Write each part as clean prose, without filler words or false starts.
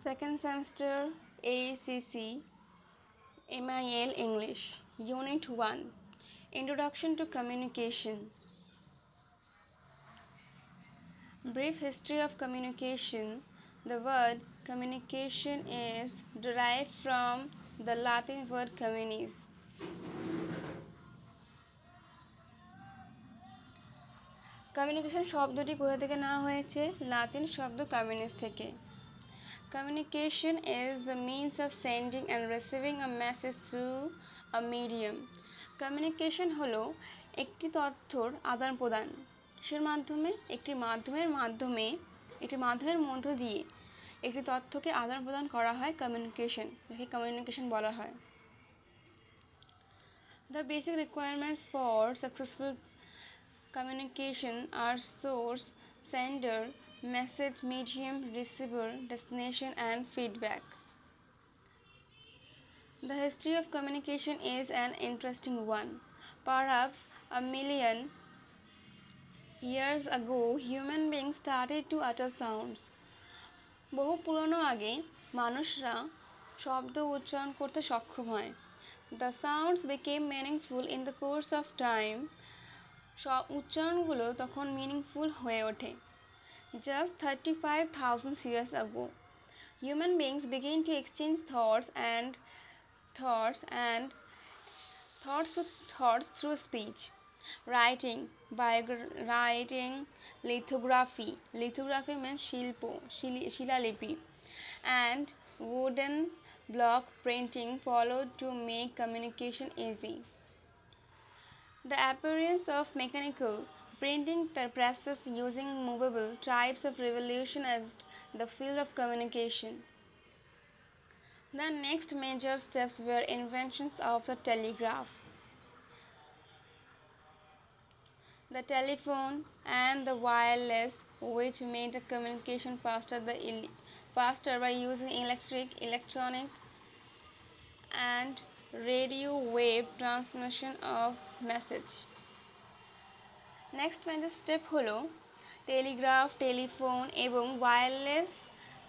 Second semester AECC MIL English Unit 1 Introduction to Communication. Brief history of communication. The word communication is derived from the Latin word communis. Communication শব্দটি কোথা থেকে নেওয়া হয়েছে? লাতিন শব্দ কমিউনিস থেকে। Communication is the means of sending and receiving a message through a medium. Communication হলো একটি তথ্যর আদান প্রদান। কিসের মাধ্যমে? একটি মাধ্যমের মধ্য দিয়ে একটি তথ্যকে আদান প্রদান করা হয় কমিউনিকেশন, যাকে কমিউনিকেশন বলা হয়। The basic requirements for successful communication are source, sender, message, medium, receiver, destination, and feedback. The history of communication is an interesting one. Perhaps a million years ago, human beings started to utter sounds. বহু পুরনো আগে মানুষরা শব্দ উচ্চারণ করতে সক্ষম হয়। The sounds became meaningful in the course of time. উচ্চারণগুলো তখন মিনিংফুল হয়ে ওঠে। Just 35,000 years ago, human beings began to exchange thoughts through speech, writing, lithography. Lithography means shilalipi, and wooden block printing followed to make communication easy. The appearance of mechanical printing presses using movable types of revolutionized the field of communication. The next major steps were inventions of the telegraph, the telephone, and the wireless, which made the communication faster by using electronic, and radio wave transmission of message. Next major step হলো Telegraph, telephone এবং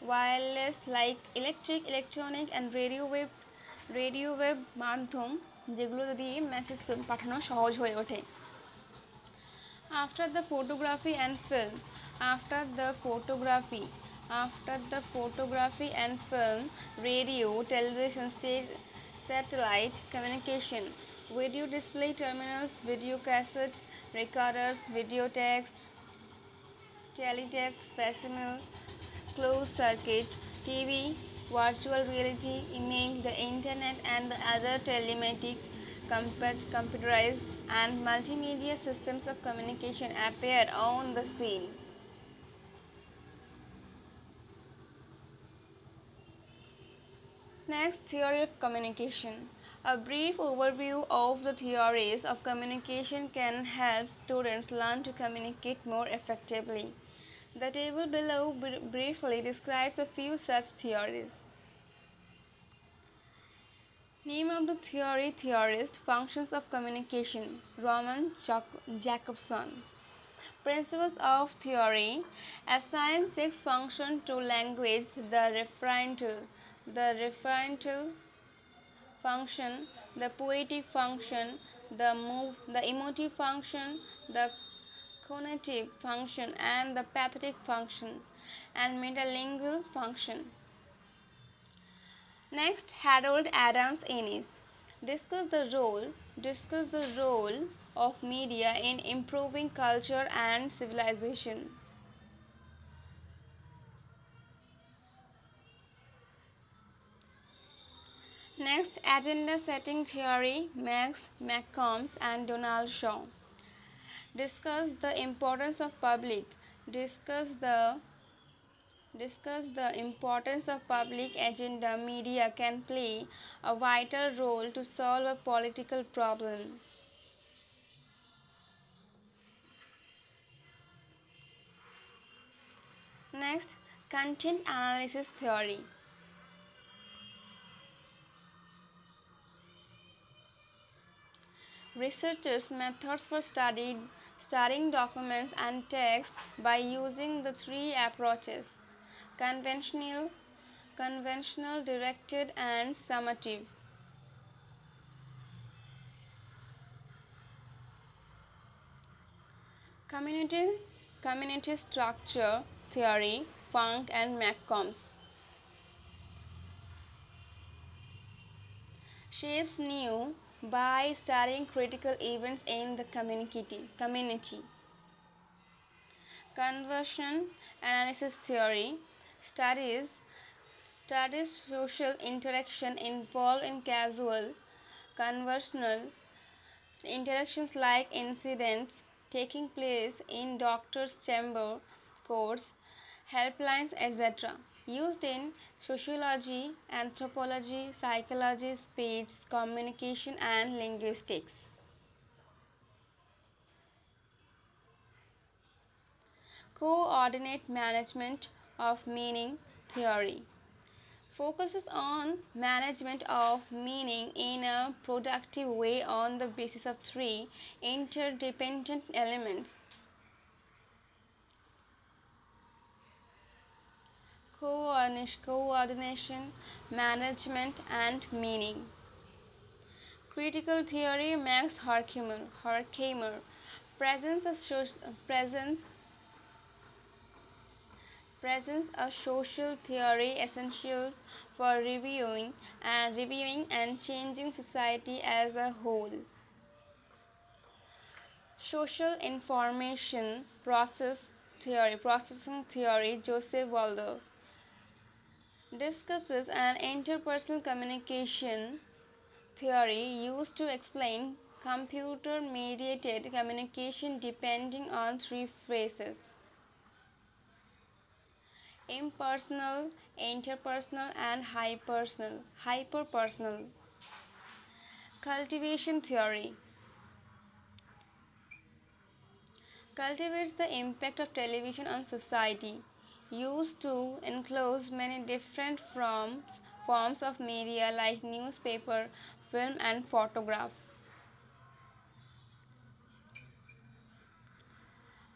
wireless like electronic and radio wave মাধ্যম, যেগুলো দিয়ে message পাঠানো সহজ হয়ে ওঠে। After the photography and film, radio, television, satellite communication, video display terminals, video cassette recorders, video text, teletext, facsimile, closed circuit, TV, virtual reality, email, the internet, and the other telematic, computerized, and multimedia systems of communication appeared on the scene. Next, theory of communication. A brief overview of the theories of communication can help students learn to communicate more effectively. The table below briefly describes a few such theories. Name of the theorist, functions of communication, Roman Jacobson. Principles of theory, assign 6 functions to language: the referential function, the poetic function, the emotive function, the cognitive function, and the pathetic function, and metalingual function. Next, Harold Adams Ennis. Discuss the role of media in improving culture and civilization. Next, agenda setting theory, Max McCombs and Donald Shaw. Discuss the importance of public agenda. Media can play a vital role to solve a political problem. Next, content analysis theory. Researchers' methods for studying documents and text by using the 3 approaches: conventional, conventional, directed, and summative. Community structure theory, Funk and McCombs. Shapes new by studying critical events in the community. Conversion analysis theory studies social interaction involved in causal, conversational interactions like incidents taking place in doctor's chamber, courts, helplines, etc. Used in sociology, anthropology, psychology, speech, communication, and linguistics. Coordinate management of meaning theory focuses on management of meaning in a productive way on the basis of three interdependent elements: coordination, management, and meaning. Critical theory, Max Horkheimer. Presence presents a social theory essential for reviewing and changing society as a whole. Social information processing theory, Joseph Waldo discusses an interpersonal communication theory used to explain computer mediated communication depending on three phases: impersonal, interpersonal, and hyperpersonal. Cultivation theory cultivates the impact of television on society, used to enclose many different forms of media like newspaper, film, and photograph.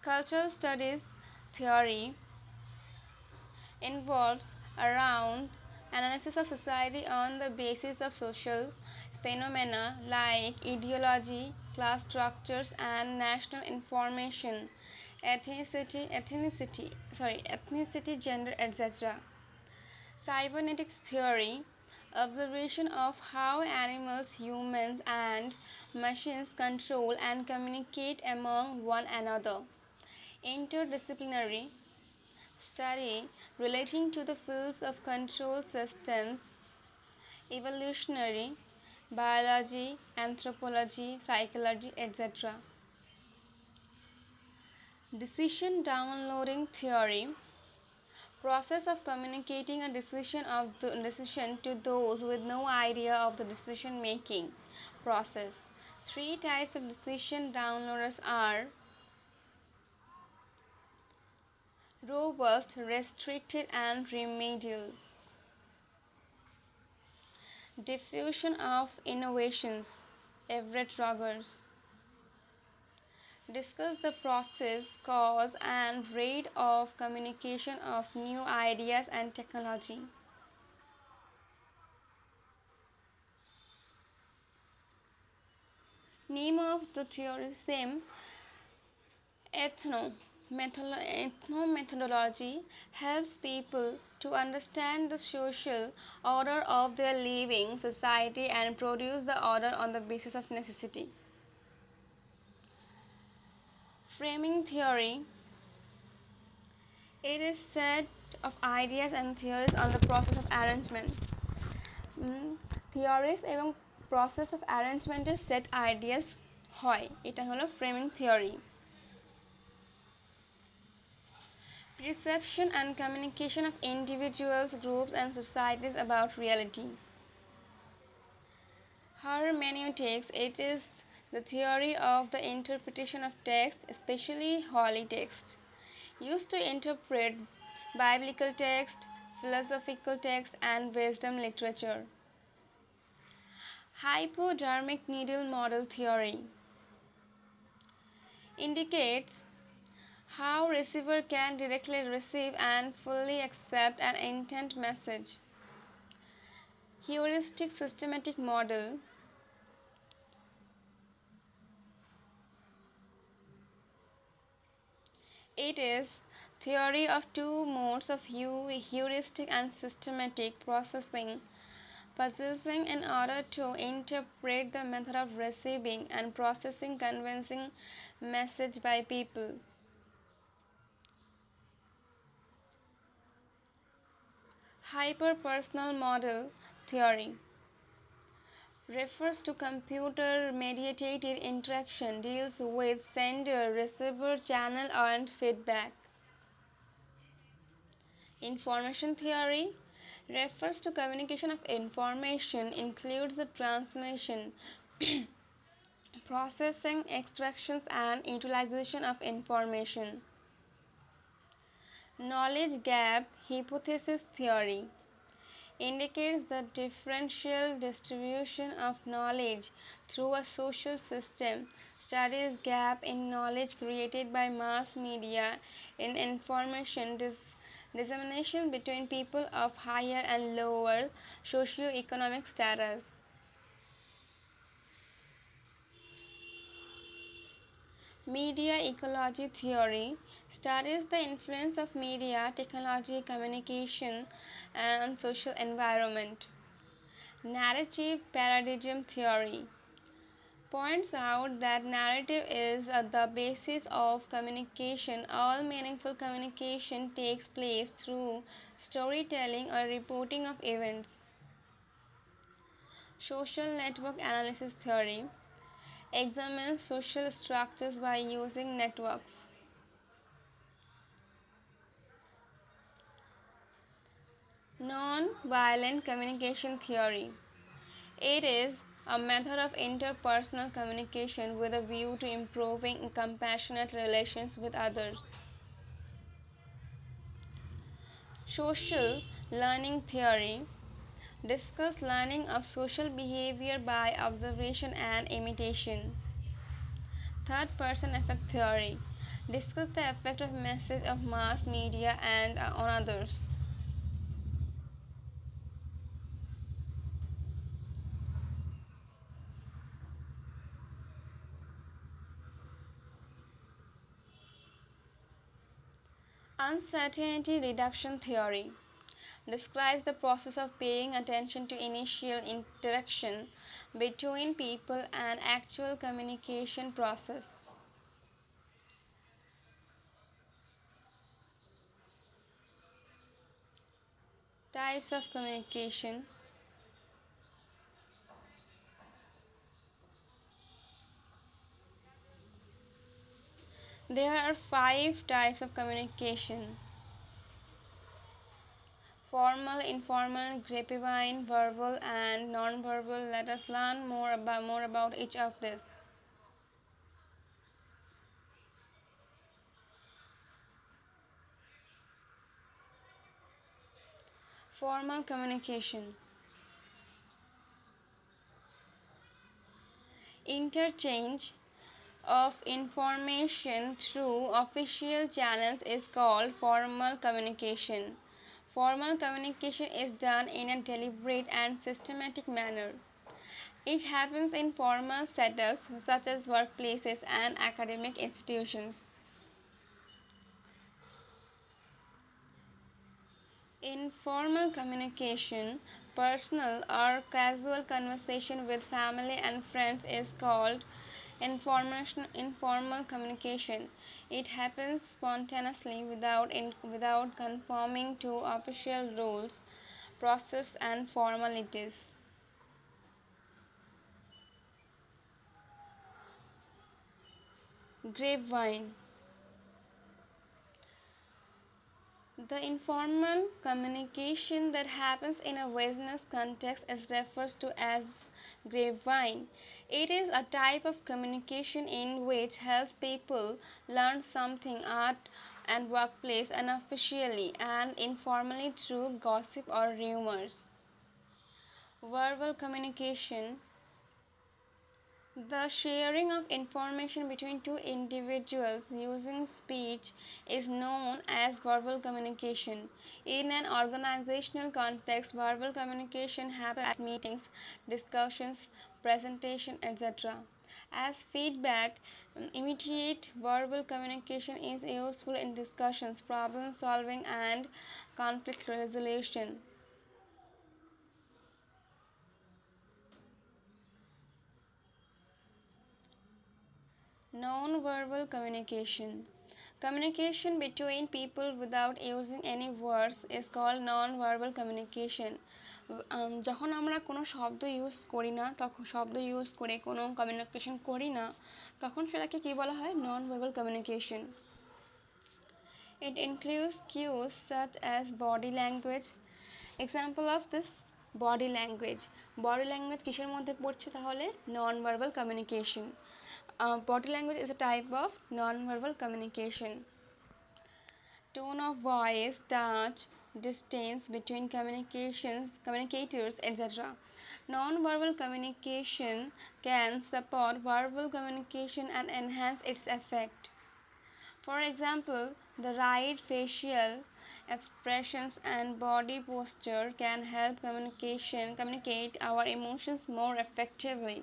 Cultural studies theory involves around analysis of society on the basis of social phenomena like ideology, class structures, and national information, ethnicity, gender, etc. Cybernetics theory observation of how animals, humans, and machines control and communicate among one another. Interdisciplinary study relating to the fields of control systems, evolutionary biology, anthropology, psychology, etc. Decision downloading theory process of communicating a decision to those with no idea of the decision making process. Three types of decision downloaders are robust, restricted, and remedial. Diffusion of innovations, Everett Rogers. Discuss the process, cause, and rate of communication of new ideas and technology. Name of the theory same. Ethnomethodology helps people to understand the social order of their living society and produce the order on the basis of necessity. Framing theory. It is set of ideas and theories on the process of arrangement. Theories এবং process of arrangement এর set ideas হয়, এটা হলো framing theory. Perception and communication of individuals, groups, and societies about reality. Hermeneutics, it is the theory of the interpretation of text, especially holy text, used to interpret biblical text, philosophical text, and wisdom literature. Hypodermic needle model theory indicates how receiver can directly receive and fully accept an intent message. Heuristic systematic model. It is theory of two modes of heuristic and systematic processing, possessing in order to interpret the method of receiving and processing convincing message by people. Hyperpersonal model theory refers to computer mediated interaction, deals with sender receiver channel and feedback. Information theory refers to communication of information, includes the transmission, processing, extractions, and utilization of information. Knowledge gap hypothesis theory indicates the differential distribution of knowledge through a social system, studies gap in knowledge created by mass media in information dissemination between people of higher and lower socioeconomic status. Media ecology theory studies the influence of media, technology, communication, and social environment. Narrative paradigm theory points out that narrative is the basis of communication. All meaningful communication takes place through storytelling or reporting of events. Social network analysis theory examines social structures by using networks. Non-violent communication theory. It is a method of interpersonal communication with a view to improving compassionate relations with others. Social learning theory discuss learning of social behavior by observation and imitation. Third person effect theory discuss the effect of message of mass media and on others. Uncertainty reduction theory describes the process of paying attention to initial interaction between people and actual communication process. Types of communication. There are 5 types of communication: formal, informal, grapevine, verbal, and non-verbal. Let us learn more about each of these. Formal communication. Interchange of information through official channels is called formal communication. Formal communication is done in a deliberate and systematic manner. It happens in formal setups such as workplaces and academic institutions. Informal communication, personal or casual conversation with family and friends is called informal communication. It happens spontaneously without conforming to official rules, process and formalities. Grapevine. The informal communication that happens in a business context is referred to as grapevine. It is a type of communication in which helps people learn something at and workplace unofficially and informally through gossip or rumors. Verbal communication. The sharing of information between two individuals using speech is known as verbal communication. In an organizational context, verbal communication happens at meetings, discussions, presentation, etc. As feedback, immediate verbal communication is useful in discussions, problem solving, and conflict resolution. Non-verbal communication. Communication between people without using any words is called non-verbal communication. যখন আমরা কোনো শব্দ use করি না, তখন শব্দ use করে কোনো কমিউনিকেশন করি না, তখন সেটাকে কী বলা হয়? Non-verbal communication. It includes cues such as body language. Example of this: body language. Body language কিসের মধ্যে পড়ছে তাহলে? Non-verbal communication. Body language is a type of non-verbal communication. Tone of voice, touch, distance between communicators, etc. Non-verbal communication can support verbal communication and enhance its effect. For example, the right facial expressions and body posture can help communicate our emotions more effectively.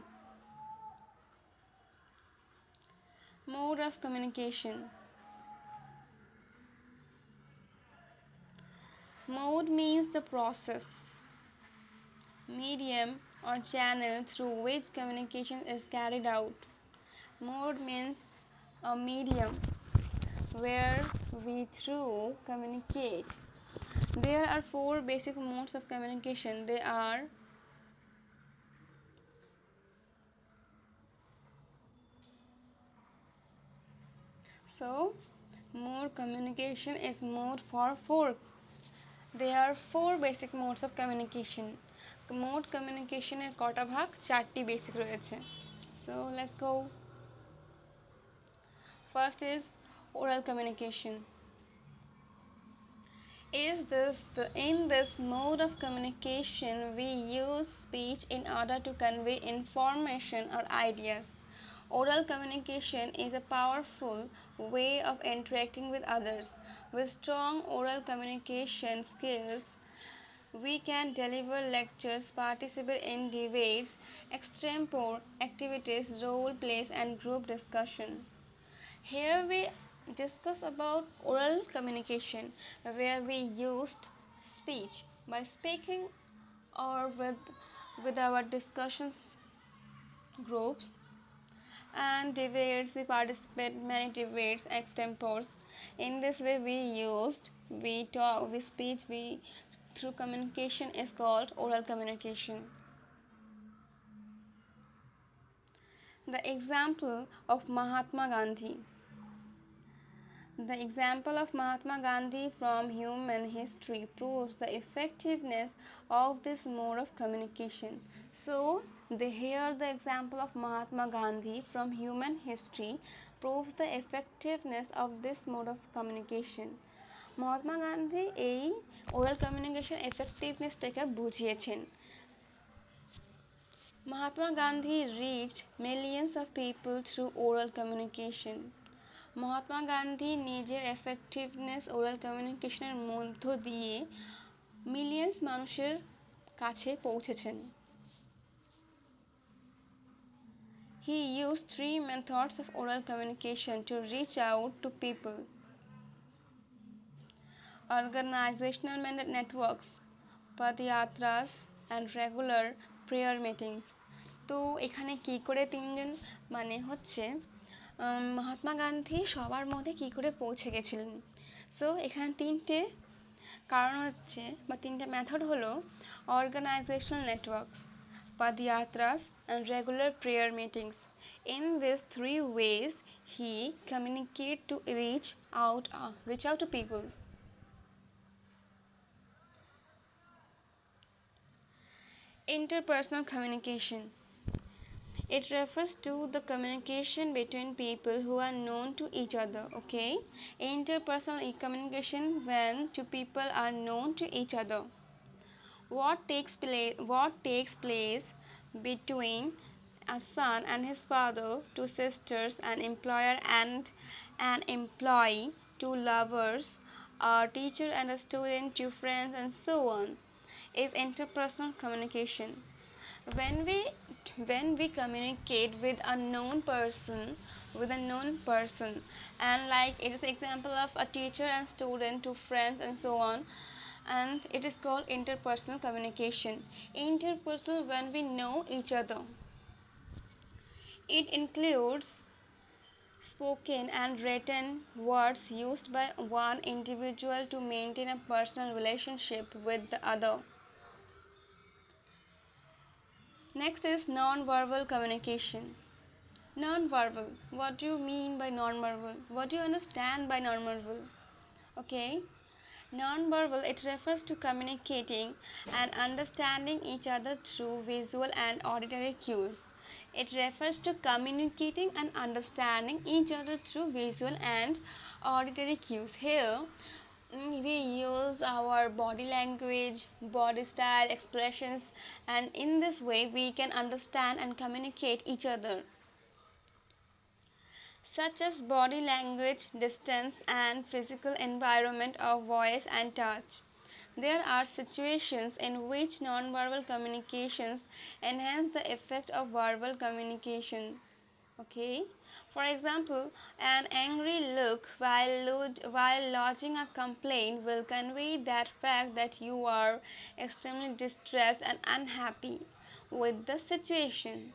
Mode of communication. Mode means the process, medium, or channel through which communication is carried out. Mode means a medium where we through communicate. There are 4 basic modes of communication. They are mode communication is mode for 4. There are 4 basic modes of communication. Mode communication এর কটা ভাগ? 4টি basic রয়েছে. So let's go. First is oral communication. In this mode of communication, we use speech in order to convey information or ideas. Oral communication is a powerful way of interacting with others. With strong oral communication skills, we can deliver lectures, participate in debates, extempore activities, role plays, and group discussion. Here we discuss about oral communication, where we used speech by speaking or with our discussions groups, and debates. We participate many debates, extempores. In this way, we speech, through communication is called oral communication. The example of Mahatma Gandhi. The example of Mahatma Gandhi from human history proves the effectiveness of this mode of communication. So, here the example of Mahatma Gandhi from human history proves the effectiveness of this mode of communication. Mahatma Gandhi এই oral communication effectiveness-টাকে বুঝিয়েছেন. Mahatma Gandhi reached millions of people through oral communication. Mahatma Gandhi নিজের effectiveness oral কমিউনিকেশনের মধ্য দিয়ে millions মানুষের কাছে পৌঁছেছেন. He used 3 methods of oral communication to reach out to people. Organizational networks, padayatras, and regular prayer meetings. তো এখানে কি করে তিনজন মানে হচ্ছে মহাত্মা গান্ধী সবার মধ্যে কী করে পৌঁছে গেছিলেন. সো এখানে 3টে কারণ হচ্ছে বা 3টে মেথড হলো organisational networks, padayatras, and regular prayer meetings. In these 3 ways, he communicated to reach out to people. Interpersonal communication. It refers to the communication between people who are known to each other. Okay, interpersonal communication when two people are known to each other. What takes place between a son and his father, two sisters, an employer and an employee, two lovers, a teacher and a student, two friends, and so on, is interpersonal communication. When we communicate with a known person, and like it is example of a teacher and student, two friends, and so on, and it is called interpersonal communication. Interpersonal when we know each other. It includes spoken and written words used by one individual to maintain a personal relationship with the other. Next is non-verbal communication. Non-verbal. What do you mean by non-verbal? What do you understand by non-verbal? Okay. Non-verbal, it refers to communicating and understanding each other through visual and auditory cues. It refers to communicating and understanding each other through visual and auditory cues. Here, we use our body language, body style, expressions, and in this way we can understand and communicate each other, such as body language, distance, and physical environment of voice and touch. There are situations in which nonverbal communications enhance the effect of verbal communication. Okay, for example, an angry look while lodging a complaint will convey that fact that you are extremely distressed and unhappy with the situation.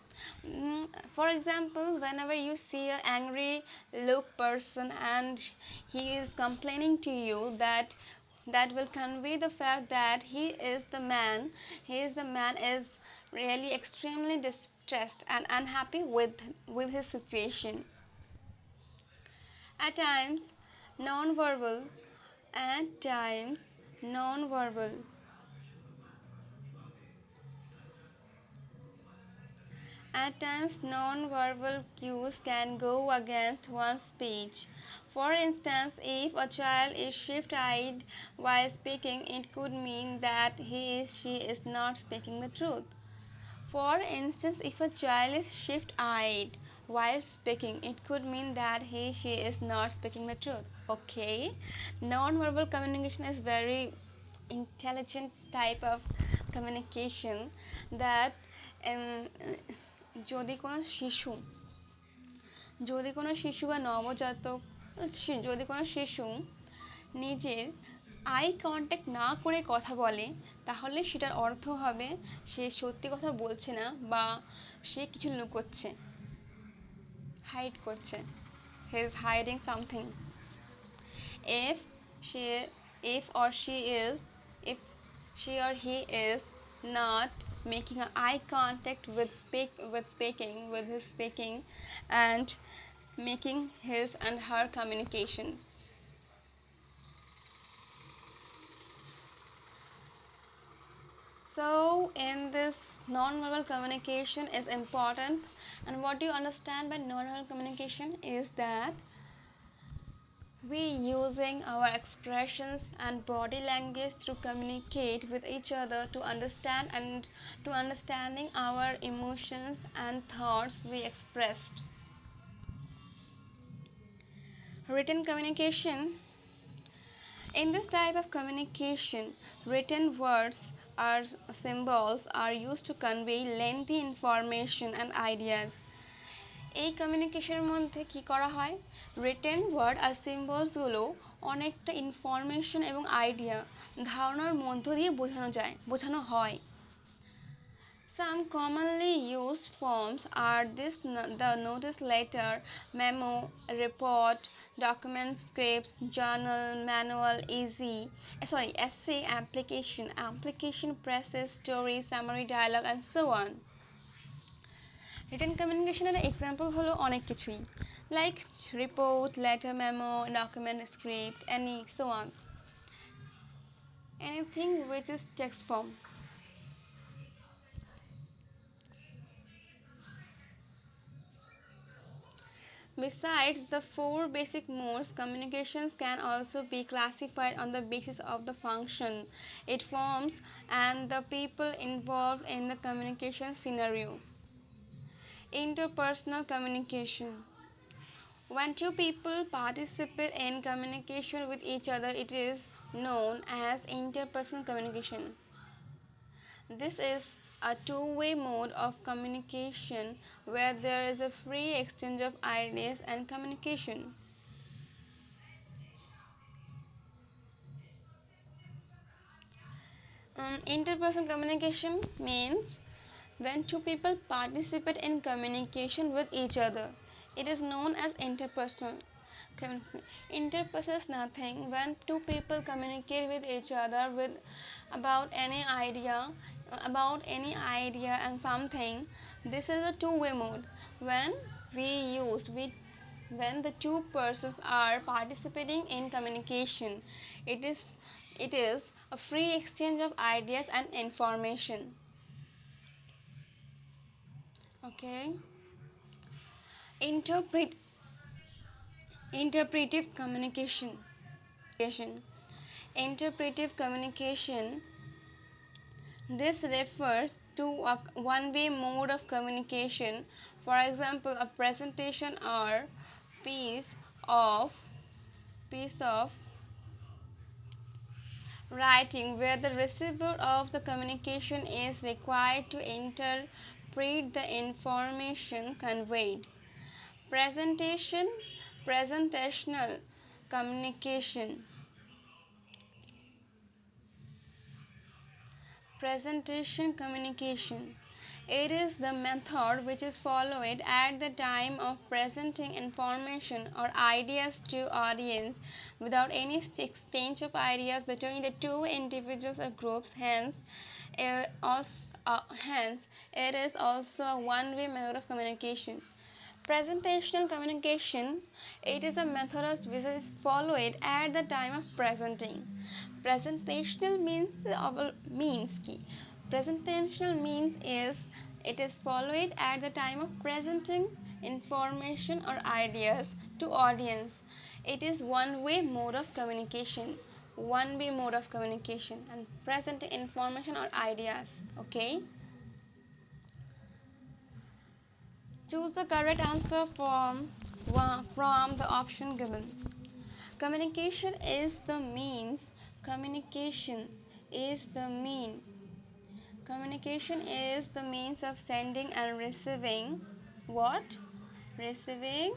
For example, whenever you see an angry look person and he is complaining to you, that will convey the fact that he is the man is really extremely distressed and unhappy with his situation. At times nonverbal at times nonverbal At times, non-verbal cues can go against one's speech. For instance, if a child is shift-eyed while speaking, it could mean that she is not speaking the truth. For instance, if a child is shift-eyed while speaking, it could mean that she is not speaking the truth. Okay, non-verbal communication is very intelligent type of communication that um, যদি কোনো শিশু বা নবজাতক যদি কোনো শিশু নিজের eye contact না করে কথা বলে, তাহলে সেটার অর্থ হবে সে সত্যি কথা বলছে না বা সে কিছু লুকোচ্ছে, হাইড করছে, he is hiding something. if she if or she is if she or he is not making an eye contact with his speaking and making his and her communication. So in this, non-verbal communication is important, and what do you understand by non-verbal communication is that we using our expressions and body language to communicate with each other to understanding our emotions and thoughts we expressed. Written communication. In this type of communication, written words or symbols are used to convey lengthy information and ideas. এই কমিউনিকেশনের মধ্যে কি করা হয়, written word আর সিম্বলসগুলো অনেকটা information এবং idea ধারণার মধ্য দিয়ে বোঝানো হয়. Some commonly used forms are the notice letter, memo, report, document, scripts, journal, manual, essay, application, presses, story, summary, dialogue, and so on. Written কমিউনিকেশনের এক্সাম্পল হলো অনেক কিছুই, like report, letter, memo, document, script, any so on, anything which is text form. Besides the four basic modes, communications can also be classified on the basis of the function it forms and the people involved in the communication scenario. Interpersonal communication. When two people participate in communication with each other, it is known as interpersonal communication. This is a two-way mode of communication where there is a free exchange of ideas and communication. Interpersonal communication means when two people participate in communication with each other. It is known as interpersonal. Interpersonal is nothing when two people communicate with each other with about any idea, and something. This is a two-way mode. When we use we when the two persons are participating in communication, it is a free exchange of ideas and information. Okay. Interpret Interpretive communication. Interpretive communication. This refers to a one-way mode of communication. For example, a presentation or piece of piece of writing where the receiver of the communication is required to interpret the information conveyed. Presentational communication. Presentation communication. It is the method which is followed at the time of presenting information or ideas to audience without any exchange of ideas between the two individuals or groups. Hence, it is also a one-way method of communication. Presentational communication. It is a method which is followed at the time of presenting. Presentational means is it is followed at the time of presenting information or ideas to audience. It is one-way mode of communication. And presenting information or ideas. Okay. Choose the correct answer from the option given. Communication is the means. Communication is the of sending and receiving what? Receiving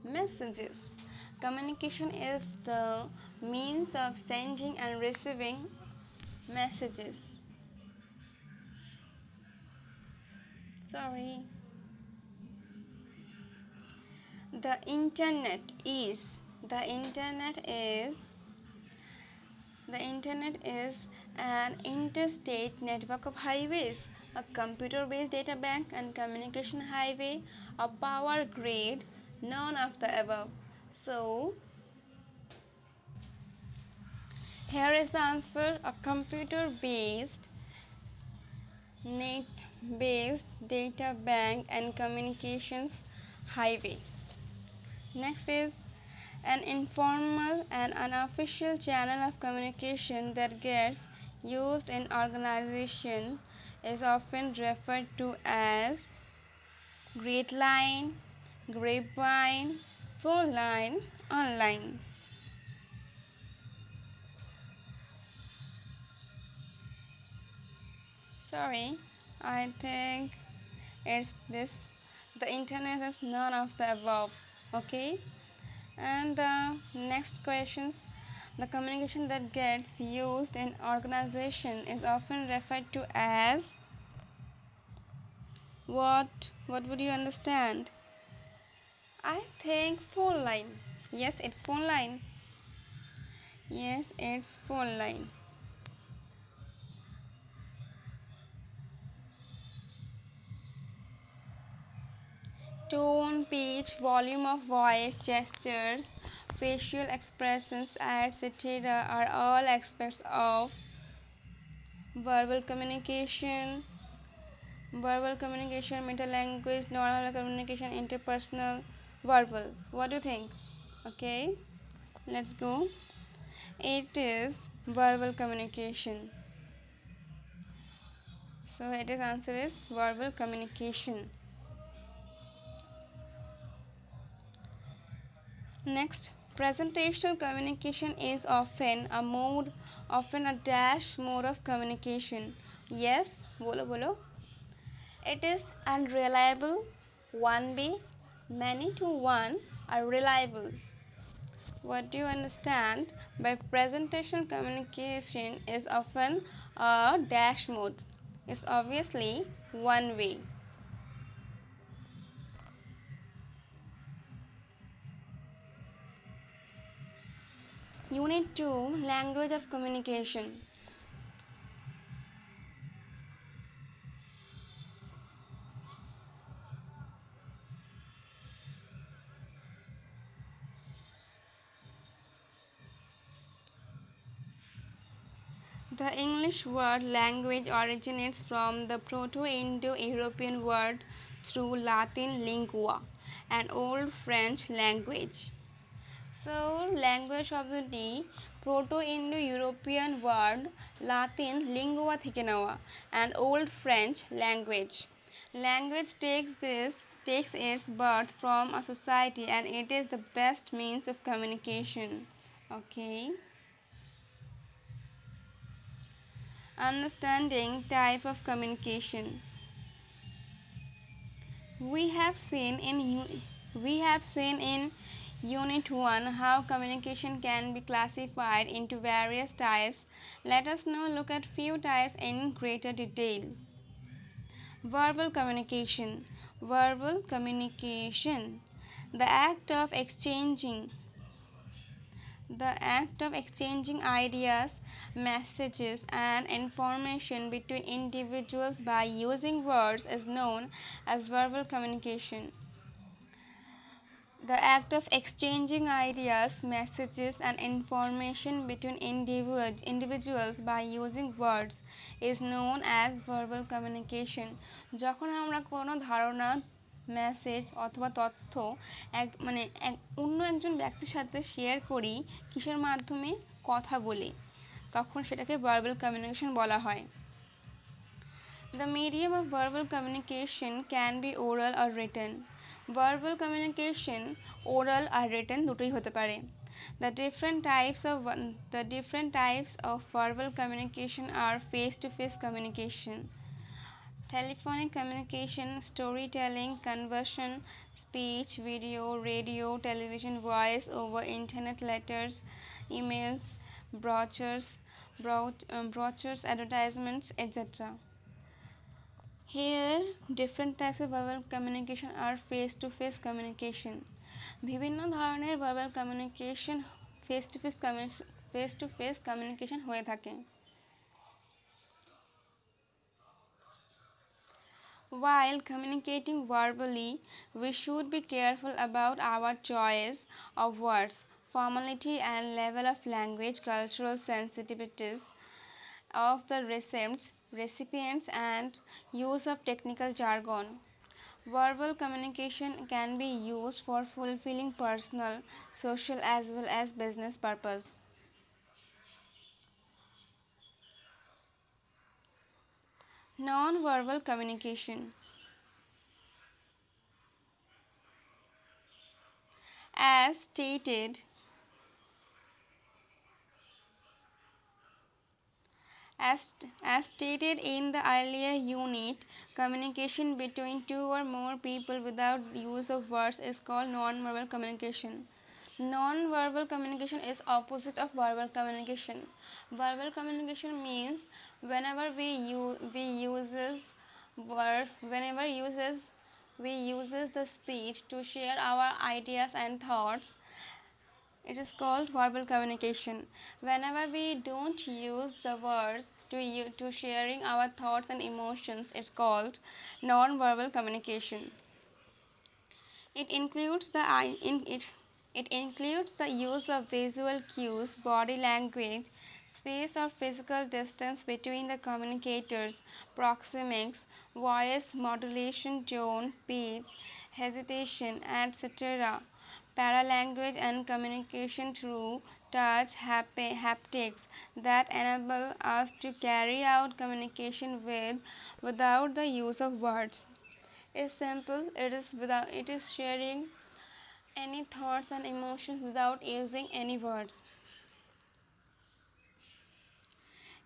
messages. Communication is the means of sending and receiving messages. Sorry. The internet is an interstate network of highways, a computer-based data bank and communication highway, a power grid, none of the above. So here is the answer: a computer-based net-based data bank and communications highway. Next is an informal and unofficial channel of communication that gets used in organization is often referred to as great line, grapevine, phone line, online. Sorry, I think it's this. The internet is none of the above. Okay. And the next questions: the communication that gets used in organization is often referred to as what? What would you understand? I think phone line. Yes, it's phone line. Tone, pitch, volume of voice, gestures, facial expressions, etc. are all aspects of verbal communication. Mental language, non-verbal communication, interpersonal, verbal. What do you think? Okay, let's go. It is verbal communication. So it is answer is verbal communication. Next, presentational communication is often a dash mode of communication. Yes, bolo bolo. It is unreliable, one way, many to one are reliable. What do you understand by presentational communication is often a dash mode? It's obviously one way. Unit 2, Language of Communication. The English word language originates from the Proto-Indo-European word through Latin lingua, an old French language. So, language শব্দটি Proto-Indo-European word Latin lingua থেকে নেওয়া, an old French language. Language takes its birth from a society and it is the best means of communication. Okay. Understanding type of communication. We have seen in Unit 1 how communication can be classified into various types. Let us now look at few types in greater detail. Verbal communication. Verbal communication. The act of exchanging ideas, messages, and information between individuals by using words is known as verbal communication. The act of exchanging ideas, messages, and information between individuals by using words is known as verbal communication. যখন আমরা কোনো ধারণা, message অথবা তথ্য অন্য একজন ব্যক্তির সাথে শেয়ার করি কিসের মাধ্যমে, কথা বলে, তখন সেটাকে ভার্বাল কমিউনিকেশন বলা হয়। The medium of verbal communication can be oral or written. Verbal communication, oral or written দুটোই হতে পারে। The different types of verbal communication are face-to-face communication, telephonic communication, storytelling, conversion, speech, video, radio, television, voice over internet, letters, emails, brochures, advertisements, etc. Here, different types of verbal communication are face-to-face communication. বিভিন্ন ধরনের verbal communication face-to-face communication হয়ে থাকে। While communicating verbally, we should be careful about our choice of words, formality and level of language, cultural sensitivities of the recipients and use of technical jargon. Verbal communication can be used for fulfilling personal, social as well as business purpose. Non-verbal communication. As stated in the earlier unit, communication between two or more people without use of words is called non-verbal communication. Non-verbal communication is opposite of verbal communication. Verbal communication means whenever we uses the speech to share our ideas and thoughts, it is called verbal communication. Whenever we don't use the words to sharing our thoughts and emotions, it's called non-verbal communication. It includes the use of visual cues, body language, space or physical distance between the communicators, proxemics, voice modulation, tone, pitch, hesitation, etc. Paralanguage and communication through touch, haptics that enable us to carry out communication without the use of words. It's simple. It is sharing any thoughts and emotions without using any words.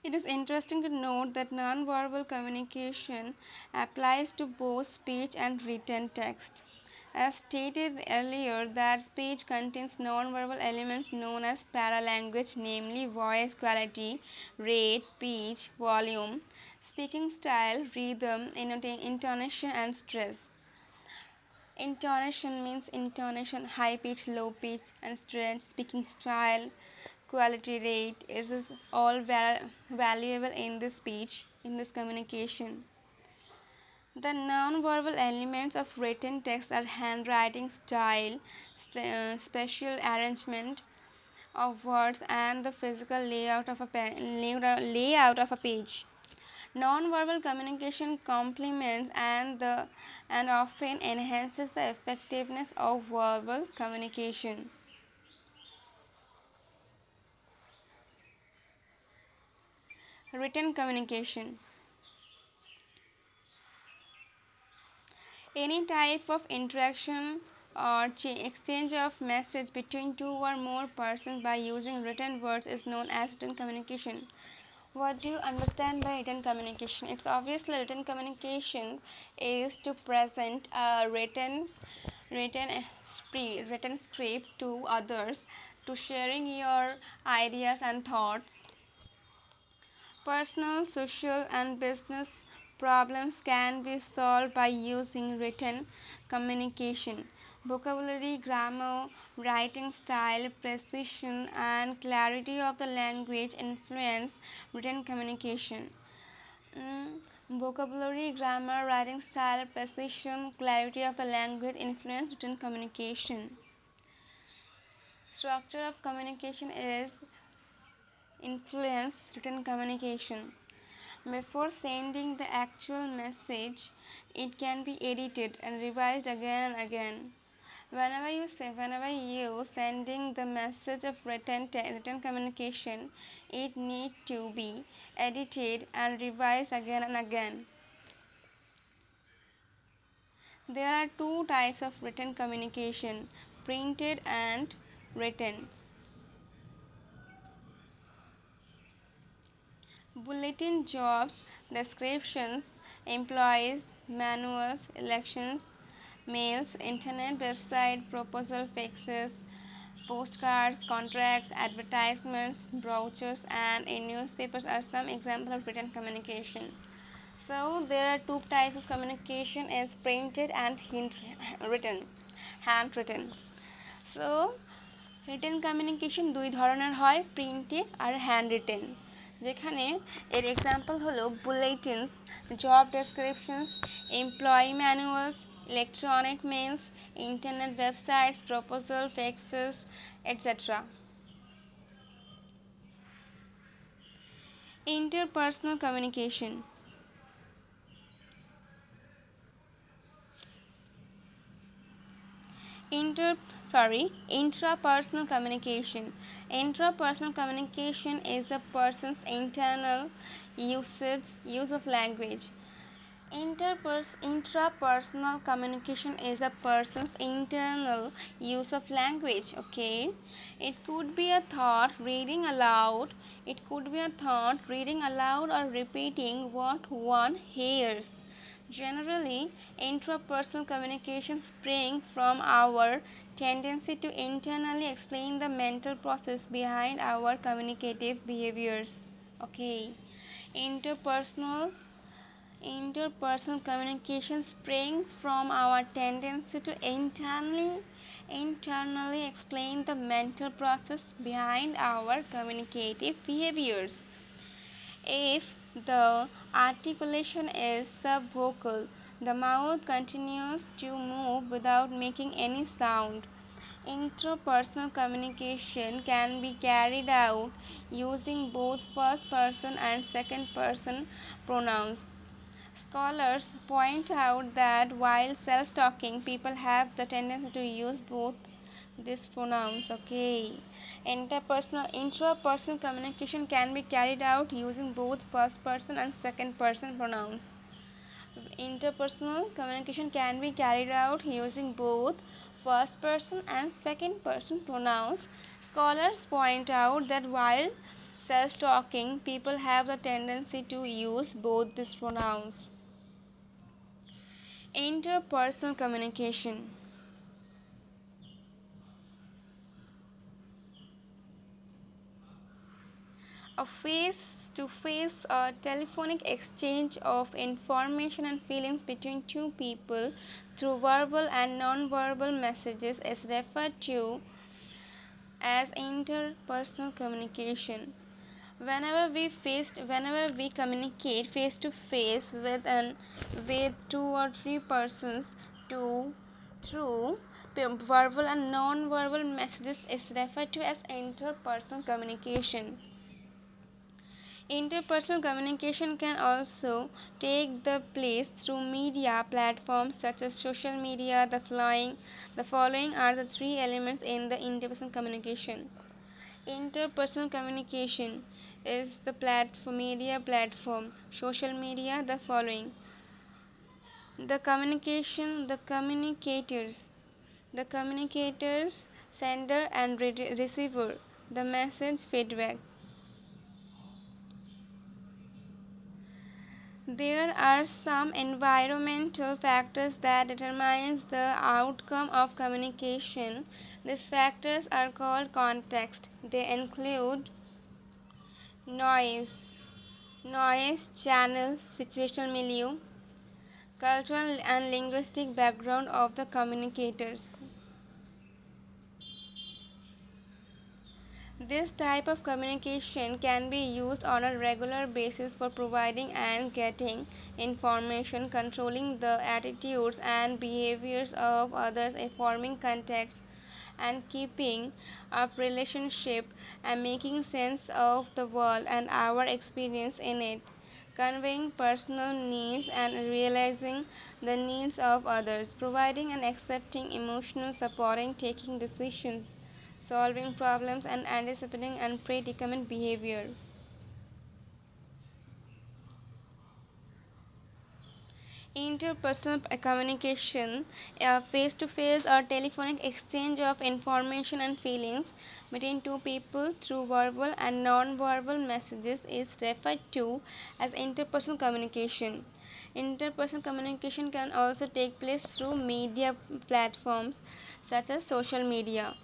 It is interesting to note that nonverbal communication applies to both speech and written text. As stated earlier, that speech contains nonverbal elements known as paralanguage, namely voice quality, rate, pitch, volume, speaking style, rhythm, intonation, and stress. Intonation means intonation, high pitch, low pitch, and stress. Speaking style, quality, rate is all valuable in this speech, in this communication. The non-verbal elements of written text are handwriting style, spatial arrangement of words, and the physical layout of a page. Non-verbal communication complements and often enhances the effectiveness of verbal communication. Written communication. Any type of interaction or exchange of message between two or more persons by using written words is known as written communication. What do you understand by written communication? It's obviously written communication is to present a written script to others, to sharing your ideas and thoughts. Personal, social, and business problems can be solved by using written communication. Vocabulary, grammar, writing style, precision, and clarity of the language influence written communication. Vocabulary, grammar, writing style, precision, clarity of the language influence written communication. Structure of communication is influence written communication. Before sending the actual message, it can be edited and revised again and again. Whenever you sending the message of written communication, it need to be edited and revised again and again. There are two types of written communication: printed and written. Bulletin, jobs, descriptions, employees, manuals, elections, mails, internet website, proposal faxes, postcards, contracts, advertisements, brochures, and in newspapers are some examples of written communication. So there are two types of communication: is printed and handwritten. So written communication দুই ধরনের হয়, printed আর hand written, যেখানে এর example হলো bulletins, job descriptions, employee manuals, electronic mails, internet websites, proposal faxes etcetera. Interpersonal communication. Intrapersonal communication. Intrapersonal communication is a person's internal use of language. Intrapersonal communication is a person's internal use of language. Okay, it could be a thought reading aloud. Or repeating what one hears. Generally, intrapersonal communication springs from our tendency to internally explain the mental process behind our communicative behaviors. Okay, interpersonal communication springs from our tendency to internally explain the mental process behind our communicative behaviors. If the articulation is subvocal, the mouth continues to move without making any sound. Interpersonal communication can be carried out using both first person and second person pronouns. Scholars point out that while self-talking, people have the tendency to use both These pronouns. Okay. Intrapersonal communication can be carried out using both first person and second person pronouns. Interpersonal communication can be carried out using both first person and second person pronouns. Scholars point out that while self-talking, people have the tendency to use both these pronouns. Interpersonal communication. A face-to-face or telephonic exchange of information and feelings between two people through verbal and non-verbal messages is referred to as interpersonal communication. Whenever we communicate face to face with two or three persons to through verbal and non-verbal messages is referred to as interpersonal communication. Interpersonal communication can also take the place through media platforms such as social media. The following are the three elements in the interpersonal communication. Interpersonal communication is the media platform. Social media, the following. The communicators, sender and receiver, the message feedback. There are some environmental factors that determine the outcome of communication. These factors are called context. They include noise, channel, situational milieu, cultural and linguistic background of the communicators. This type of communication can be used on a regular basis for providing and getting information, controlling the attitudes and behaviors of others, forming contacts, and keeping up relationship, and making sense of the world and our experience in it, conveying personal needs and realizing the needs of others, providing and accepting emotional support, and taking decisions, solving problems, and anticipating and predetermined behavior. Interpersonal communication, face-to-face or telephonic exchange of information and feelings between two people through verbal and non-verbal messages, is referred to as interpersonal communication. Interpersonal communication can also take place through media platforms such as social media.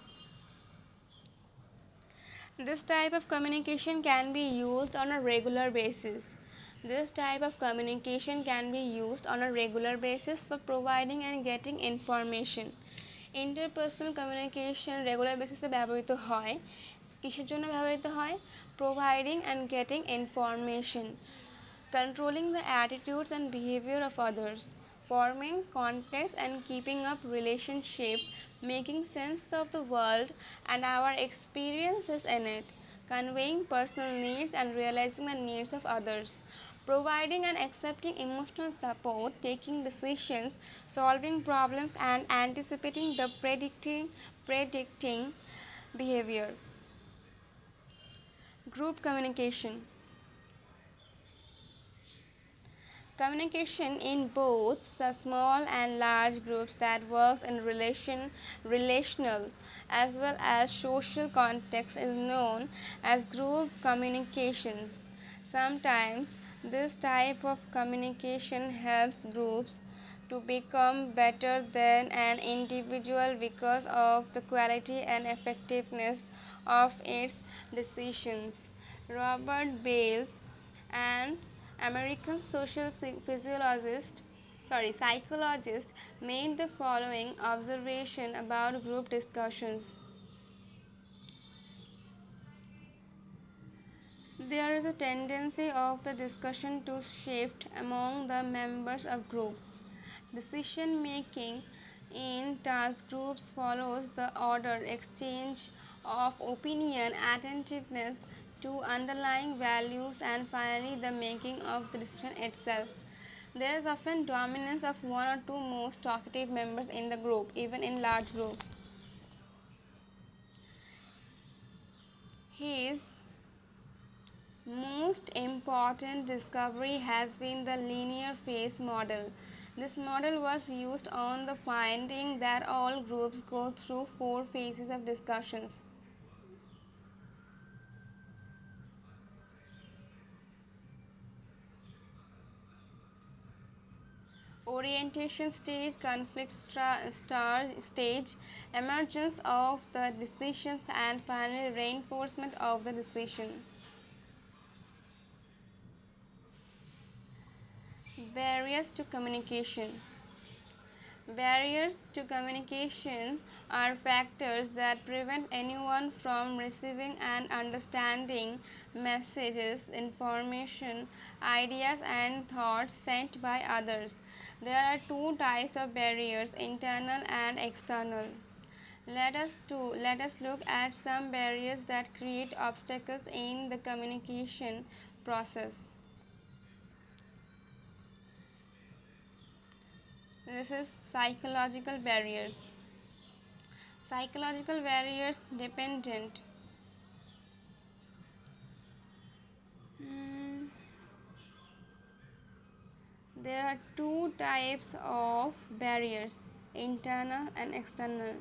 This type of communication can be used on a regular basis. This type of communication can be used on a regular basis for providing and getting information. Interpersonal communication regular basis ব্যবহৃত হয় কিসের জন্য ব্যবহৃত হয় providing and getting information, controlling the attitudes and behavior of others, forming context and keeping up relationship, making sense of the world and our experiences in it, conveying personal needs and realizing the needs of others, providing and accepting emotional support, taking decisions, solving problems, and anticipating the predicting behavior. Group communication. Communication in both the small and large groups that works in relational as well as social context is known as group communication. Sometimes this type of communication helps groups to become better than an individual because of the quality and effectiveness of its decisions. Robert Bales, an American psychologist, made the following observation about group discussions. There is a tendency of the discussion to shift among the members of group. Decision making in task groups follows the order exchange of opinion, attentiveness to underlying values, and finally the making of the decision itself. There is often dominance of one or two most talkative members in the group, even in large groups. His most important discovery has been the linear phase model. This model was used on the finding that all groups go through 4 phases of discussions. Orientation stage, conflict stage, emergence of the decisions, and finally reinforcement of the decision. Barriers to communication. Barriers to communication are factors that prevent anyone from receiving and understanding messages, information, ideas, and thoughts sent by others. There are 2 types of barriers, internal and external. Let us look at some barriers that create obstacles in the communication process. This is psychological barriers. Psychological barriers dependent. There are 2 types of barriers, internal and external.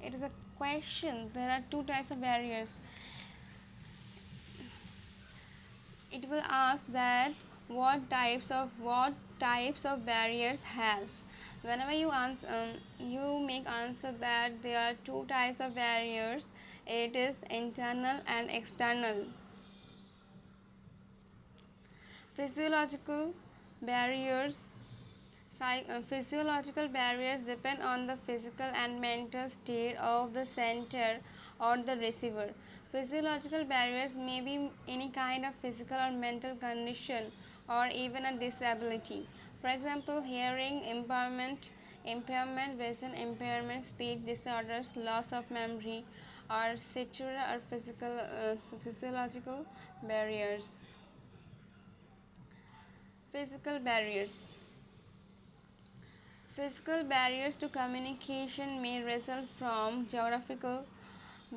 It is a question. There are 2 types of barriers. It will ask that what types of barriers has. Whenever you make answer that there are 2 types of barriers, it is internal and external. Physiological barriers. Physiological barriers depend on the physical and mental state of the sender or the receiver. Physiological barriers may be any kind of physical or mental condition or even a disability. For example, hearing impairment, vision impairment, speech disorders, loss of memory, or etc. are physiological barriers. Physical barriers. Physical barriers to communication may result from geographical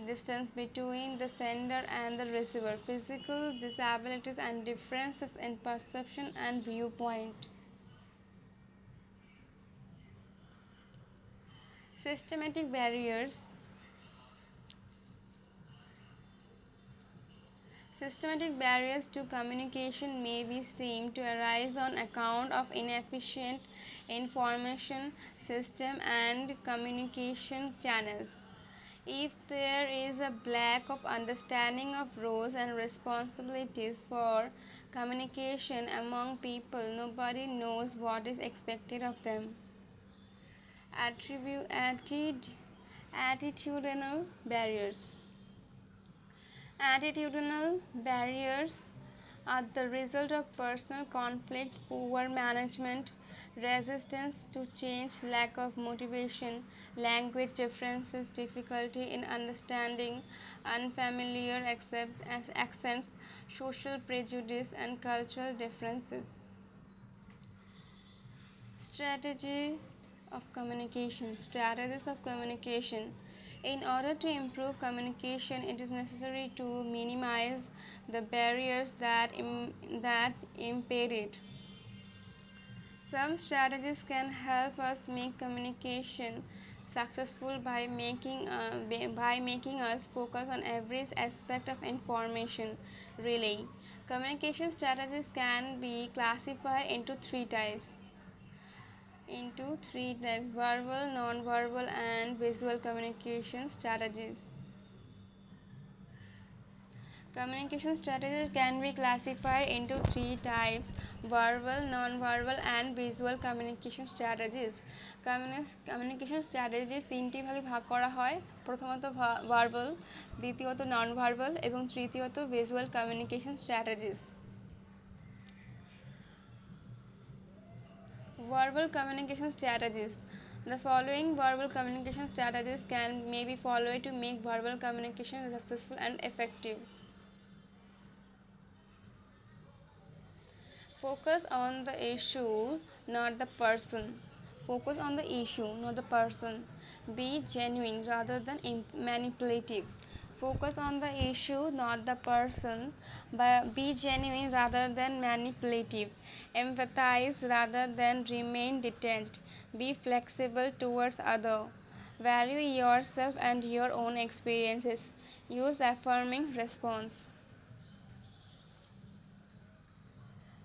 distance between the sender and the receiver, physical disabilities, and differences in perception and viewpoint. Systematic barriers. Systematic barriers to communication may be seen to arise on account of inefficient information system and communication channels. If there is a lack of understanding of roles and responsibilities for communication among people, nobody knows what is expected of them. Attitudinal barriers. Attitudinal barriers are the result of personal conflict, poor management, resistance to change, lack of motivation, language differences, difficulty in understanding unfamiliar accents, social prejudice, and cultural differences. Strategies of communication. In order to improve communication, it is necessary to minimize the barriers that impede it. Some strategies can help us make communication successful by making us focus on every aspect of information relay. Communication strategies can be classified into 3 types. Verbal, non-verbal, and visual communication strategies. Communication strategies can be classified into 3 types: verbal, non-verbal, and visual communication strategies. Communication strategies 3টি ভাগে ভাগ করা হয়। প্রথমত verbal, দ্বিতীয়ত non verbal এবং তৃতীয়ত visual communication strategies. Verbal communication strategies. The following verbal communication strategies may be followed to make verbal communication successful and effective. Focus on the issue, not the person. Focus on the issue, not the person. Be genuine rather than manipulative. Focus on the issue, not the person. Be genuine rather than manipulative. Empathize rather than remain detached. Be flexible towards others. Value yourself and your own experiences. Use affirming response.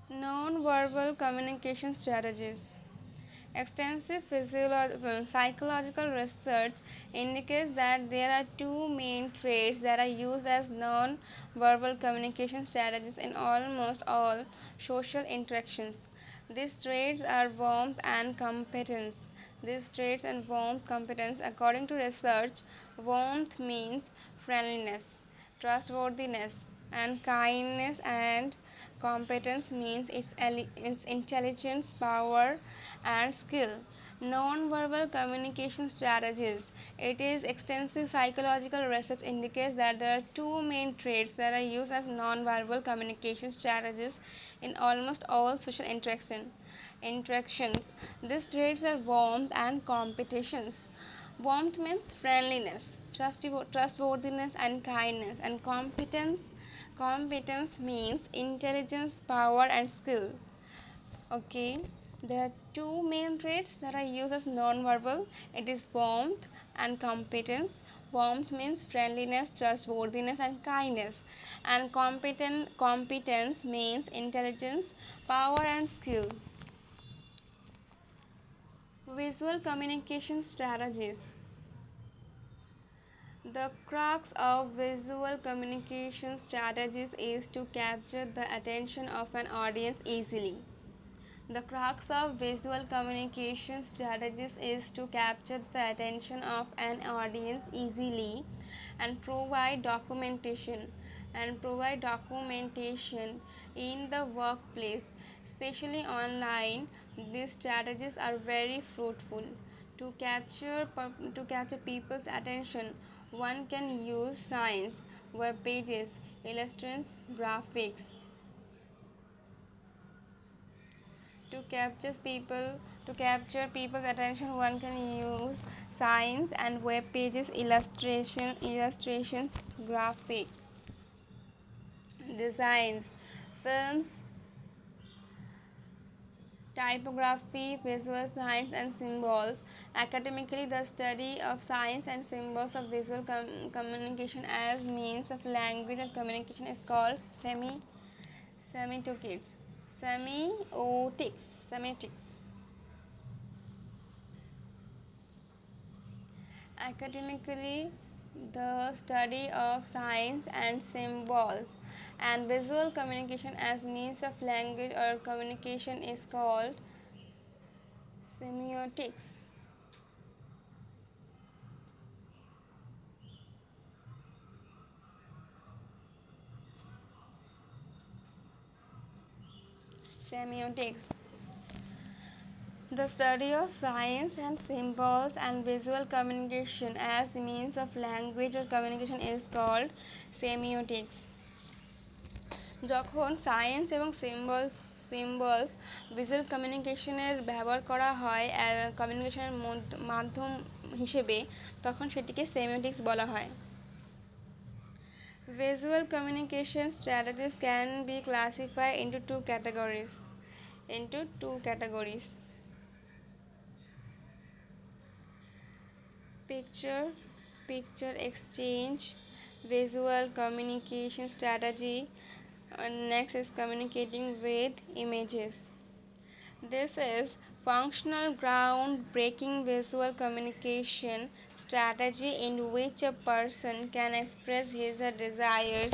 Non-verbal communication strategies. Extensive psychological research indicates that there are two main traits that are used as non-verbal communication strategies in almost all social interactions. These traits are warmth and competence. According to research, warmth means friendliness, trustworthiness, and kindness, and competence means its intelligence, power, and skill. Non-verbal communication strategies. It is extensive psychological research indicates that there are two main traits that are used as non-verbal communication strategies in almost all social interactions. These traits are warmth and competitions. Warmth means friendliness, trustworthiness, and kindness, and competence means intelligence, power, and skill. Okay, there are two main traits that are used as non-verbal. It is warmth and competence. Warmth means friendliness, trustworthiness, and kindness, and competence means intelligence, power, and skill. Visual communication strategies. The crux of visual communication strategies is to capture the attention of an audience easily. The crux of visual communication strategies is to capture the attention of an audience easily and provide documentation in the workplace, especially online. These strategies are very fruitful. To capture people's attention, one can use signs, web pages, illustrations, graphics. To capture people's attention, one can use signs and web pages, illustrations, graphic designs, films, typography, visual signs, and symbols. Academically, the study of signs and symbols of visual communication as means of language and communication is called semiotics. Academically, the study of signs and symbols and visual communication as means of language or communication is called semiotics. The study of signs and symbols and visual communication as the means of language or communication is called semiotics. যখন science এবং symbols visual কমিউনিকেশনের ব্যবহার করা হয় কমিউনিকেশনের মাধ্যম হিসেবে, তখন সেটিকে সেমিওটিক্স বলা হয়। Visual communication strategies can be classified into two categories. Picture exchange, visual communication strategy, and next is communicating with images. This is functional ground-breaking visual communication strategy in which a person can express his or her desires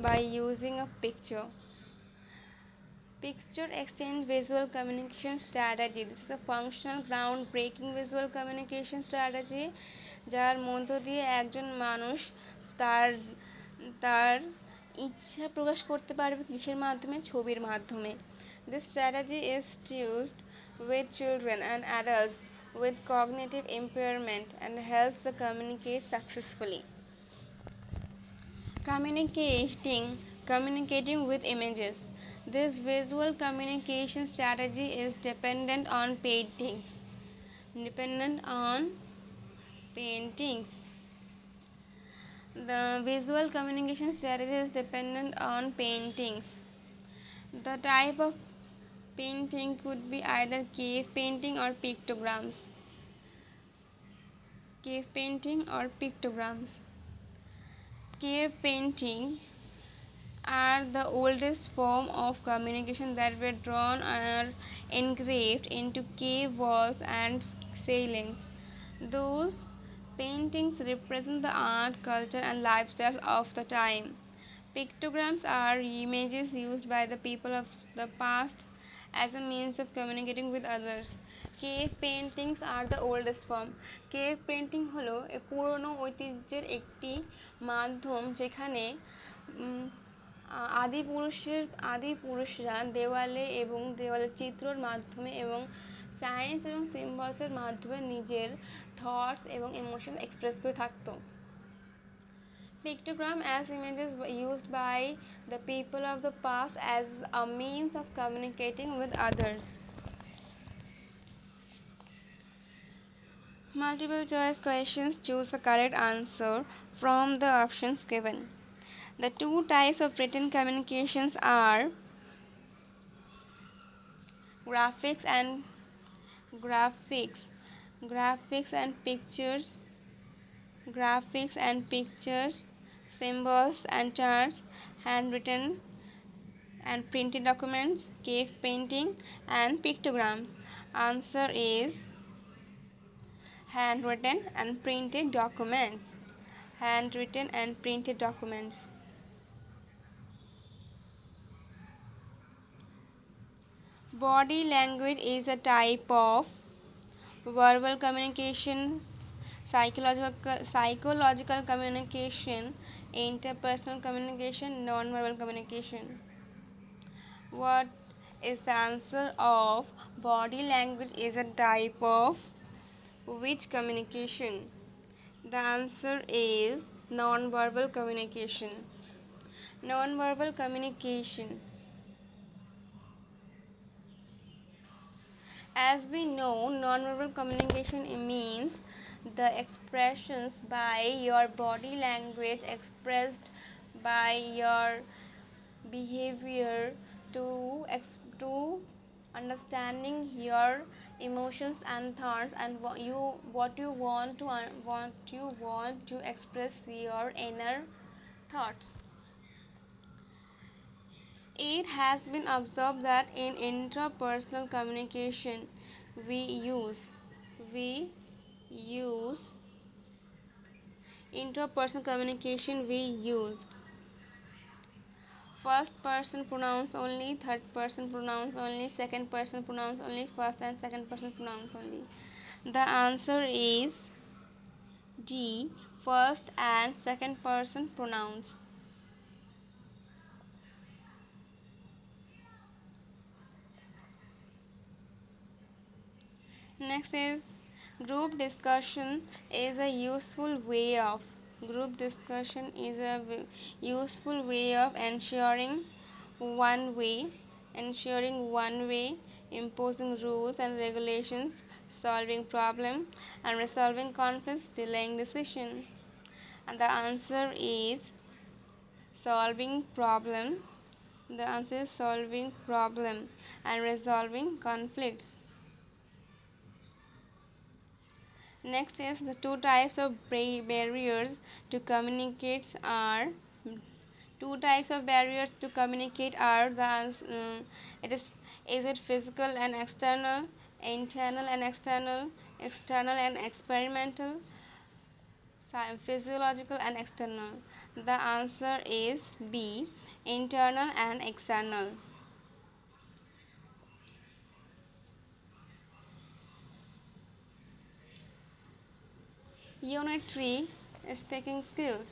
by using a picture. Picture exchange visual communication strategy. This is a functional ground-breaking visual communication strategy যার মধ্য দিয়ে একজন মানুষ তার ইচ্ছা প্রকাশ করতে পারবে কিসের মাধ্যমে? ছবির মাধ্যমে। This strategy is used with children and adults with cognitive impairment and helps them communicate successfully. Communicating with images. This visual communication strategy is dependent on paintings. The visual communication strategy is dependent on paintings. The type of painting could be either cave painting or pictograms. Cave painting or pictograms. Cave painting are the oldest form of communication that were drawn or engraved into cave walls and ceilings. Those paintings represent the art, culture, and lifestyle of the time. Pictograms are images used by the people of the past as a means of communicating with others. Cave paintings are the oldest form. Cave painting হলো পুরনো ঐতিহ্যের একটি মাধ্যম যেখানে আদিপুরুষরা দেওয়ালে চিত্রর মাধ্যমে এবং science এবং সিম্বলসের মাধ্যমে নিজের থটস এবং ইমোশন এক্সপ্রেস করে থাকতো। Pictogram as images used by the people of the past as a means of communicating with others. Multiple choice questions. Choose the correct answer from the options given. The two types of written communications are graphics and pictures, symbols and charts, handwritten and printed documents, cave painting and pictograms. Answer is handwritten and printed documents. Handwritten and printed documents. Body language is a type of verbal communication, psychological communication, interpersonal communication, non-verbal communication. What is the answer of body language is a type of which communication? The answer is non-verbal communication. Non-verbal communication. As we know, non-verbal communication means the expressions by your body language expressed by your behavior to understanding your emotions and thoughts and what you want to express your inner thoughts. It has been observed that in interpersonal communication we use first person pronouns only, third person pronouns only, second person pronouns only, first and second person pronouns only. The answer is D, first and second person pronouns. Next is group discussion is a useful way of ensuring one way, imposing rules and regulations, solving problem and resolving conflicts, delaying decision. And the answer is solving problem. The answer is solving problem and resolving conflicts. Next is the two types of barriers to communicate are is it physical and external, internal and external and experimental, physiological and external. The answer is B, internal and external. Unit 3, speaking skills.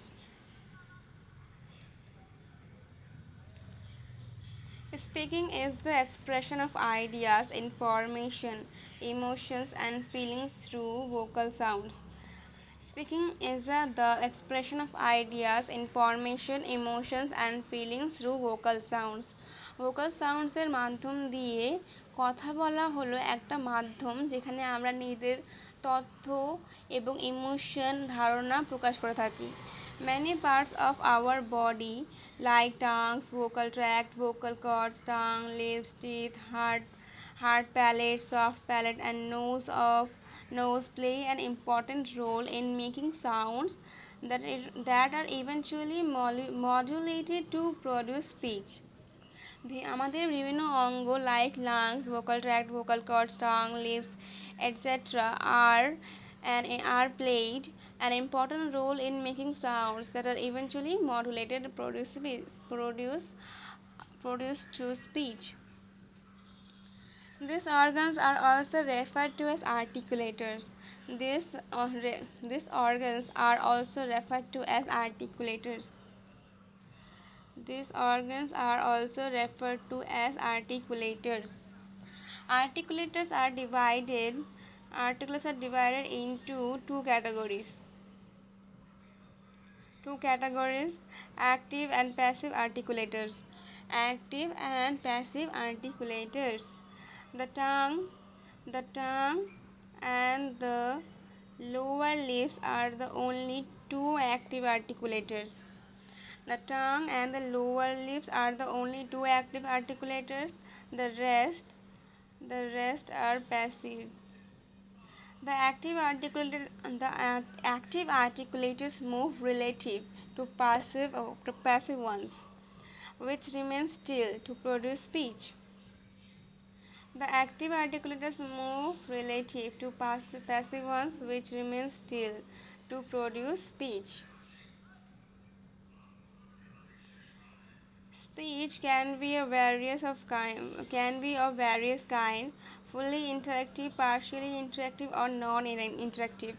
Speaking is the expression of ideas, information, emotions and feelings through vocal sounds. Speaking is the expression of ideas, information, emotions and feelings through vocal sounds. Vocal সাউন্ডসের মাধ্যম দিয়ে কথা বলা হলো একটা মাধ্যম যেখানে আমরা নিজেদের তথ্য এবং ইমোশন ধারণা প্রকাশ করে থাকি। Many parts of our body, like tongues, vocal tract, vocal cords, tongue, lips, teeth, hard palate, soft palate, and nose play an important role in making sounds that are eventually modulated to produce speech. আমাদের বিভিন্ন অঙ্গ like lungs, vocal tract, vocal cords, tongue, lips, etc. are played an important role in making sounds that are eventually modulated and produced through speech. These organs are also referred to as articulators. These organs are also referred to as articulators. These organs are also referred to as articulators. Articulators are divided into two categories. Active and passive articulators. Active and passive articulators. The tongue and the lower lips are the only two active articulators. The tongue and the lower lips are the only two active articulators. The rest are passive. The active articulators move relative to passive ones, which remain still to produce speech. The active articulators move relative to passive ones, which remain still to produce speech. Speech can be of various kind, fully interactive, partially interactive, or non-interactive.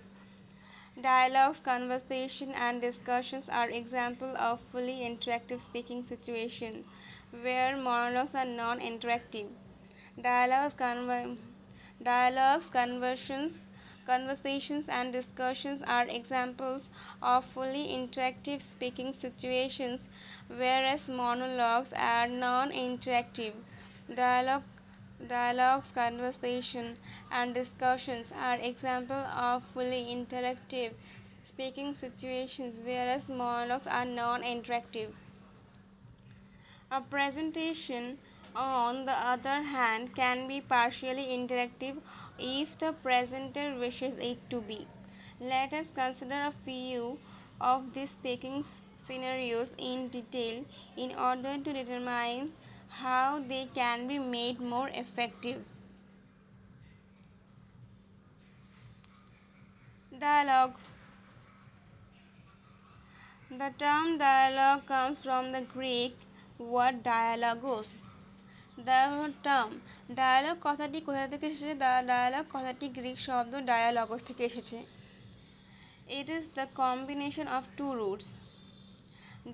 Dialogues, conversation, and discussions are examples of fully interactive speaking situations, where monologues are non-interactive. Dialogues, conversations, and discussions are examples of fully interactive speaking situations, whereas monologues are non-interactive. Dialogues, conversation, and discussions are examples of fully interactive speaking situations, whereas monologues are non-interactive. A presentation, on the other hand, can be partially interactive if the presenter wishes it to be. Let us consider a few of these speaking scenarios in detail in order to determine how they can be made more effective. Dialogue. The term dialogue comes from the Greek word dialogos. The term dialogue কথাটি কোথা থেকে এসেছে? Dialogue কথাটি Greek শব্দ dialogos থেকে এসেছে. It is the combination of two roots.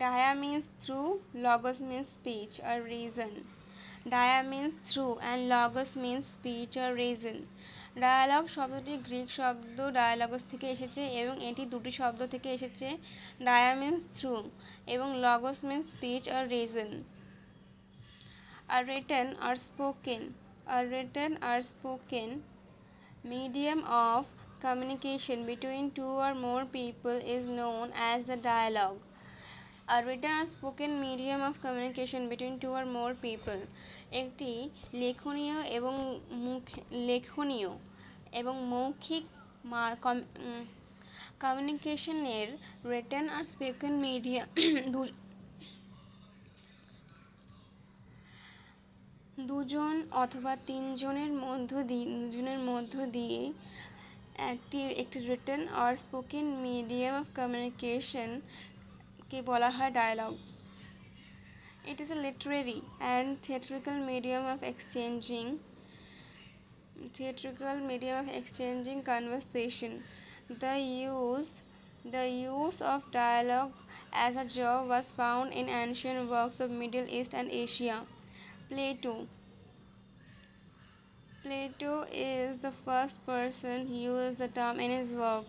Dia means through, logos means speech or reason. Dia means through and logos means speech or reason. Dialogue শব্দটি Greek শব্দ ডায়ালগস থেকে এসেছে এবং এটি দুটি শব্দ থেকে এসেছে. ডায়া মিন্স থ্রু এবং logos means speech or reason. A written or spoken medium of communication between two or more people is known as a dialogue. A written or spoken medium of communication between two or more people. একটি লেখনীয় এবং মৌখিক কমিউনিকেশনের written or spoken media দুজন অথবা তিনজনের মধ্য দিয়ে একটি written or spoken medium of communication কে বলা হয় dialogue. It is a literary and theatrical medium of exchanging conversation. The use of dialogue as a job was found in ancient works of Middle East and Asia. Plato is the first person who used the term in his work.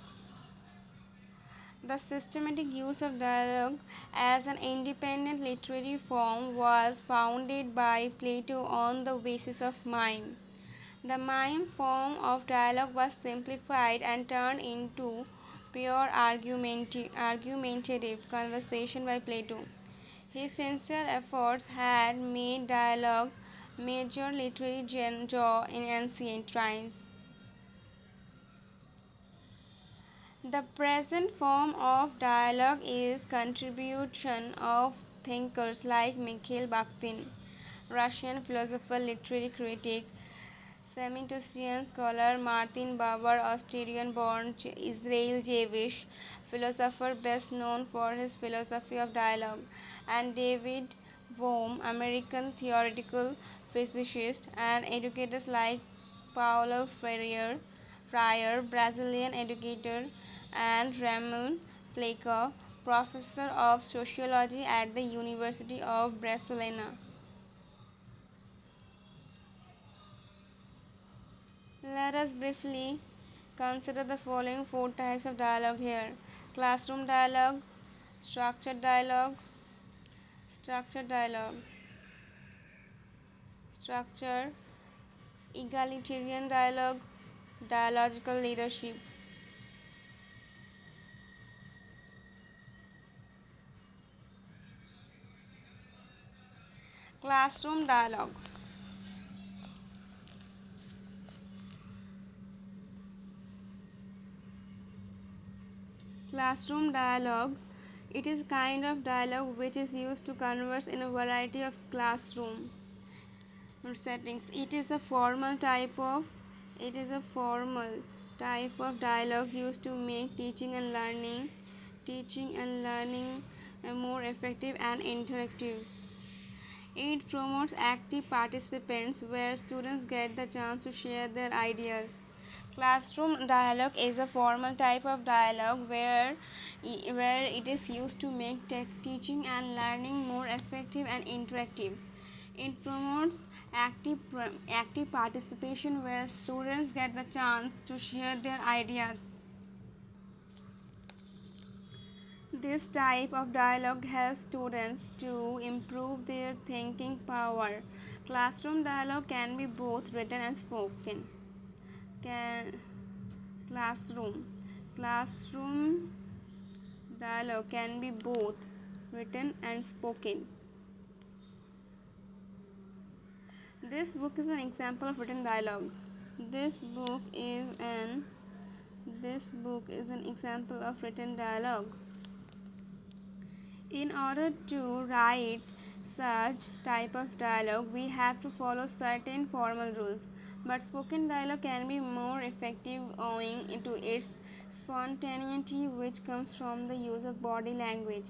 The systematic use of dialogue as an independent literary form was founded by Plato on the basis of mime. The mime form of dialogue was simplified and turned into pure argumentative conversation by Plato. His sincere efforts had made dialogue major literary genre in ancient times. The present form of dialogue is contribution of thinkers like Mikhail Bakhtin, Russian philosopher, literary critic, Semitostian scholar Martin Buber, Austrian-born Israel Jewish philosopher best known for his philosophy of dialogue, and David Bohm, American theoretical physicist, and educators like Paulo Freire, Brazilian educator, and Ramon Flecker, professor of sociology at the University of Barcelona. Let us briefly consider the following four types of dialogue here: classroom dialogue, structured dialogue, structured dialogue, structure, egalitarian dialogue, dialogical leadership. Classroom dialogue. Classroom dialogue. It is kind of dialogue which is used to converse in a variety of classroom settings. It is a formal type of dialogue used to make teaching and learning more effective and interactive. It promotes active participants where students get the chance to share their ideas. Classroom dialogue is a formal type of dialogue where it is used to make teaching and learning more effective and interactive. It promotes active participation where students get the chance to share their ideas. This type of dialogue helps students to improve their thinking power. Classroom dialogue can be both written and spoken. Can classroom classroom dialogue can be both written and spoken. This book is an example of written dialogue. This book is an example of written dialogue. In order to write such type of dialogue, we have to follow certain formal rules. But spoken dialogue can be more effective owing to its spontaneity, which comes from the use of body language,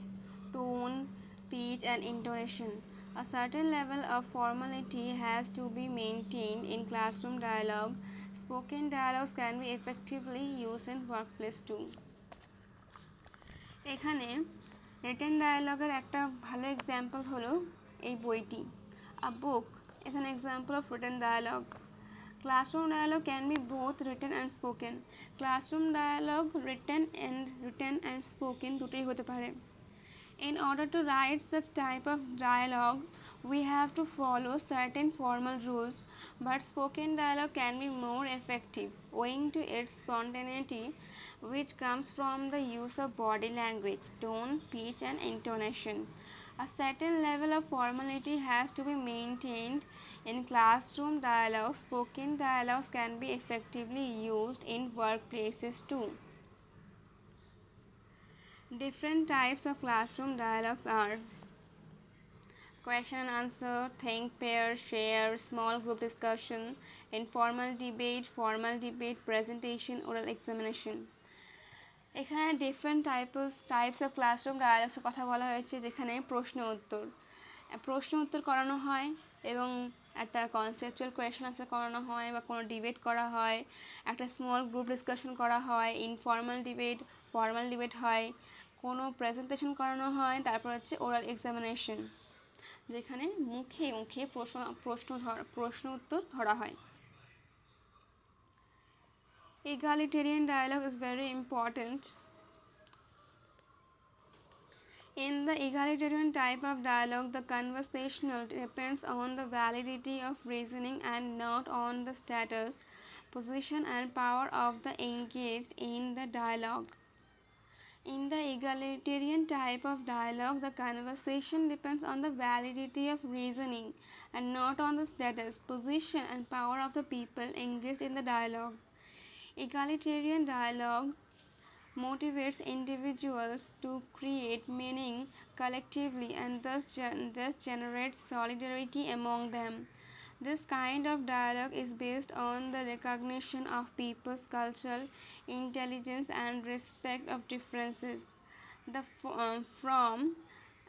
tone, pitch, and intonation. A certain level of formality has to be maintained in classroom dialogue. Spoken dialogues can be effectively used in workplace too. এখানে written ডায়ালগের একটা ভালো example হলো এই বইটি। A book is an example of written dialogue. Classroom dialogue can be both written and spoken. Classroom dialogue written and spoken দুটোই হতে পারে। In order to write such type of dialogue, we have to follow certain formal rules, but spoken dialogue can be more effective owing to its spontaneity, which comes from the use of body language, tone, pitch, and intonation. A certain level of formality has to be maintained in classroom dialogue. Spoken dialogues can be effectively used in workplaces too. Different types of classroom dialogues are question and answer, think, pair, share, small group discussion, informal debate, formal debate, presentation, oral examination. এখানে different types of classroom ডায়ালগসের কথা বলা হয়েছে, যেখানে প্রশ্ন উত্তর করানো হয় এবং একটা কনসেপচুয়াল কোয়েশ্চেন আনসার করানো হয় বা কোনো ডিবেট করা হয়, একটা স্মল গ্রুপ ডিসকাশন করা হয়, ইনফর্মাল ডিবেট, ফর্মাল ডিবেট হয়, কোনো প্রেজেন্টেশন করানো হয়, তারপর হচ্ছে ওরাল এক্সামিনেশন, যেখানে মুখে মুখে প্রশ্ন উত্তর ধরা হয়। Egalitarian dialogue is very important. In the egalitarian type of dialogue, the conversational depends on the validity of reasoning and not on the status, position, and power of the engaged in the dialogue. In the egalitarian type of dialogue, the conversation depends on the validity of reasoning and not on the status, position, and power of the people engaged in the dialogue. Egalitarian dialogue motivates individuals to create meaning collectively and thus generates solidarity among them. This kind of dialogue is based on the recognition of people's cultural intelligence and respect of differences. From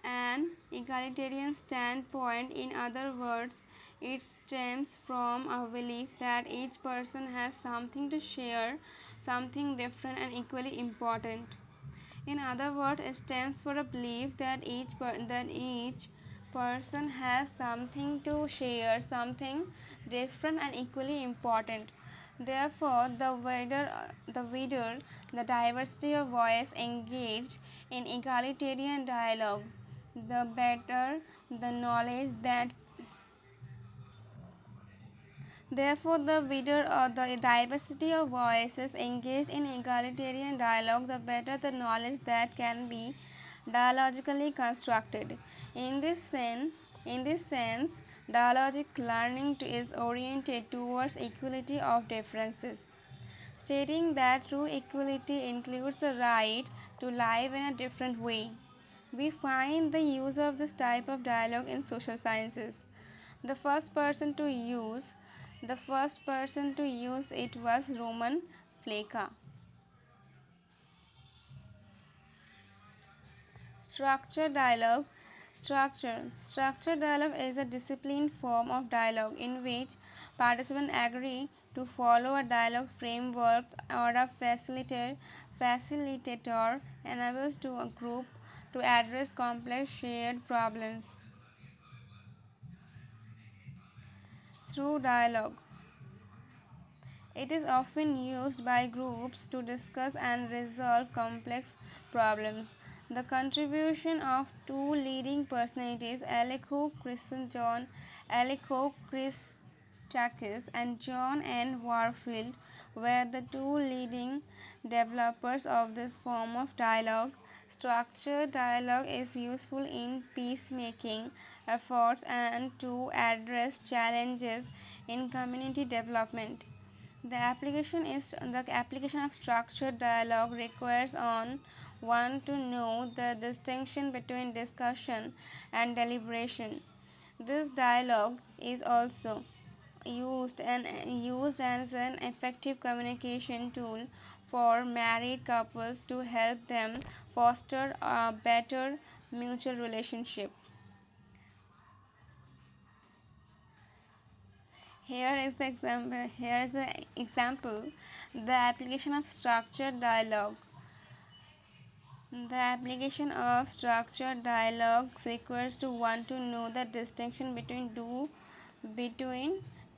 an egalitarian standpoint, in other words, it stems from a belief that each person has something to share, something different and equally important. In other words, it stems from a belief that each person has something to share, something different and equally important. Therefore, the diversity of voice engaged in egalitarian dialogue, the better the knowledge that Therefore, the diversity of voices engaged in egalitarian dialogue, the better the knowledge that can be dialogically constructed. In this sense, dialogic learning is oriented towards equality of differences, stating that true equality includes the right to live in a different way. We find the use of this type of dialogue in social sciences. The first person to use it was Roman Fleca. Structured dialogue. Structured dialogue is a disciplined form of dialogue in which participants agree to follow a dialogue framework or a facilitator enables to a group to address complex shared problems through dialogue. It is often used by groups to discuss and resolve complex problems. The contribution of two leading personalities, Aleko Christakis and John N. Warfield, were the two leading developers of this form of dialogue. Structured dialogue is useful in peacemaking efforts and to address challenges in community development. The application of structured dialogue requires on one to know the distinction between discussion and deliberation. This dialogue is also used as an effective communication tool for married couples to help them foster a better mutual relationship. Here is the example. The application of structured dialogue. The application of structured dialogue requires to one to know the distinction between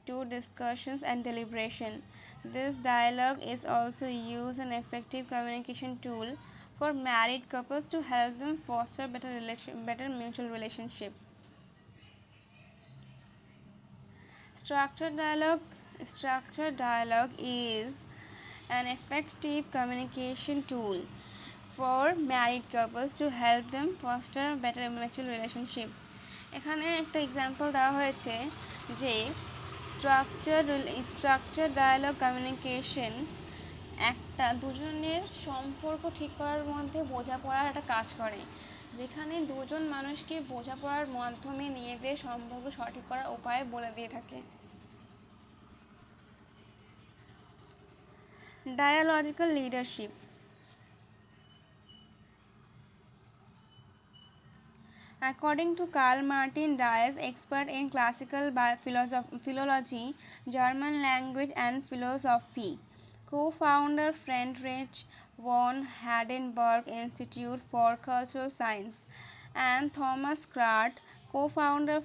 two discussions and deliberation. This dialogue is also used an effective communication tool for married couples to help them foster better mutual relationship. Structured dialogue Structured dialogue is an effective communication tool for married couples to help them foster better mutual relationship. এখানে একটা example দেওয়া হয়েছে যে structure dialogue communication একটা দুজনের সম্পর্ক ঠিক করার মধ্যে বোঝাপড়ার একটা কাজ করে, যেখানে দুজন মানুষকে বোঝাপড়ার মাধ্যমে নিজেদের সম্পর্ক সঠিক করার উপায় বলে দিয়ে থাকে। Dialogical leadership. According to Karl Martin Dies, expert in classical philology, German language and philosophy, co-founder Friedrich von Hardenberg Institute for Cultural Science, and Thomas Kraft, co-founder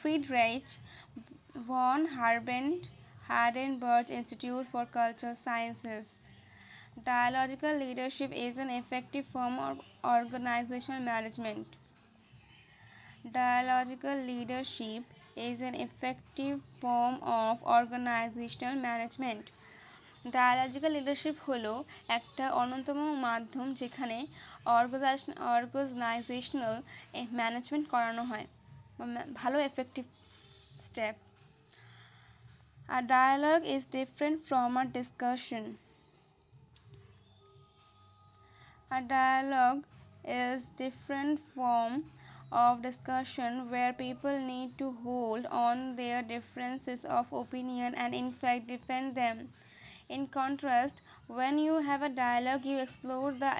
Friedrich von Hardenberg Institute for Cultural Sciences. Dialogical leadership is an effective form of organizational management. Dialogical leadership is an effective form of organizational management. Dialogical leadership হলো একটা অন্যতম মাধ্যম যেখানে organisational management করানো হয়, ভালো effective step. A dialogue is different from a discussion. A dialogue is different form of discussion where people need to hold on their differences of opinion and in fact defend them. In contrast, when you have a dialogue, you explore the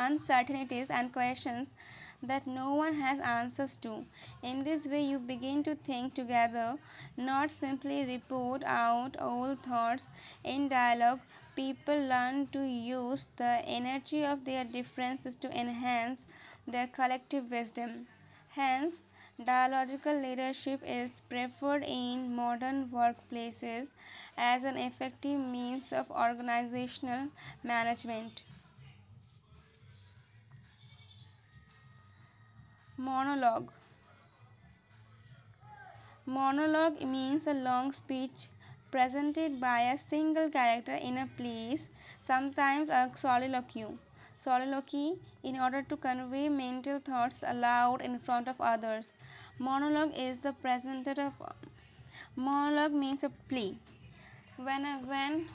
uncertainties and questions that no one has answers to. In this way, you begin to think together, not simply report out old thoughts. In dialogue, people learn to use the energy of their differences to enhance their collective wisdom. Hence, dialogical leadership is preferred in modern workplaces as an effective means of organizational management. Monologue. Monologue means a long speech presented by a single character in a piece, sometimes a soliloquy in order to convey mental thoughts aloud in front of others. Monologue is the presentative. Monologue means a play. When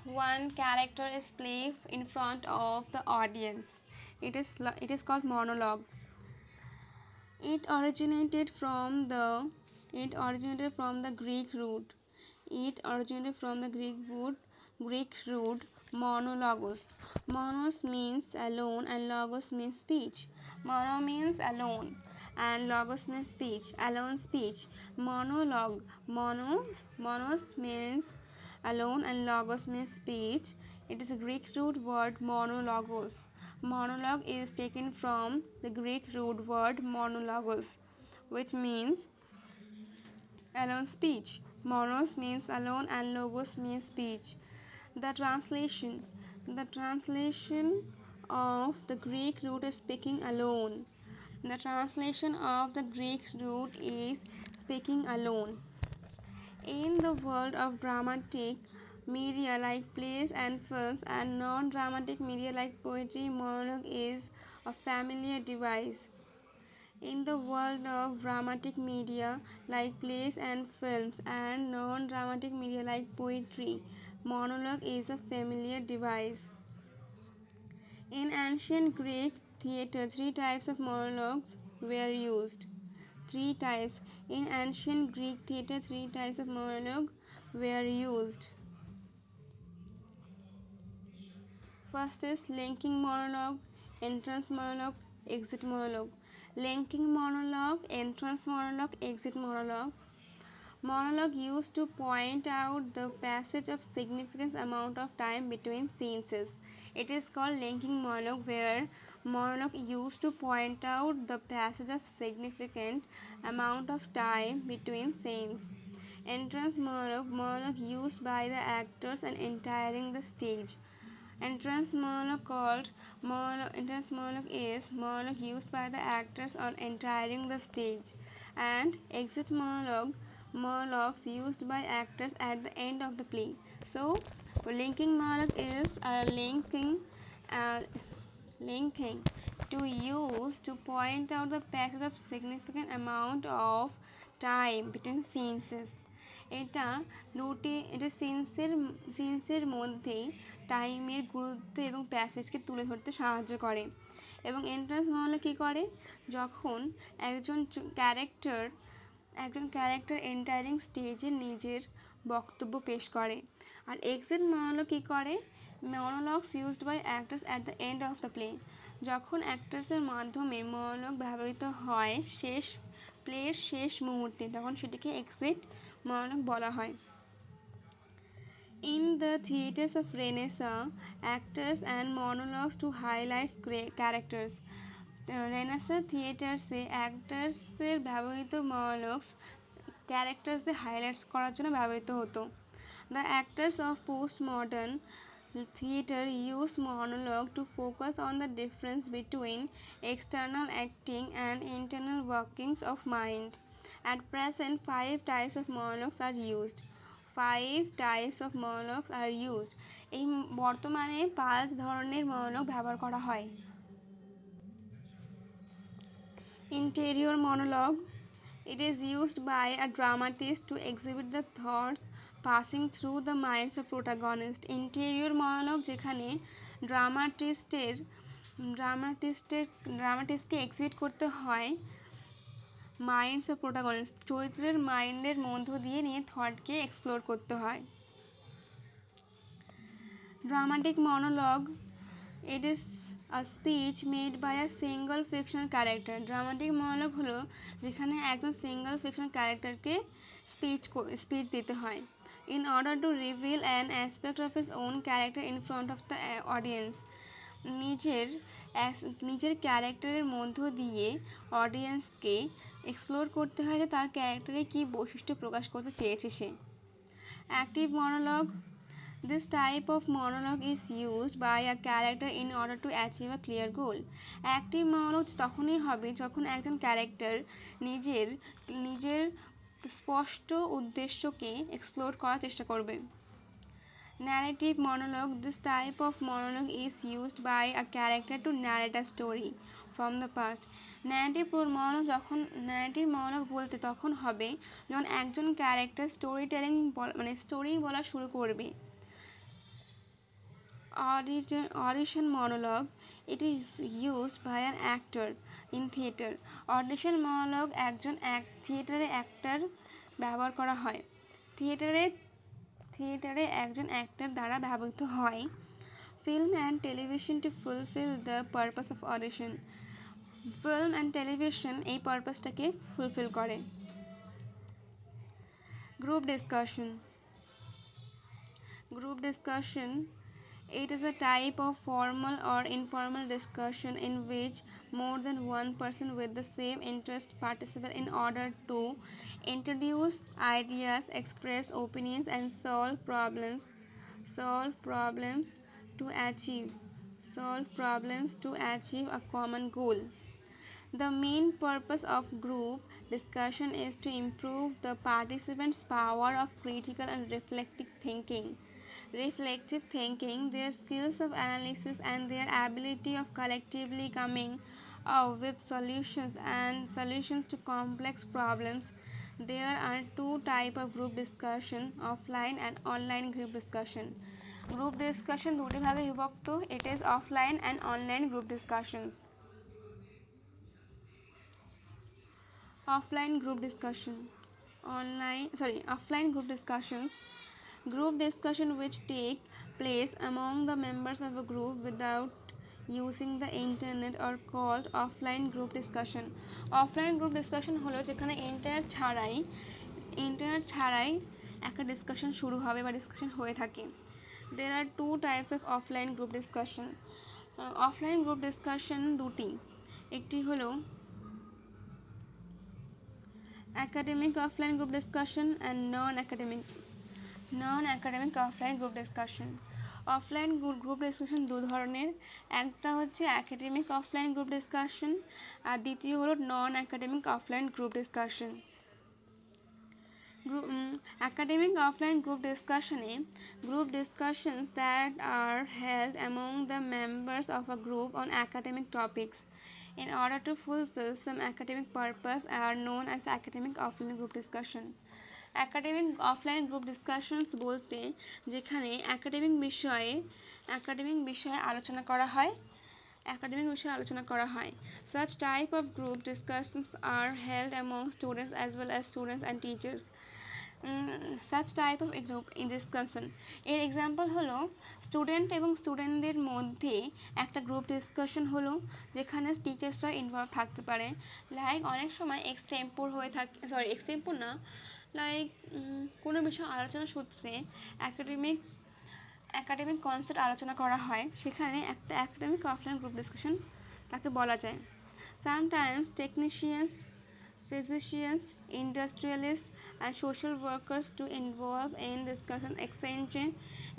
one character is played in front of the audience, it is called monologue. It originated from the Greek root. It originated from the Greek root monologos. Monos means alone and logos means speech. Mono means alone and logos means speech. Alone speech. Monologue. Monos means alone and logos means speech. It is a Greek root word monologos. Monologue is taken from the Greek root word monologos, which means alone speech. Monos means alone and logos means speech. The translation of the Greek root is speaking alone. The translation of the Greek root is speaking alone. In the world of dramatic media like plays and films and non-dramatic media like poetry, monologue is a familiar device. In the world of dramatic media like plays and films and non-dramatic media like poetry, monologue is a familiar device. In ancient Greek theatre, three types of monologues were used. Three types. In ancient Greek theatre, three types of monologue were used. First is linking monologue, entrance monologue, exit monologue. Linking monologue, entrance monologue, exit monologue. Monologue used to point out the passage of significant amount of time between scenes. It is called linking monologue, where monologue used to point out the passage of significant amount of time between scenes. Entrance monologue used by the actors and entering the stage. Entrance monologue is monologue used by the actors on entering the stage, and exit monologues used by actors at the end of the play. So, linking monologue is a linking to use to point out the passage of significant amount of time between scenes. এটা সিন্সের মধ্যে টাইমের গুরুত্ব এবং প্যাসেজকে তুলে ধরতে সাহায্য করে। এবং এন্ট্রান্স মনোলগ কী করে, যখন একজন ক্যারেক্টার এন্টারিং স্টেজে নিজের বক্তব্য পেশ করে। আর এক্সিট মনোলগ কী করে, monologues used by actors at the end of the play, যখন অ্যাক্টার্সের মাধ্যমে মনোলগ ব্যবহৃত হয় প্লের শেষ মুহূর্তে, তখন সেটিকে এক্সিট মনোলগ বলা হয়। In the theatres of Renaissance, actors and monologues to highlight characters. Renaissance theatres-এ অ্যাক্টার্সের ব্যবহৃত monologues ক্যারেক্টার্সদের হাইলাইটস করার জন্য ব্যবহৃত হতো। The actors of postmodern theatre use monologue to focus on the difference between external acting and internal workings of mind. At present, 5 types of monologues are used. 5 types of monologues are used. এই বর্তমানে 5 ধরনের monologue ব্যবহার করা হয়। Interior monologue. It is used by a dramatist to exhibit the thoughts passing through the minds of protagonist. Interior monologue যেখানে ড্রামাটিস্টকে exhibit করতে হয় minds of protagonist, চরিত্রের মাইন্ডের মধ্য দিয়ে নিয়ে থটকে এক্সপ্লোর করতে হয়। Dramatic monologue. It is a speech made by a single fictional character. Dramatic monologue হলো যেখানে একজন সিঙ্গল ফিকশনাল ক্যারেক্টারকে স্পিচ দিতে হয় in order to reveal an aspect of his own character in front of the audience. নিজের ক্যারেক্টারের মধ্য দিয়ে অডিয়েন্সকে explore করতে হয় যে তার ক্যারেক্টারে কী বৈশিষ্ট্য প্রকাশ করতে চেয়েছে সে। Active monologue. This type of monologue is used by a character in order to achieve a clear goal. Active monologue তখনই হবে যখন একজন ক্যারেক্টার নিজের স্পষ্ট উদ্দেশ্যকে এক্সপ্লোর করার চেষ্টা করবে। Narrative monologue. This type of monologue is used by a character to narrate a story from the past. Narrative monologue বলতে তখন হবে যখন একজন ক্যারেক্টার স্টোরি বলা শুরু করবে। Audition monologue. It is used by an actor in theater. Audition monologue একজন থিয়েটারে অ্যাক্টর ব্যবহার করা হয়। থিয়েটারে একজন অ্যাক্টর দ্বারা ব্যবহৃত হয়। Film and television to fulfill the purpose of audition. Film and television এই পারপাসটাকে ফুলফিল করে। Group discussion. It is a type of formal or informal discussion in which more than one person with the same interest participate in order to introduce ideas, express opinions, and solve problems to achieve a common goal. The main purpose of group discussion is to improve the participants' power of critical and reflective thinking, their skills of analysis, and their ability of collectively coming up with solutions to complex problems. There are two types of group discussion: offline and online group discussion. Group discussion দুটি ভাগে বিভক্ত. It is offline and online group discussions. Offline group discussions. Group discussion which take place among the members of a group without using the internet are called offline group discussion. Offline group discussion হলো যেখানে internet ছাড়াই একটা discussion শুরু হবে বা discussion হয়ে থাকে। There are two types of offline group discussion. Offline group discussion দুটি, একটি হলো academic offline group discussion and non-academic offline group discussion. Offline group discussion দু ধরনের, একটা হচ্ছে academic offline group discussion আর দ্বিতীয় হলো non-academic offline group discussion. Academic offline group discussions that are held among the members of a group on academic topics in order to fulfill some academic purpose are known as academic offline group discussion. Academic offline group discussions বলতে যেখানে academic বিষয়ে আলোচনা করা হয়. Such type of group discussions are held among students as well as students and teachers. Such type of group discussion এর example হলো student এবং স্টুডেন্টদের মধ্যে একটা গ্রুপ ডিসকাশন হলো যেখানে টিচার্সরা ইনভলভ থাকতে পারে। লাইক অনেক সময় এক্সটেম্পোর না, লাইক কোনো বিষয় আলোচনা সূত্রে একাডেমিক কনসেপ্ট আলোচনা করা হয়, সেখানে একটা একাডেমিক অফলাইন গ্রুপ ডিসকাশন তাকে বলা যায়। Sometimes technicians, physicians, industrialists, and social workers to involve in discussion,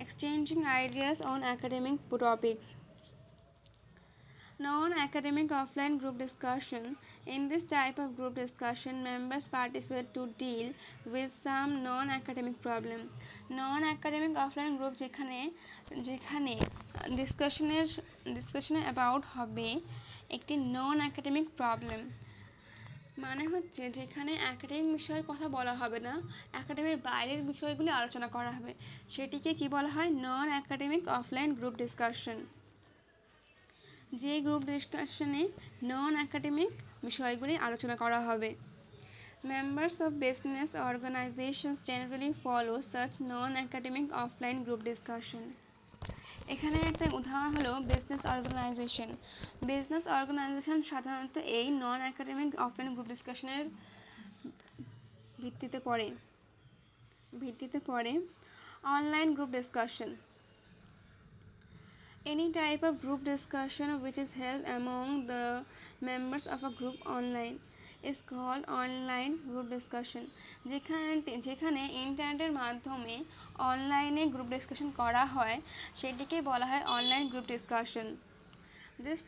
exchanging ideas on academic topics. Non-academic offline group discussion. In this type of group discussion, members participate to deal with some non-academic problem. Non-academic offline group যেখানে যেখানে ডিসকাশনে about হবে একটি নন academic problem, মানে হচ্ছে যেখানে academic বিষয়ের কথা বলা হবে না, একাডেমির বাইরের বিষয়গুলি আলোচনা করা হবে, সেটিকে কি বলা হয়? নন একাডেমিক অফলাইন গ্রুপ ডিসকাশন। যে গ্রুপ ডিসকাশনে নন একাডেমিক বিষয়গুলি আলোচনা করা হবে। Members of business organizations generally follow such non-academic offline group discussion. এখানে একটা উদাহরণ হলো বিজনেস অর্গানাইজেশন। বিজনেস অর্গানাইজেশন সাধারণত এই নন একাডেমিক অফলাইন গ্রুপ ডিসকাশনের ভিত্তিতে পড়ে online group discussion. Any type of group discussion which is held among the members of a group online is called online group discussion. যেখানে ইন্টারনেটের মাধ্যমে অনলাইনে গ্রুপ ডিসকাশন করা হয় সেটিকে বলা হয় online group discussion. This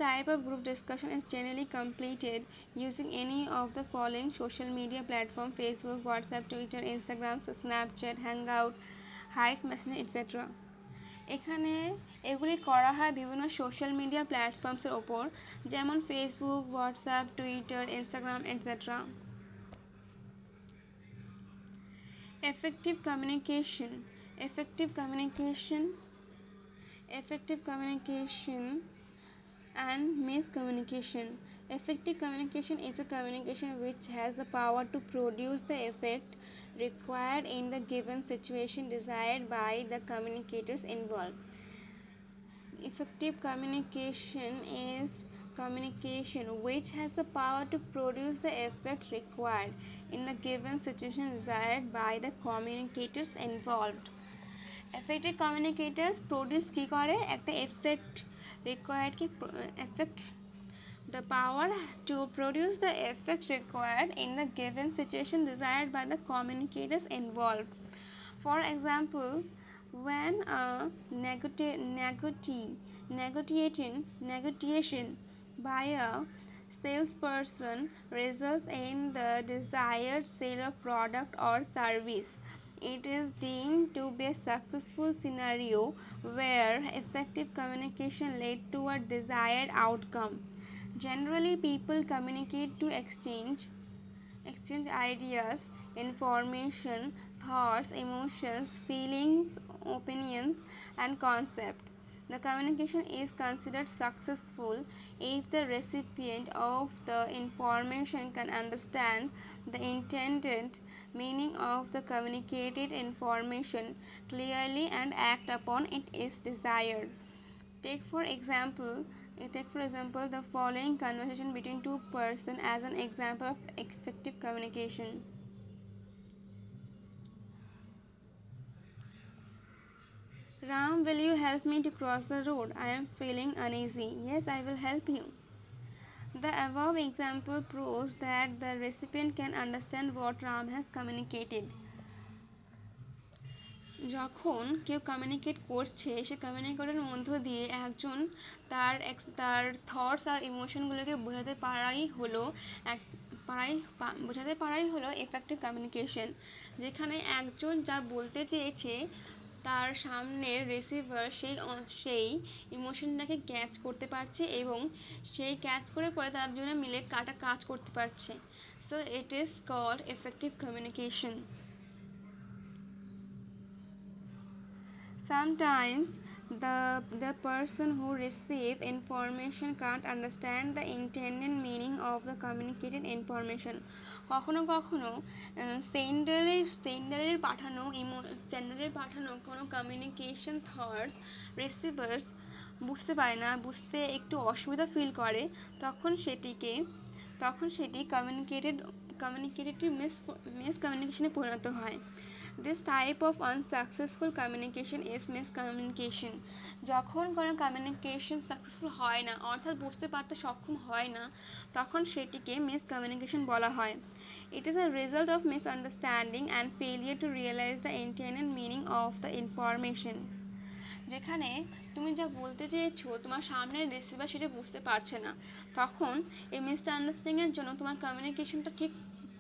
type of group discussion is generally completed using any of the following social media platform: Facebook, WhatsApp, Twitter, Instagram, Snapchat, Hangout, Hike Messenger, etc. এখানে এগুলি করা হয় বিভিন্ন সোশ্যাল মিডিয়া প্ল্যাটফর্মসের ওপর, যেমন Facebook, WhatsApp, Twitter, Instagram, etcetera. Effective communication and miscommunication. Effective communication is a communication which has the power to produce the effect required in the given situation desired by the communicators involved. Effective communication is communication which has the power to produce the effect required in the given situation desired by the communicators involved. Effective communicators produce কি করে? একটা effect required কি effect, the power to produce the effect required in the given situation desired by the communicators involved. For example, when a negotiation by a salesperson results in the desired sale of product or service, it is deemed to be a successful scenario where effective communication led to a desired outcome. Generally, people communicate to exchange ideas, information, thoughts, emotions, feelings, opinions, and concepts. The communication is considered successful if the recipient of the information can understand the intended meaning of the communicated information clearly and act upon it is desired. Take for example the following conversation between two persons as an example of effective communication. Ram, will you help me to cross the road? I am feeling uneasy. Yes, I will help you. The above example proves that the recipient can understand what Ram has communicated. যখন কেউ communicate করছে, সে কমিউনিকেটের মধ্য দিয়ে একজন তার thoughts আর ইমোশনগুলোকে বোঝাতে পারাই হলো effective communication. যেখানে একজন যা বলতে চেয়েছে তার সামনের রিসিভার সেই ইমোশনটাকে ক্যাচ করতে পারছে এবং সেই ক্যাচ করে পরে তার জন্য মিলে কাজ করতে পারছে। So it is called effective communication. Sometimes the person who receive information can't understand the intended meaning of the communicated information. কখনো সেন্ডারের পাঠানো কোনো কমিউনিকেশন থটস রিসিভার্স বুঝতে পারে না, বুঝতে একটু অসুবিধা ফিল করে, তখন সেটি কমিউনিকেটিভ মিসকমিউনিকেশনে পরিণত হয়। This type of unsuccessful communication is miscommunication. যখন কোনো কমিউনিকেশন সাকসেসফুল হয় না, অর্থাৎ বুঝতে পারতে সক্ষম হয় না, তখন সেটিকে মিসকমিউনিকেশন বলা হয়। It is a result of misunderstanding and failure to realize the intended meaning of the information. যেখানে তুমি যা বলতে চেয়েছো তোমার সামনের রিসিভার সেটা বুঝতে পারছে না, তখন এই মিসআন্ডারস্ট্যান্ডিংয়ের জন্য তোমার কমিউনিকেশনটা ঠিক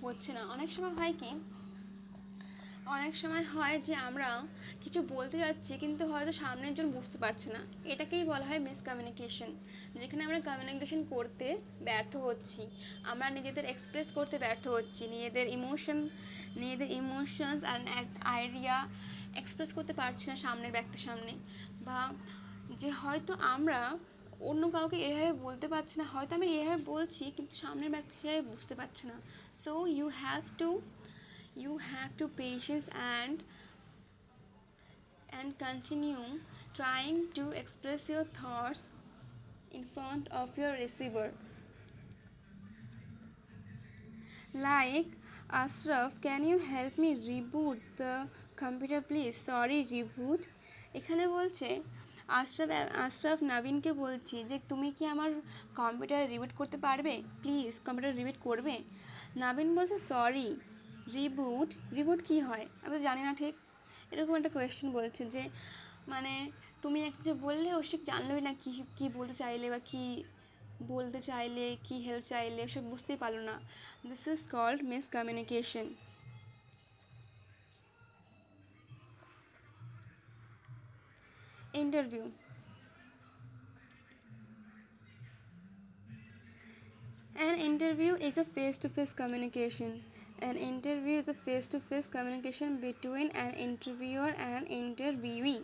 হচ্ছে না। অনেক সময় হয় যে আমরা কিছু বলতে যাচ্ছি কিন্তু হয়তো সামনের জন বুঝতে পারছে না, এটাকেই বলা হয় মিসকমিউনিকেশন, যেখানে আমরা কমিউনিকেশন করতে ব্যর্থ হচ্ছি, আমরা নিজেদের এক্সপ্রেস করতে ব্যর্থ হচ্ছি, নিজেদের ইমোশনস আর আইডিয়া এক্সপ্রেস করতে পারছি না সামনের ব্যক্তির সামনে, বা যে হয়তো আমরা অন্য কাউকে এভাবে বলতে পারছি না, হয়তো আমি এভাবে বলছি কিন্তু সামনের ব্যক্তি সেভাবে বুঝতে পারছে না। So you have to patience and continue trying to express your thoughts in front of your receiver. Like, Ashraf, can you help me reboot the computer please? Sorry, reboot. এখানে বলছে আশরাফ নাবিনকে বলছি যে তুমি কি আমার কম্পিউটার রিবুট করতে পারবে, please computer reboot করবে। নাবিন বলছে সরি, রিবুট কি হয় আমি তো জানি না ঠিক, এরকম একটা কোয়েশ্চেন বলছে যে মানে তুমি একটা বললে ও ঠিক জানলোই না কি বলতে চাইলে বা কি হেল্প চাইলে, সব বুঝতেই পারলো না। This is called miscommunication. Interview. An interview is a face-to-face communication. An interview is a face-to-face communication between an interviewer and interviewee.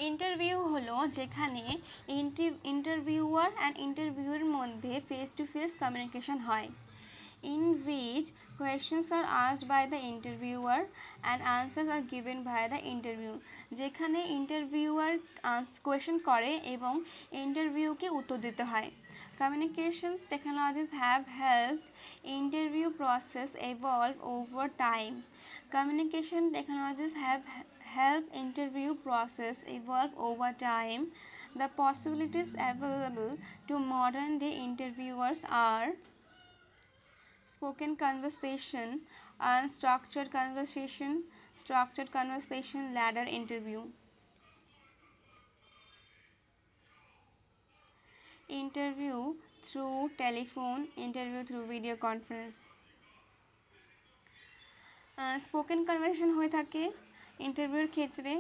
Interview হলো যেখানে ইন্টারভিউয়ার অ্যান্ড ইন্টারভিউয়ের মধ্যে ফেস টু ফেস কমিউনিকেশন হয়, in which questions are asked by the interviewer and answers are given by the interview, যেখানে interviewer question করে এবং ইন্টারভিউকে উত্তর দিতে হয়। Communications technologies have helped interview process evolve over time. Communication technologies have helped interview process evolve over time. The possibilities available to modern day interviewers are spoken conversation, unstructured conversation, ladder interview. Interview through telephone, interview through video conference. Spoken conversation হয়ে থাকে ইন্টারভিউর ক্ষেত্রে,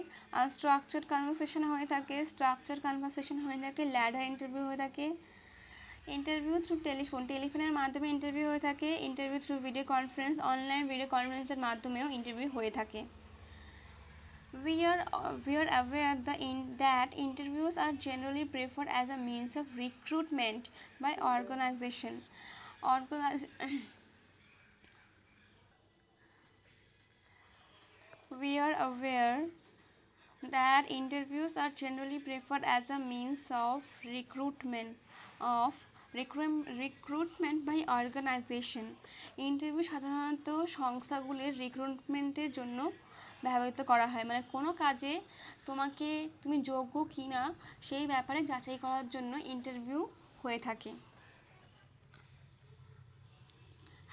structured conversation হয়ে থাকে ladder interview হয়ে থাকে। Interview through টেলিফোনের মাধ্যমে ইন্টারভিউ হয়ে থাকে, interview through video conference, online video কনফারেন্সের মাধ্যমেও ইন্টারভিউ হয়ে থাকে। We are aware that interviews are generally preferred as a means of recruitment by organization. We are aware that interviews are generally preferred as a means of recruitment by organization. Interview সাধারণত সংস্থাগুলির রিক্রুটমেন্টের জন্য ব্যবহৃত করা হয়, মানে কোনো কাজে তুমি যোগ্য কিনা সেই ব্যাপারে যাচাই করার জন্য ইন্টারভিউ হয়ে থাকে।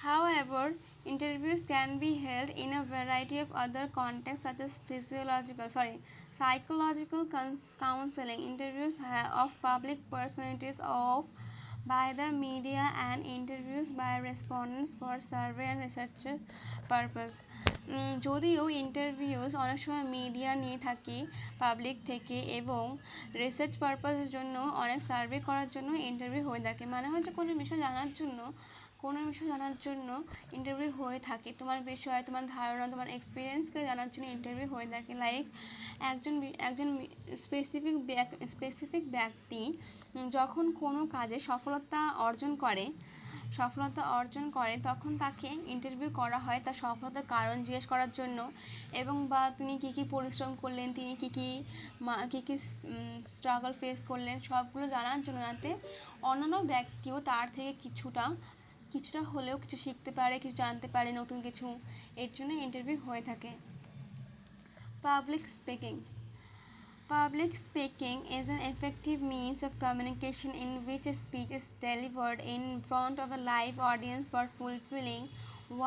However, interviews can be held in a variety of other contexts such as psychological counseling, interviews of public personalities by the media, and interviews by respondents for survey and research purpose. যদিও interviews অনেক সময় media নিয়ে থাকি public থেকে এবং research পারপাসের জন্য অনেক survey করার জন্য ইন্টারভিউ হয়ে থাকে, মানে হচ্ছে কোনো বিষয় জানার জন্য ইন্টারভিউ হয়ে থাকে, তোমার বিষয়, তোমার ধারণা, তোমার এক্সপিরিয়েন্সকে জানার জন্য ইন্টারভিউ হয়ে থাকে। লাইক একজন স্পেসিফিক ব্যক্তি যখন কোনো কাজে সফলতা অর্জন করে তখন তাকে ইন্টারভিউ করা হয় তার সফলতার কারণ জিজ্ঞেস করার জন্য, এবং বা তিনি কী কী পরিশ্রম করলেন, তিনি কী কী স্ট্রাগল ফেস করলেন, সবগুলো জানার জন্য, যাতে অন্যান্য ব্যক্তিও তার থেকে কিছুটা হলেও কিছু শিখতে পারে, কিছু জানতে পারে, নতুন কিছু, এর জন্য ইন্টারভিউ হয়ে থাকে। Public speaking is an effective means of communication in which a speech is delivered in front of a live audience for fulfilling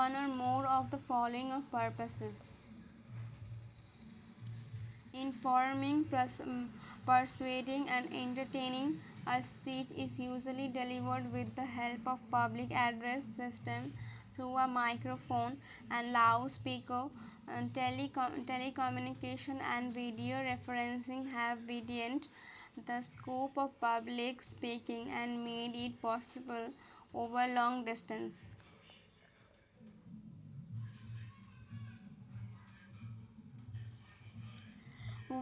one or more of the following of purposes. Informing, persuading, and entertaining. A speech is usually delivered with the help of public address system through a microphone and loudspeaker. And telecommunication and video referencing have widened the scope of public speaking and made it possible over long distance.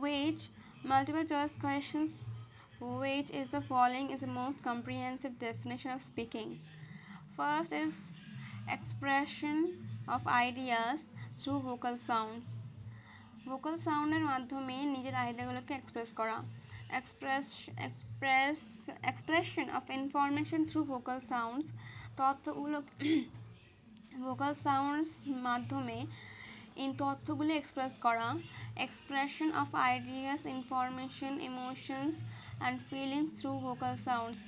Which multiple choice questions? Which is the following is the most comprehensive definition of speaking? First is expression of ideas through vocal sounds. Vocal সাউন্ডের মাধ্যমে নিজের আইডিয়াগুলোকে express করা। Expression of information through vocal sounds, তথ্যগুলো vocal sounds মাধ্যমে তথ্যগুলি express করা। Expression of ideas, information, emotions and feelings through vocal sounds.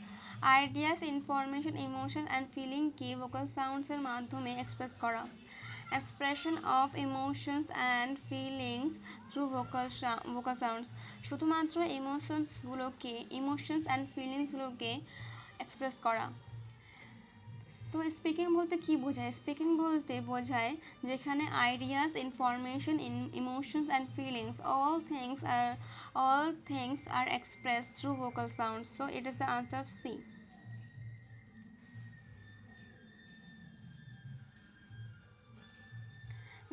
Ideas, information, emotion and ফিলিংকে ভোকাল সাউন্ডসের মাধ্যমে এক্সপ্রেস করা। Expression of emotions and feelings through vocal sounds, শুধুমাত্র emotions and ফিলিংসগুলোকে এক্সপ্রেস করা। তো স্পিকিং বলতে কি বোঝায়? স্পিকিং বলতে বোঝায় যেখানে ideas, information, emotions and feelings all things are expressed through vocal sounds. So it is the answer of C.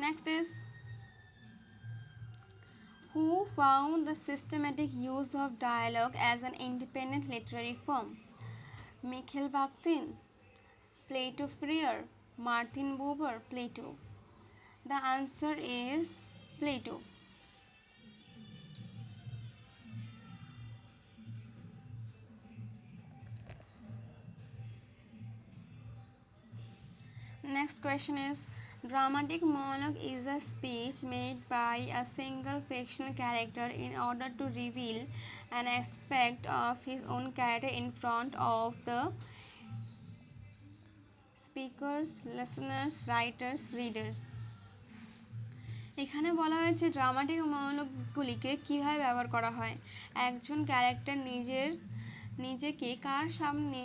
Next is, who found the systematic use of dialogue as an independent literary form? Mikhail Bakhtin, Plato Freire, Martin Buber, Plato. The answer is Plato. Next question is, dramatic monologue is a speech made by a single fictional character in order to reveal an aspect of his own character in front of the speakers, listeners, writers, readers. এখানে বলা হয়েছে dramatic মনোলগগুলিকে কীভাবে ব্যবহার করা হয়। একজন character নিজেকে কার সামনে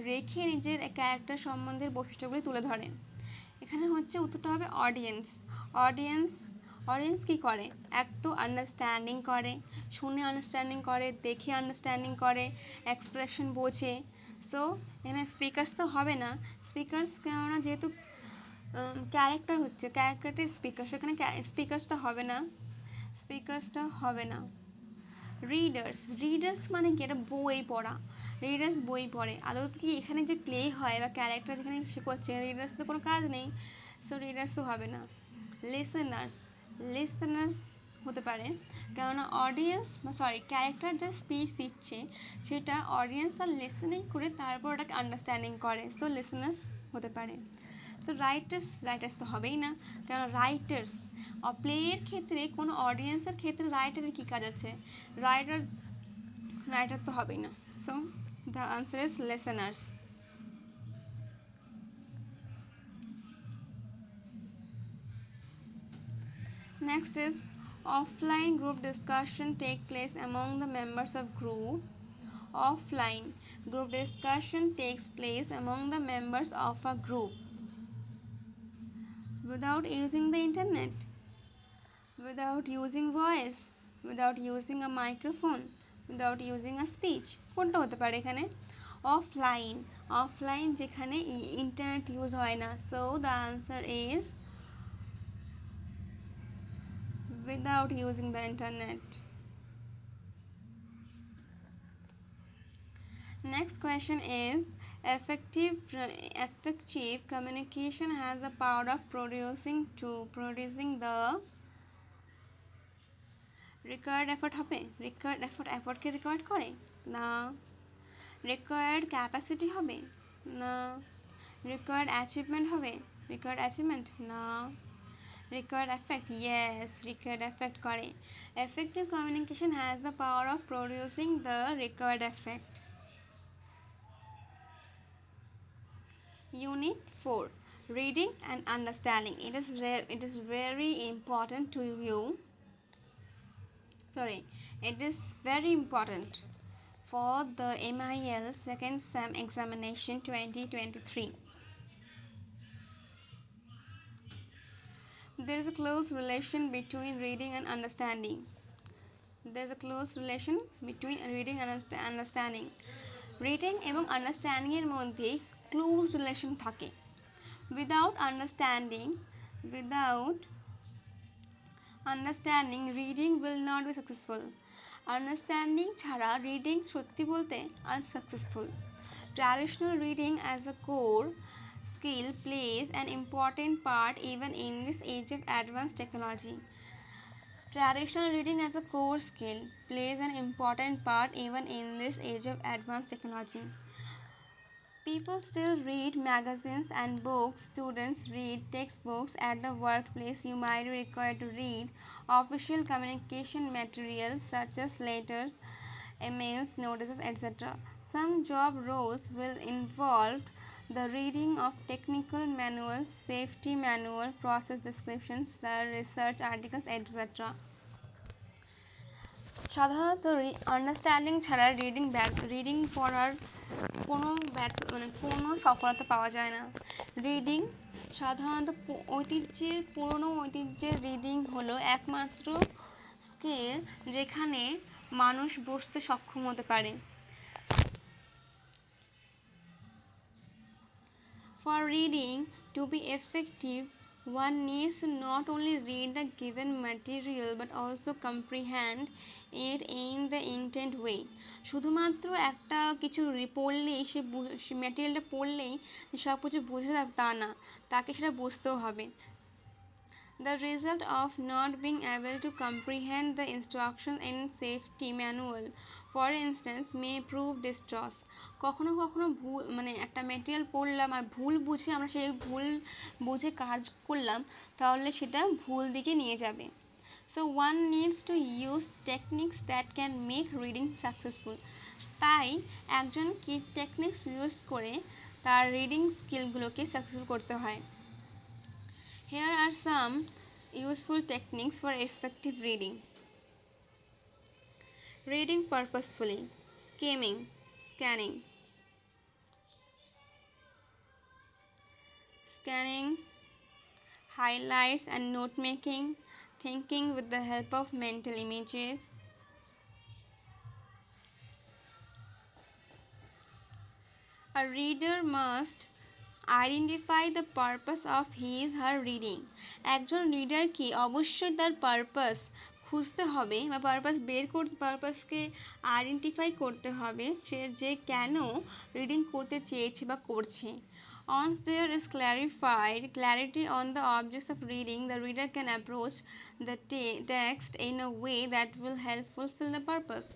রেখে নিজের ক্যারেক্টার সম্বন্ধের বৈশিষ্ট্যগুলি তুলে ধরে। এখানে হচ্ছে উত্তরটা হবে অডিয়েন্স কী করে? এক তো আন্ডারস্ট্যান্ডিং করে, শুনে আন্ডারস্ট্যান্ডিং করে, দেখে আন্ডারস্ট্যান্ডিং করে, এক্সপ্রেশন বোঝে। সো এখানে স্পিকার্স তো হবে না, স্পিকার্স কেননা যেহেতু ক্যারেক্টার হচ্ছে, ক্যারেক্টারটি স্পিকার, সেখানে স্পিকার্সটা হবে না। রিডার্স মানে কি? এটা বই পড়া, রিডার্স বই পড়ে। আদৌ কি এখানে যে প্লে হয় বা ক্যারেক্টার যেখানে শেখাচ্ছে, রিডার্স তো কোনো কাজ নেই, সো রিডার্সও হবে না। লিসেনার্স হতে পারে, কেননা ক্যারেক্টার যে স্পিচ দিচ্ছে সেটা অডিয়েন্স আর লিসেনিং করে তারপর ওটাকে আন্ডারস্ট্যান্ডিং করে, সো লিসেনার্স হতে পারে। তো রাইটার্স তো হবেই না, কারণ প্লেয়ের ক্ষেত্রে কোনো অডিয়েন্সের ক্ষেত্রে রাইটারের কী কাজ আছে? রাইটার তো হবেই না, so the answer is listeners. Next is, offline group discussion take place among the members of group. Offline group discussion takes place among the members of a group without using the internet, without using voice, without using a microphone, without using a speech. কোনটা হতে পারে এখানে? Offline যেখানে internet use হয় না, so the answer is without using the internet. Next question is, effective communication has the power of producing the required effort হবে। required effortকে required করে না। required capacity হবে না। required achievement হবে, required achievement না। required effect, yes, required effect করে। effective communication has the power of producing the required effect. Unit 4, reading and understanding. It is very important to you. it is very important for the MIL second SEM examination 2023. There is a close relation between reading and understanding. Reading এবং understanding এর মধ্যে close relation থাকে. Without understanding, reading will not be successful. Understanding ছাড়া reading সত্যি বলতে unsuccessful. Traditional reading as a core skill plays an important part even in this age of advanced technology. Traditional reading as a core skill plays an important part even in this age of advanced technology. People still read magazines and books. Students read textbooks. At the workplace, you might be required to read official communication materials such as letters, emails, notices, etc. Some job roles will involve the reading of technical manuals, safety manual, process descriptions, research articles, etc. সাধারণত understanding ছাড়া reading পড়ার কোনো সফলতা পাওয়া যায় না। Reading সাধারণত পুরনো ঐতিহ্যের রিডিং হলো একমাত্র স্কিল যেখানে মানুষ বুঝতে সক্ষম হতে পারে। For reading to be effective, one needs to not only read the given material but also comprehend it in the intent way. শুধুমাত্র একটা কিছু পড়লেই সে ম্যাটেরিয়ালটা পড়লেই সব কিছু বুঝে যাবে তা না, তাকে সেটা বুঝতেও হবে। The result of not being able to comprehend the instructions in safety manual, for instance, may prove distrust. কখনো একটা ম্যাটেরিয়াল পড়লাম আর ভুল বুঝে আমরা সেই ভুল বুঝে কাজ করলাম, তাহলে সেটা ভুল দিকে নিয়ে যাবে। So one needs to use techniques that can make reading successful. তাই একজন কি টেকনিক্স ইউজ করে তার রিডিং স্কিলগুলোকে সাকসেসফুল করতে হয়। Here are some useful techniques for effective reading. Reading purposefully, scanning, highlights and note making, thinking with the help of mental images. A reader must identify the purpose of his/her reading. একজন reader কি অবশ্যই তার purpose খুঁজতে হবে বা পারপাসকে identify করতে হবে, সে যে কেন রিডিং করতে চেয়েছে বা করছে। Once there is clarity on the objects of reading, the reader can approach the text in a way that will help fulfill the purpose.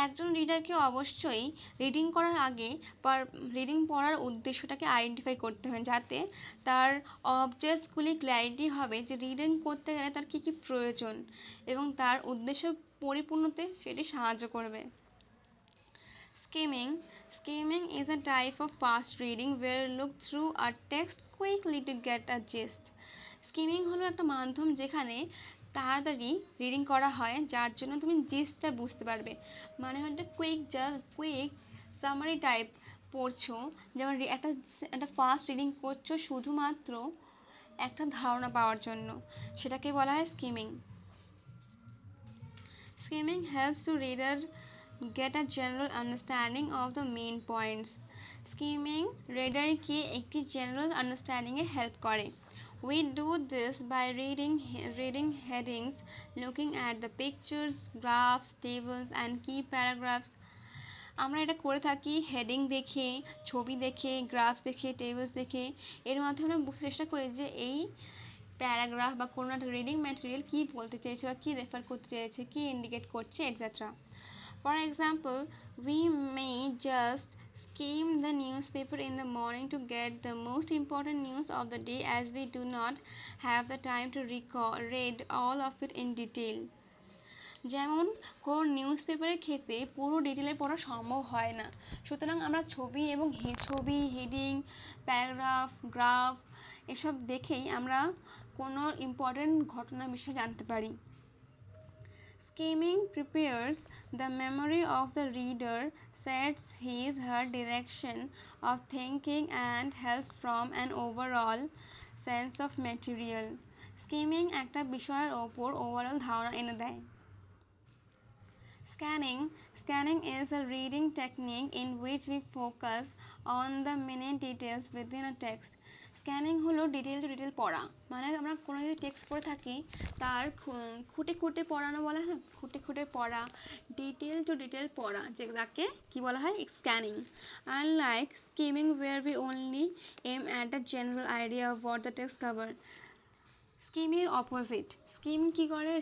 একজন রিডারকে অবশ্যই রিডিং করার আগে রিডিং পড়ার উদ্দেশ্যটাকে আইডেন্টিফাই করতে হবে, যাতে তার অবজেক্টসগুলি ক্ল্যারিটি হবে যে রিডিং করতে গেলে তার কী কী প্রয়োজন এবং তার উদ্দেশ্য পরিপূর্ণতে সেটি সাহায্য করবে। Skimming is a type of fast reading where you look through a text quickly to get a gist. Skimming হলো একটা মাধ্যম যেখানে তাড়াতাড়ি রিডিং করা হয়, যার জন্য তুমি জিস্টটা বুঝতে পারবে। মানে হচ্ছে কুইক সামারি টাইপ পড়ছো, যেমন একটা ফাস্ট রিডিং করছো শুধুমাত্র একটা ধারণা পাওয়ার জন্য, সেটাকে বলা হয় skimming. Skimming helps to reader get a general understanding of the main points. Skimming readerকে একটি general understanding এ হেল্প করে। We do this by reading headings, looking at the pictures, graphs, tables and key paragraphs. আমরা এটা করে থাকি heading দেখে, ছবি দেখে, grasp দেখে, টেবিলস দেখে। এর মাধ্যমে আমরা বুঝতে চেষ্টা করি যে এই প্যারাগ্রাফ বা কোনো একটা রিডিং ম্যাটেরিয়াল কী বলতে চেয়েছে বা কী রেফার করতে চেয়েছে, কী ইন্ডিকেট করছে, etcetera. For example, we may just skim the newspaper in the morning to get the most important news of the day, as we do not have the time to read all of it in detail. যেমন কোন news পেপারের ক্ষেত্রে পুরো ডিটেলে পড়া সম্ভব হয় না, সুতরাং আমরা ছবি হেডিং, প্যারাগ্রাফ, গ্রাফ এসব দেখেই আমরা কোনো ইম্পর্টেন্ট ঘটনা বিষয়ে জানতে পারি। Skimming prepares the memory of the reader, sets his her direction of thinking and helps from an overall sense of material. Skimming একটা বিষয়ের ওপর ওভারঅল ধারণা এনে দেয়। Scanning is a reading technique in which we focus on the minute details within a text. Scanning হলো detail two detail পড়া, মানে আমরা কোনো যদি টেক্সট পড়ে থাকি তার খুঁটে খুঁটে পড়ানো বলা হয়, খুঁটে খুঁটে পড়া, ডিটেল টু ডিটেল পড়া, যেটাকে কি বলা হয় scanning. Unlike skimming where we only aim at the general idea of what the text cover. স্কিমের অপোজিট, স্কিম কি করে,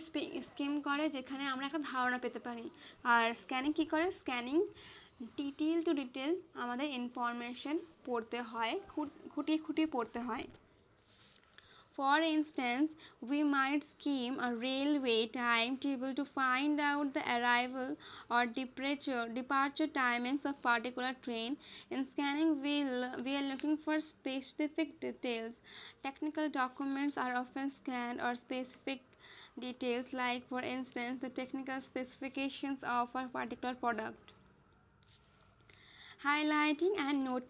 স্কিম করে যেখানে আমরা একটা ধারণা পেতে পারি, আর স্ক্যানিং কি করে, স্ক্যানিং ডিটেল টু ডিটেল আমাদের ইনফরমেশন পড়তে হয়, খুঁটিয়ে খুঁটিয়ে পড়তে হয়। For instance, we might skim a railway timetable to find out the arrival or departure timings of particular train. In scanning, we are looking for specific details. Technical documents are often scanned or specific details, like for instance the technical specifications of a particular product. Highlighting and note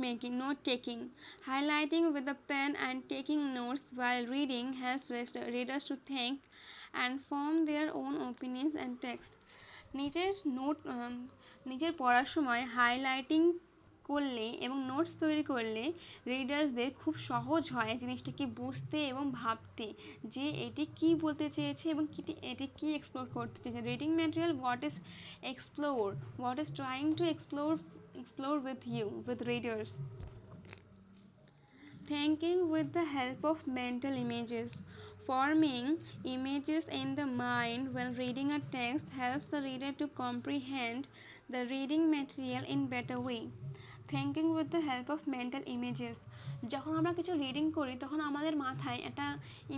taking. Highlighting with a pen and taking notes while reading helps readers to think and form their own opinions and text. নিজের পড়ার সময় highlighting করলে এবং notes তৈরি করলে রিডার্সদের খুব সহজ হয় জিনিসটাকে বুঝতে এবং ভাবতে, যে এটি কি বলতে চেয়েছে এবং এটি কি এক্সপ্লোর করতে চেয়েছে। Reading material what is trying to explore with readers. Thinking with the help of mental images. Forming images in the mind when reading a text helps the reader to comprehend the reading material in better way. Thinking with the help of mental images. যখন আমরা কিছু reading করি তখন আমাদের মাথায় একটা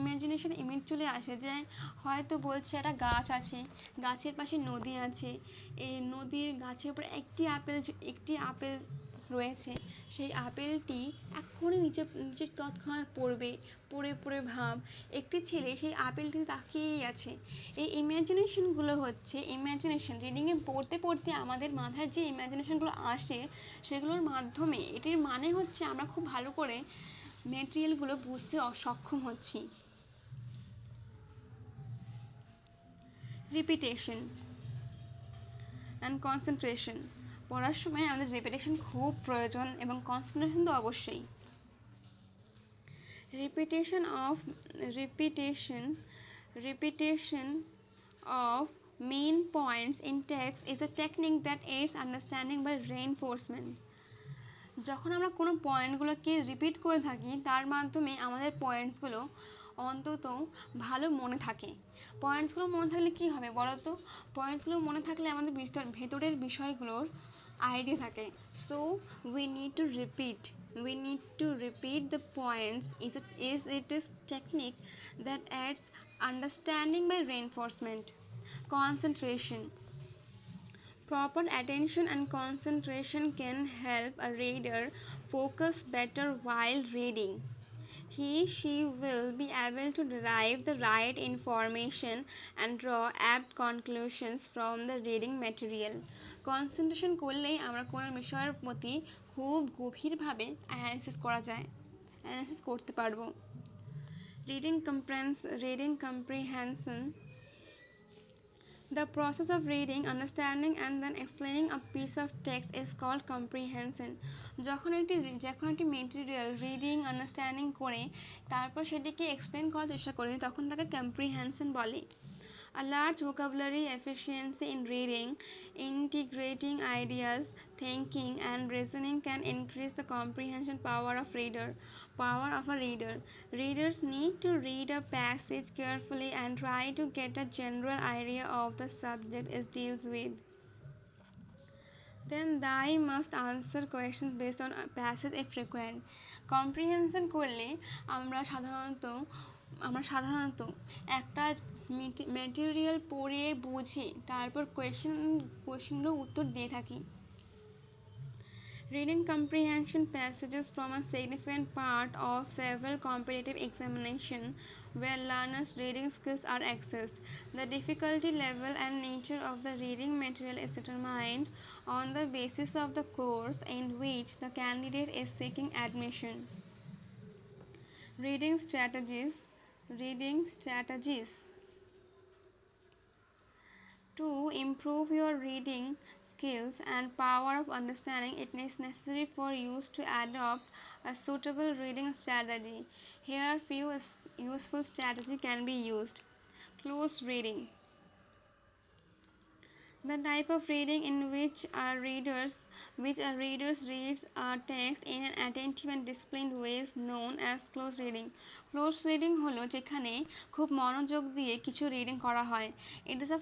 imagination image চলে আসে, যে হয়তো বলছে একটা গাছ আছে, গাছের পাশে নদী আছে, এই নদীর গাছের উপরে একটি আপেল রয়েছে, সেই আপেলটি এক্ষুনি নিচে তৎক্ষণাৎ পড়ে ভাব একটি ছেলে সেই আপেলটি তাকিয়েই আছে। এই ইমাজিনেশনগুলো হচ্ছে রিডিংয়ে পড়তে পড়তে আমাদের মাথায় যে ইমাজিনেশনগুলো আসে সেগুলোর মাধ্যমে এটির মানে হচ্ছে আমরা খুব ভালো করে ম্যাটেরিয়ালগুলো বুঝতে সক্ষম হচ্ছি। Repetition and concentration. পড়ার সময় আমাদের রিপিটেশন খুব প্রয়োজন এবং কনসেন্ট্রেশন তো অবশ্যই। Repetition of main points in text is a technique that aids understanding by reinforcement. যখন আমরা কোনো পয়েন্টগুলোকে রিপিট করে থাকি তার মাধ্যমে আমাদের পয়েন্টসগুলো অন্তত ভালো মনে থাকে। পয়েন্টসগুলো মনে থাকলে কি হবে বলো তো? পয়েন্টসগুলো মনে থাকলে আমাদের ভেতরের বিষয়গুলোর আইডিয়া থাকে। So we need to repeat the points. It is technique that adds understanding by reinforcement. Concentration. Proper attention and concentration can help a reader focus better while reading. She will be able to derive the right information and draw apt conclusions from the reading material. Concentration করলেই আমরা কোনো বিষয়ের প্রতি খুব গভীরভাবে analysis করতে পারবো। Reading comprehension. The process of reading, understanding and then explaining a piece of text is called comprehension. যখন একটি মেটেরিয়াল রিডিং আন্ডারস্ট্যান্ডিং করে তারপর সেটিকে এক্সপ্লেন করার চেষ্টা করি তখন তাকে কম্প্রিহেনশন বলে। A large vocabulary efficiency in reading, integrating ideas, thinking and reasoning can increase the comprehension power of a reader. Readers need to read a passage carefully and try to get a general idea of the subject it deals with. Then they must answer questions based on a passage if required. Comprehension করলে আমরা সাধারণত একটা material পড়ে বুঝে তারপর কোয়েশ্চেনগুলোর উত্তর দিয়ে থাকি। Reading comprehension passages form a significant part of several competitive examinations where learners' reading skills are assessed. The difficulty level and nature of the reading material is determined on the basis of the course in which the candidate is seeking admission. Reading strategies. Reading strategies. To improve your reading skills and power of understanding, it is necessary for you to adopt a suitable reading strategy. Here are few useful strategies can be used. Close reading. The type of reading in which a reader reads a text in an attentive and disciplined way is known as close reading. Close reading হলো যেখানে খুব মনোযোগ দিয়ে কিছু reading করা হয়. It is a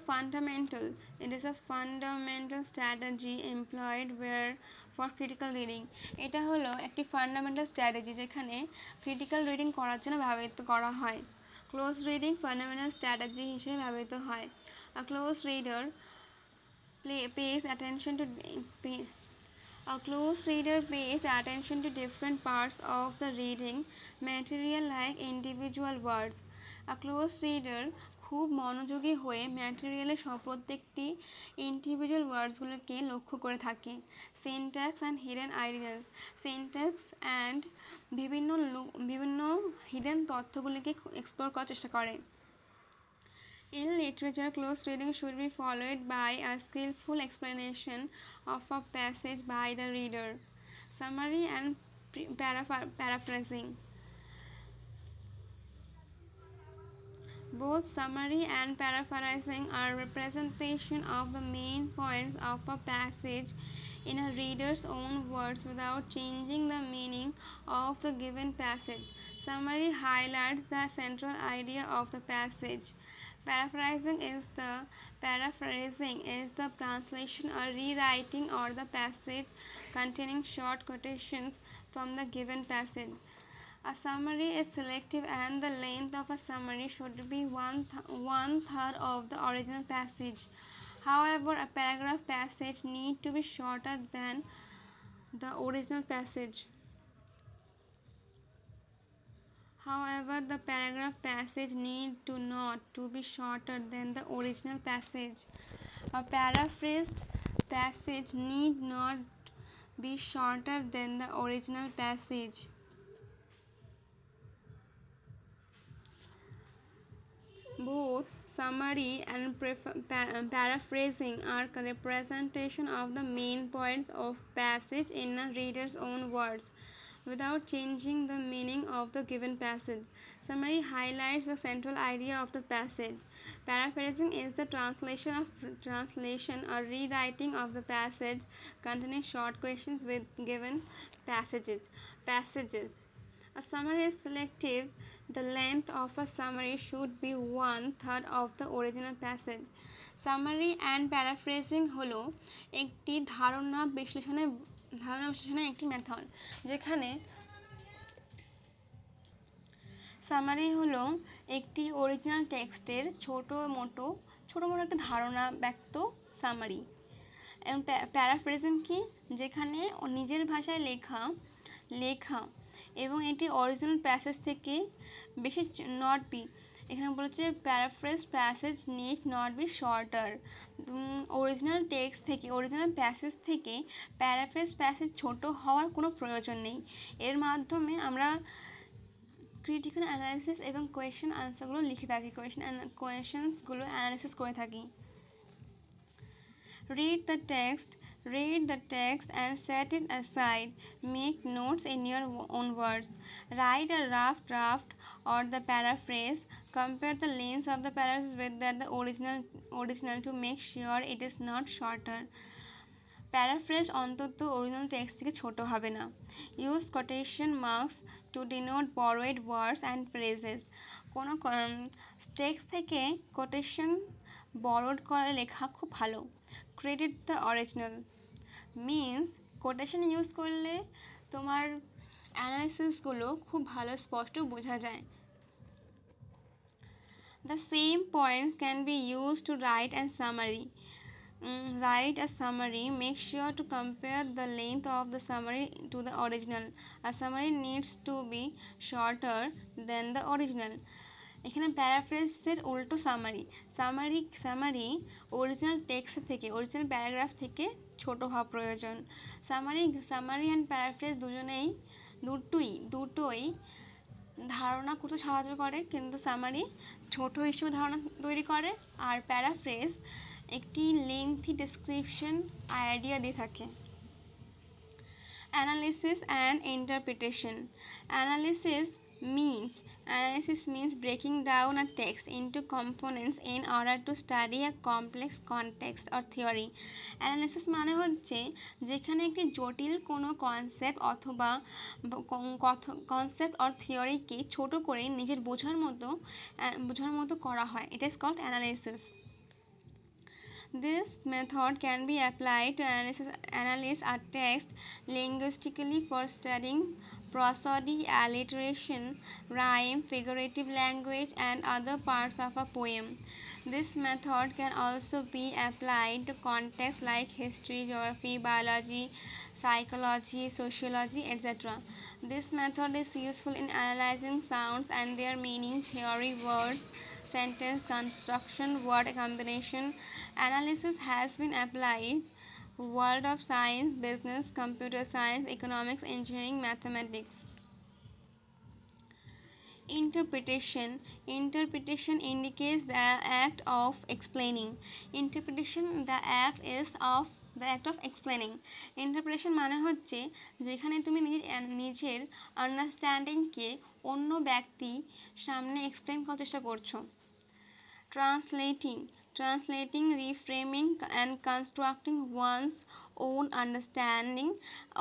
fundamental strategy employed where for critical reading. এটা হলো একটি ফান্ডামেন্টাল স্ট্র্যাটেজি যেখানে ক্রিটিক্যাল রিডিং করার জন্য ব্যবহৃত করা হয়. ক্লোজ রিডিং ফান্ডামেন্টাল স্ট্র্যাটেজি হিসেবে ব্যবহৃত হয়. A close reader pays attention to a close reader pays attention to different parts of the reading material like individual words. A close reader খুব মনোযোগী হয়ে ম্যাটেরিয়ালের প্রত্যেকটি ইন্ডিভিজুয়াল ওয়ার্ডসগুলোকে লক্ষ্য করে থাকে. Syntax and hidden ideas. Syntax and বিভিন্ন hidden তথ্যগুলিকে explore করার চেষ্টা করে. In literature, close reading should be followed by a skillful explanation of a passage by the reader. Summary and paraphrasing. Both summary and paraphrasing are representation of the main points of a passage in a reader's own words without changing the meaning of the given passage. Summary highlights the central idea of the passage. Paraphrasing is the translation or rewriting or the passage containing short quotations from the given passage. A summary is selective and the length of a summary should be one third of the original passage. However, a paragraph passage need to be shorter than the original passage. However, the paragraph passage need not to be shorter than the original passage. A paraphrased passage need not be shorter than the original passage. Both summary and paraphrasing are a representation of the main points of passage in a reader's own words without changing the meaning of the given passage. Summary highlights the central idea of the passage. Paraphrasing is the translation or rewriting of the passage containing short questions with given passages. A summary is selective. The length of a summary should be one third of the original passage. Summary and paraphrasing হলো একটি ধারণা বিশ্লেষণের একটি method যেখানে summary হলো একটি original টেক্সটের ছোট মোটো একটা ধারণা ব্যক্ত সামারি. এবং প্যারাফ্রেজিং কি, যেখানে নিজের ভাষায় লেখা এবং এটি অরিজিনাল প্যাসেজ থেকে বেশি নট বি, এখানে বলেছে paraphrase passage need not be shorter. Original text থেকে অরিজিনাল প্যাসেজ থেকে প্যারাফ্রেজ প্যাসেজ ছোট হওয়ার কোনো প্রয়োজন নেই. এর মাধ্যমে আমরা ক্রিটিক্যাল অ্যানালিসিস এবং কোয়েশ্চেন আনসারগুলো লিখে থাকি, কোয়েশ্চেন্সগুলো অ্যানালিসিস করে থাকি. Read the text and set it aside. Make notes in your own words. Write a rough draft or the paraphrase. Compare the length of the paraphrase with the original to make sure it is not shorter. Paraphrase অন্তত original text থেকে ছোট হবে না. Use quotation marks to denote borrowed words and phrases. কোনো text থেকে quotation borrowed করে লেখা খুব ভালো. Credit the original means quotation use করলে তোমার অ্যানালাইসিসগুলো খুব ভালো স্পষ্ট বোঝা যায়. The same points can be used to write a summary. Make sure to compare the length of the summary to the original. A summary needs to be shorter than the original. এখানে প্যারাফ্রেজের উল্টো summary. Summary original text থেকে, original paragraph থেকে ছোট হওয়া প্রয়োজন। Summary and paraphrase দুটোই ধারণা করতে সাহায্য করে, কিন্তু সামারি ছোট হিসেবে ধারণা তৈরি করে, আর প্যারাফ্রেজ একটি লেন্থি ডেসক্রিপশন আইডিয়া দিয়ে থাকে। Analysis and interpretation. Analysis means breaking down a text into components in order to study a complex context or theory. Analysis মানে হচ্ছে যেখানে একটি জটিল কোনো কনসেপ্ট অথবা কনসেপ্ট অর থিওরিকে ছোট করে নিজের বোঝার মতো করা হয়। It is called analysis. This method can be applied to analyze a text linguistically for studying prosody, alliteration, rhyme, figurative language, and other parts of a poem. This method can also be applied to contexts like history, geography, biology, psychology, sociology, etc. This method is useful in analyzing sounds and their meaning, theory, words, sentence construction, word combination. Analysis has been applied world of science, business, computer science, economics, engineering, mathematics. Interpretation indicates the act of explaining. The act of explaining. Interpretation মানে হচ্ছে যেখানে তুমি নিজের আন্ডারস্ট্যান্ডিংকে অন্য ব্যক্তি সামনে explain করার চেষ্টা করছো। Translating, reframing, and constructing one's own understanding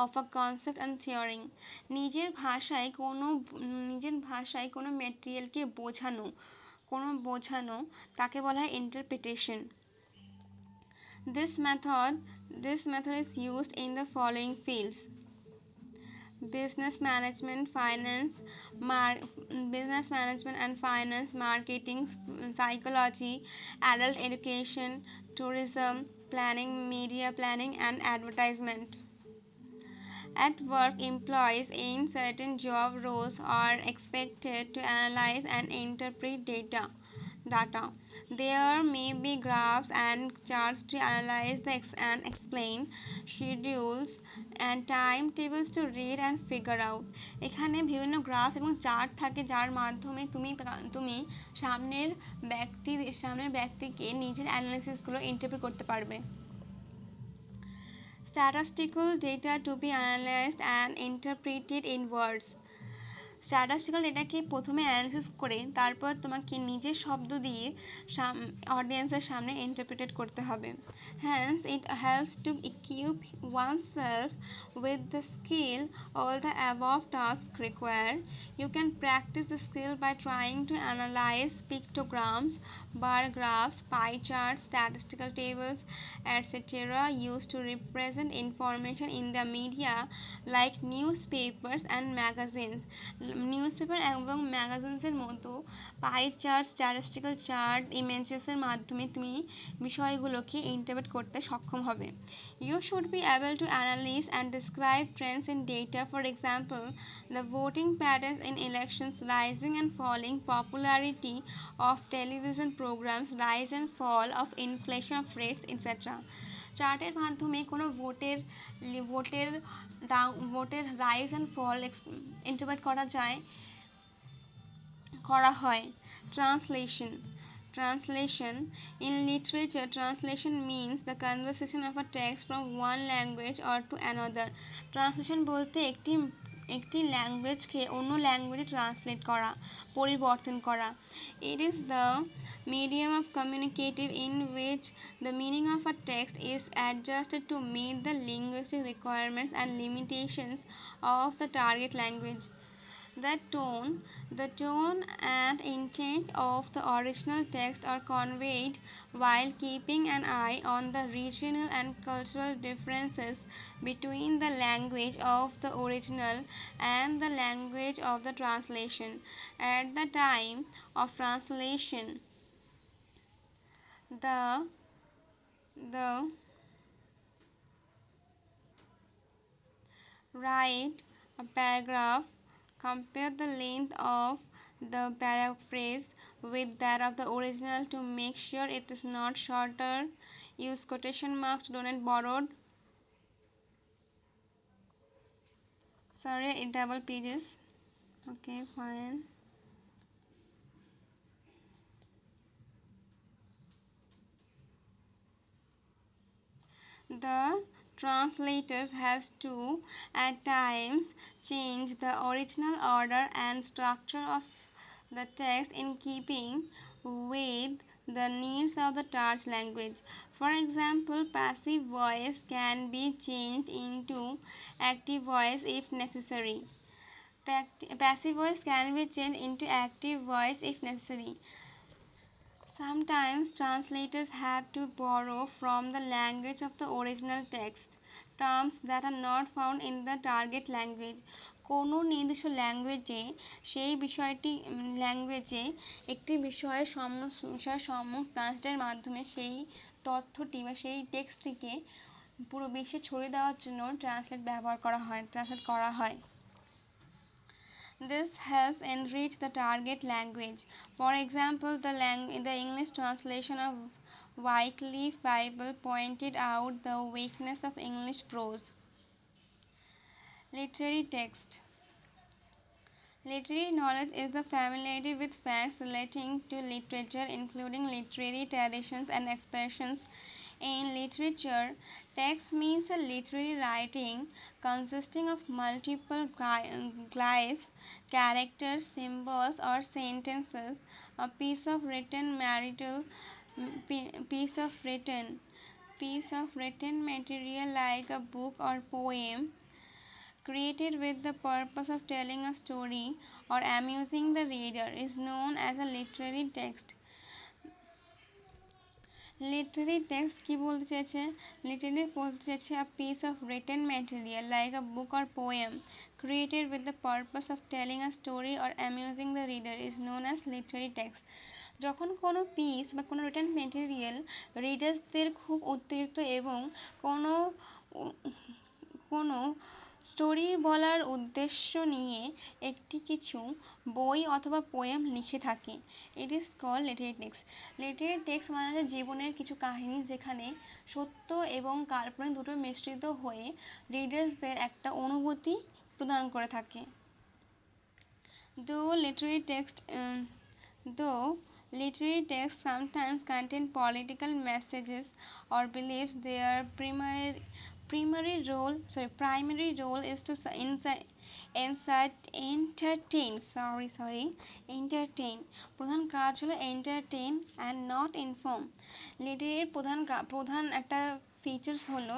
of a concept and theory. নিজের ভাষায় কোনো ম্যাটেরিয়ালকে বোঝানো তাকে বলা হয় interpretation. This method is used in the following fields: business management and finance, marketing, psychology, adult education, tourism, planning, media planning, and advertisement. At work, employees in certain job roles are expected to analyze and interpret data. There may be graphs and charts to analyze and explain, schedules and timetables to read and figure out. এখানে বিভিন্ন graph এবং chart থাকে যার মাধ্যমে তুমি সামনের ব্যক্তিকে নিজের অ্যানালাইসিসগুলো ইন্টারপ্রেট করতে পারবে। Statistical data to be analyzed and interpreted in words. Statistical ডেটাকে প্রথমে অ্যানালাইসিস করে তারপর তোমাকে নিজের শব্দ দিয়ে অডিয়েন্সের সামনে ইন্টারপ্রেটেড করতে হবে। Hence, it helps to equip oneself with the skill all the above tasks require. You can practice the skill by trying to analyze pictograms, bar graphs, pie charts, statistical tables, etc. used to represent information in the media like newspapers and magazines. Newspaper এবং ম্যাগাজিনসের মতো pie chart, statistical chart, ইমেজেসের মাধ্যমে তুমি বিষয়গুলোকে interpret করতে সক্ষম হবে। You should be able to analyze and describe trends in data. For example, the voting patterns in elections, rising and falling popularity of television programs, rise and fall of inflation of rates, etc. চার্টের মাধ্যমে কোনো ভোটের rise and fall interpret করা হয়। Translation. In literature, translation means the conversion of a text from one language or to another. Translation বলতে একটি ল্যাঙ্গুয়েজকে অন্য ল্যাঙ্গুয়েজে ট্রান্সলেট করা, পরিবর্তন করা। It is the medium of communicative in which the meaning of a text is adjusted to meet the linguistic requirements and limitations of the target language. The tone and intent of the original text are conveyed while keeping an eye on the regional and cultural differences between the language of the original and the language of the translation. At the time of translation, the write a paragraph, compare the length of the paraphrase with that of the original to make sure it is not shorter. Use quotation marks to donate borrowed. Sorry, it double pages. Okay, fine. The translators has to at times change the original order and structure of the text in keeping with the needs of the target language. For example, passive voice can be changed into active voice if necessary. Passive voice can be changed into active voice if necessary. Sometimes translators have to borrow from the language of the original text terms that are not found in the target language. কোনো নির্দিষ্ট ল্যাঙ্গুয়েজে সেই ল্যাঙ্গুয়েজে একটি বিষয়ের সম্মুখ ট্রান্সলেটের মাধ্যমে সেই তথ্যটি বা সেই টেক্সটটিকে পুরো বিশ্বে ছড়িয়ে দেওয়ার জন্য ট্রান্সলেট করা হয়। This helps enrich the target language. For example, the English translation of Wycliffe Bible pointed out the weakness of English prose. Literary text. Literary knowledge is the familiarity with facts relating to literature, including literary traditions and expressions. In literature, text means a literary writing consisting of multiple glyphs, characters, symbols, or sentences. A piece of written material like a book or poem created with the purpose of telling a story or amusing the reader is known as a literary text. Literary text কি বলতে চেয়েছে? Literary বলতে চেয়েছে a piece of written material like a book or poem created with the purpose of telling a story or amusing the reader is known as literary text. যখন কোনো piece বা কোনো written material রিডার্সদের খুব উত্তেজিত এবং কোনো স্টোরি বলার উদ্দেশ্য নিয়ে একটি কিছু বই অথবা পোয়েম লিখে থাকে, it is called literary text. Literary text মানে হচ্ছে জীবনের কিছু কাহিনী যেখানে সত্য এবং কাল্পনিক দুটো মিশ্রিত হয়ে রিডার্সদের একটা অনুভূতি প্রদান করে থাকে। Though literary texts sometimes contain political messages or beliefs, their primary role is to entertain. প্রধান কাজ হলো entertain and not inform. লিটারেরির প্রধান একটা ফিচার্স হলো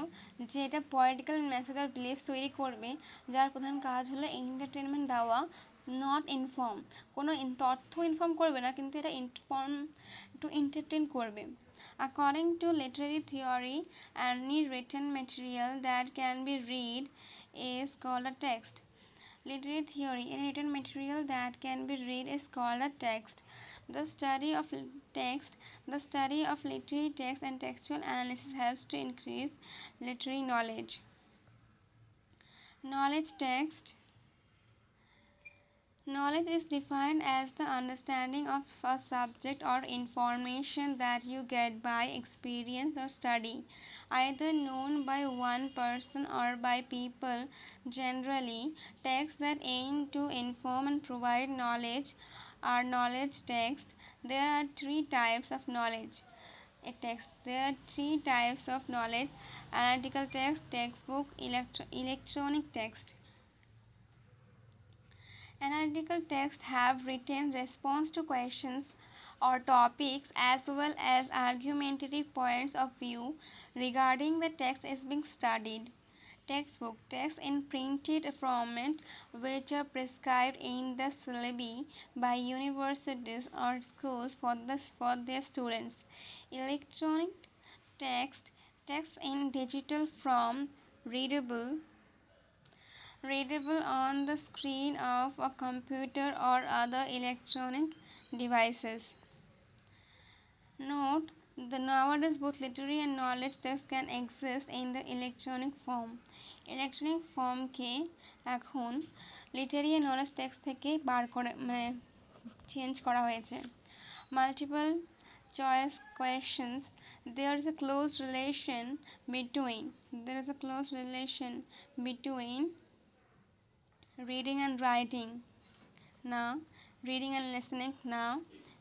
যে এটা পলিটিক্যাল মেসেজ আর বিলিফস তৈরি করবে, যার প্রধান কাজ হলো এন্টারটেনমেন্ট দেওয়া, নট ইনফর্ম। কোনো তথ্য ইনফর্ম করবে না, কিন্তু এটা একটু এন্টারটেন করবে। According to literary theory, any written material that can be read is called a text. Literary theory, any written material that can be read is called a text. The study of literary text and textual analysis helps to increase literary knowledge. Knowledge is defined as the understanding of a subject or information that you get by experience or study, either known by one person or by people. Generally, texts that aim to inform and provide knowledge are knowledge texts. There are three types of knowledge. Analytical text, textbook, electronic text. Analytical texts have written response to questions or topics as well as argumentative points of view regarding the text is being studied. Textbook texts in printed format which are prescribed in the syllabi by universities or schools for their students. Electronic texts in digital form readable on the screen of a computer or other electronic devices. Note that nowadays both literary and knowledge text can exist in the electronic form. Electronic form কে এখন literary and knowledge text থেকে change করা হয়েছে। multiple choice questions, there is a close relation between reading and writing, na, reading and listening, na,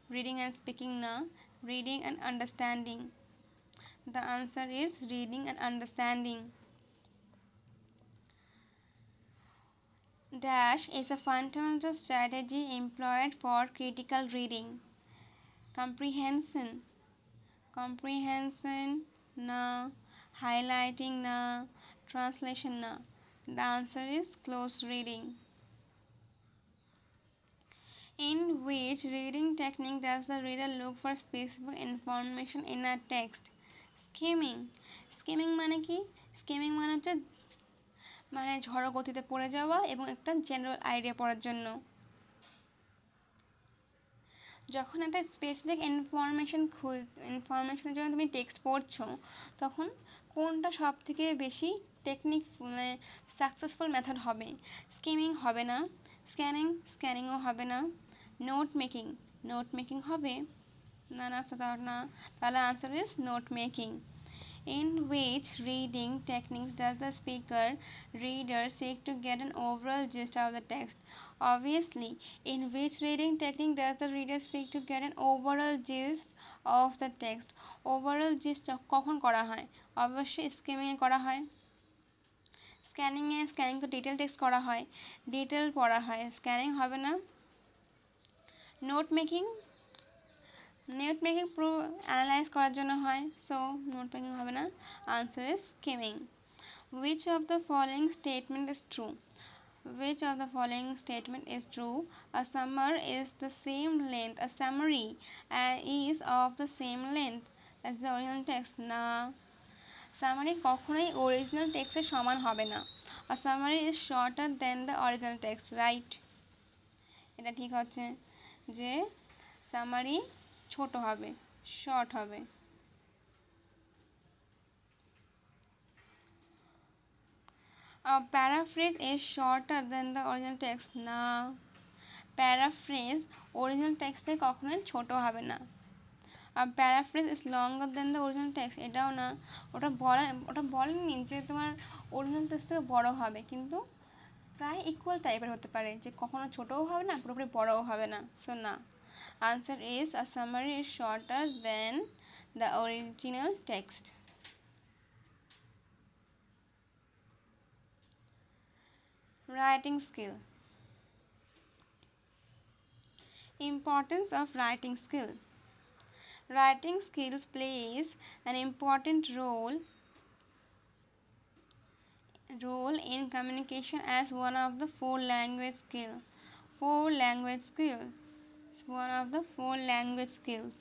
reading and speaking, na, reading and understanding. The answer is reading and understanding. Dash is a fundamental strategy employed for critical reading. Comprehension, na, highlighting, na, translation, na. The answer is close reading. In which reading technique does the reader look for specific information in a text? Skimming. Skimming মানে কি? Skimming মানে হচ্ছে ঝড়ো গতিতে পড়ে যাওয়া এবং একটা জেনারেল আইডিয়া পড়ার জন্য। যখন একটা স্পেসিফিক ইনফরমেশনের জন্য তুমি টেক্সট পড়ছো, তখন কোনটা সব থেকে বেশি সাকসেসফুল মেথড হবে? স্কিমিং হবে না, স্ক্যানিংও হবে না, নোট মেকিং হবে না, তাহলে answer is note making. In which reading techniques does the reader seek to get an overall gist of the text? Obviously, in which reading technique does the reader seek to get an overall gist of the text? Overall gist কখন করা হয়? অবশ্যই স্কিমিংয়ে করা হয়। Scanning তো detail text করা হয়, detail পড়া হয়, স্ক্যানিং হবে না। নোট মেকিং পুরো অ্যানালাইজ করার জন্য হয়, সো নোট মেকিং হবে না, answer is skimming. Which of the following statement is true? A summary is of the same length as the original text. না, সামারি কখনোই অরিজিনাল টেক্সটের সমান হবে না। A summary is shorter than the original text, right? এটা ঠিক হচ্ছে যে সামারি ছোট হবে, শর্ট হবে। A paraphrase is shorter than the original text. না, প্যারাফ্রেজ অরিজিনাল টেক্সটে কখনোই ছোট হবে না। A paraphrase is longer than the original text, এটাও না। ওটা বলেনি যে তোমার অরিজিনাল টেক্সট থেকে বড় হবে, কিন্তু প্রায় ইকুয়াল টাইপের হতে পারে, যে কখনো ছোটও হবে না, পুরোপুরি বড়ও হবে না, সো না। Answer is a summary is shorter than the original text. Writing skill. Importance of writing skill. Writing skills plays an important role in communication as one of the four language skills.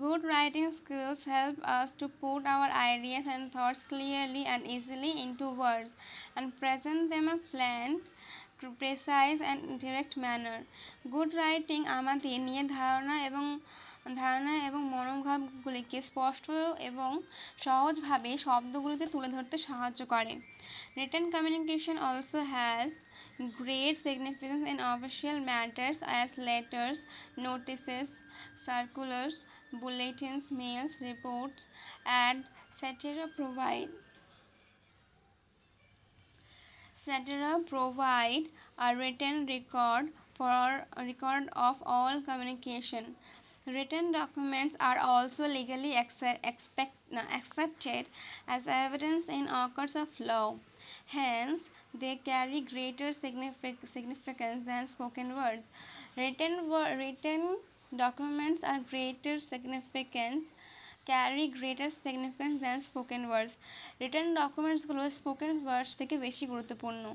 Good writing skills help us to put our ideas and thoughts clearly and easily into words and present them in a planned, precise and direct manner. Good writing আমাদের ধারণা এবং মনোভাবগুলিকে স্পষ্ট এবং সহজভাবে শব্দগুলিতে তুলে ধরতে সাহায্য করে। Written communication also has great significance in official matters as letters, notices, circulars, bulletins, mails, reports, etc. provide a written record of all communication. Written documents are also legally accepted as evidence in courts of law. Hence, they carry greater significance than spoken words. Written documents are carry greater significance than spoken words. Written documents গুলো spoken words থেকে বেশি গুরুত্বপূর্ণ।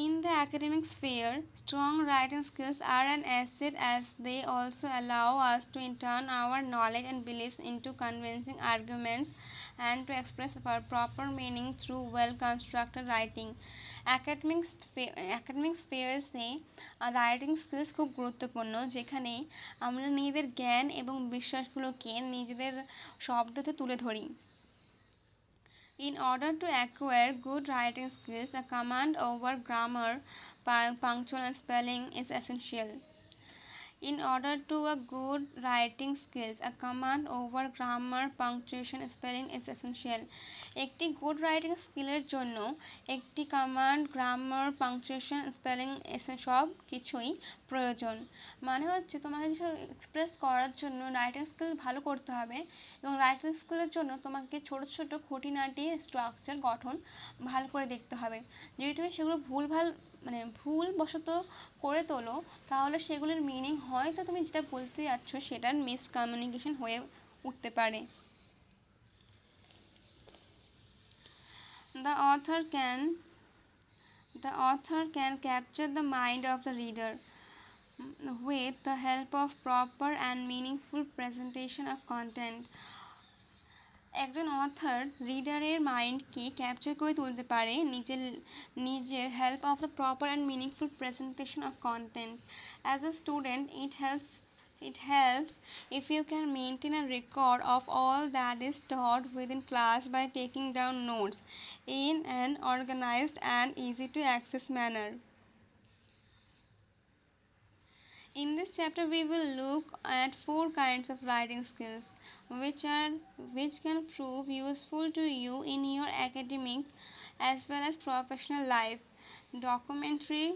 In the academic sphere, strong writing skills are an asset as they also allow us to turn our knowledge and beliefs into convincing arguments and to express our proper meaning through well-constructed writing. Academic spheres writing skills খুব গুরুত্বপূর্ণ, যেখানে আমরা নিজেদের জ্ঞান এবং বিশ্বাসগুলোকে নিজেদের শব্দতে তুলে ধরি। In order to acquire good writing skills, a command over grammar, punctual and spelling is essential. In order to a good writing skills, a command over grammar, punctuation, spelling is essential. একটি good writing স্কিলের জন্য একটি command, grammar, punctuation, spelling সব কিছুই প্রয়োজন। মানে হচ্ছে তোমাকে কিছু এক্সপ্রেস করার জন্য রাইটিং স্কিল ভালো করতে হবে, এবং রাইটিং স্কিলের জন্য তোমাকে ছোট ছোট খুঁটিনাটি স্ট্রাকচার গঠন ভালো করে দেখতে হবে। যদি তুমি সেগুলো ভুলবশত করে তোলো, তাহলে সেগুলোর মিনিং হয়তো তুমি যেটা বলতে যাচ্ছ সেটার মিসকমিউনিকেশন হয়ে উঠতে পারে। The author can capture the mind of the reader with the help of proper and meaningful presentation of content. একজন অথর রিডারের মাইন্ডকে ক্যাপচার করে তুলতে পারে নিজের help of the proper and meaningful presentation of content. As a student it helps if you can maintain a record of all that is taught within class by taking down notes in an organized and easy to access manner. In this chapter we will look at 4 kinds of writing skills which can prove useful to you in your academic as well as professional life: documentary,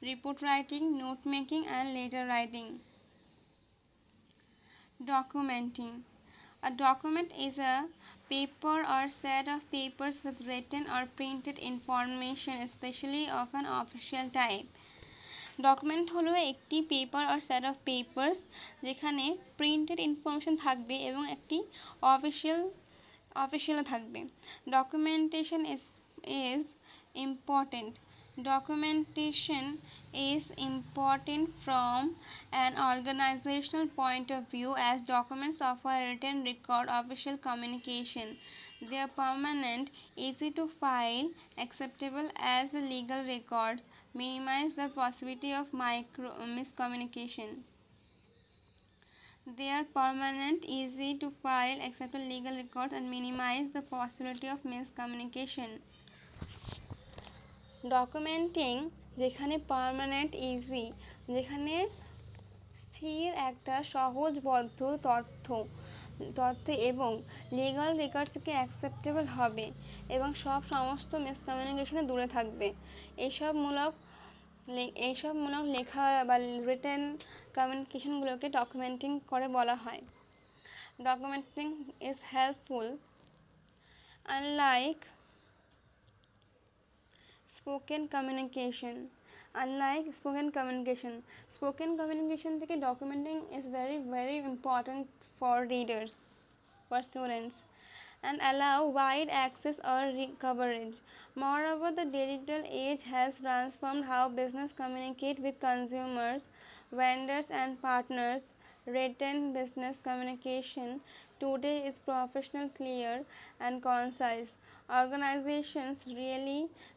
report writing, note making, and letter writing. Documenting. A document is a paper or set of papers with written or printed information, especially of an official type. Document হলো একটি paper or set of papers যেখানে printed information থাকবে এবং একটি অফিসিয়ালও থাকবে। Documentation is important. Documentation is important from an organizational point of view, as documents offer a written record of official communication. They are permanent, easy to file, acceptable as legal records, minimize the possibility of miscommunication. They are permanent, easy to file, acceptable legal records, and minimize the possibility of miscommunication. ডকুমেন্টিং যেখানে permanent, easy, যেখানে স্থির একটা সহজবদ্ধ তথ্য এবং legal records থেকে acceptable হবে এবং সমস্ত মিসকমিউনিকেশনে দূরে থাকবে। এইসবমূলক লেখা বা রিটেন কমিউনিকেশনগুলোকে ডকুমেন্টিং করে বলা হয়। Documenting is helpful unlike spoken communication. Spoken communication থেকে documenting is very important for readers, for students, and allow wide access or coverage. Moreover, the digital age has transformed how business communicate with consumers, vendors, and partners. Written business communication today is professional, clear, and concise. Organizations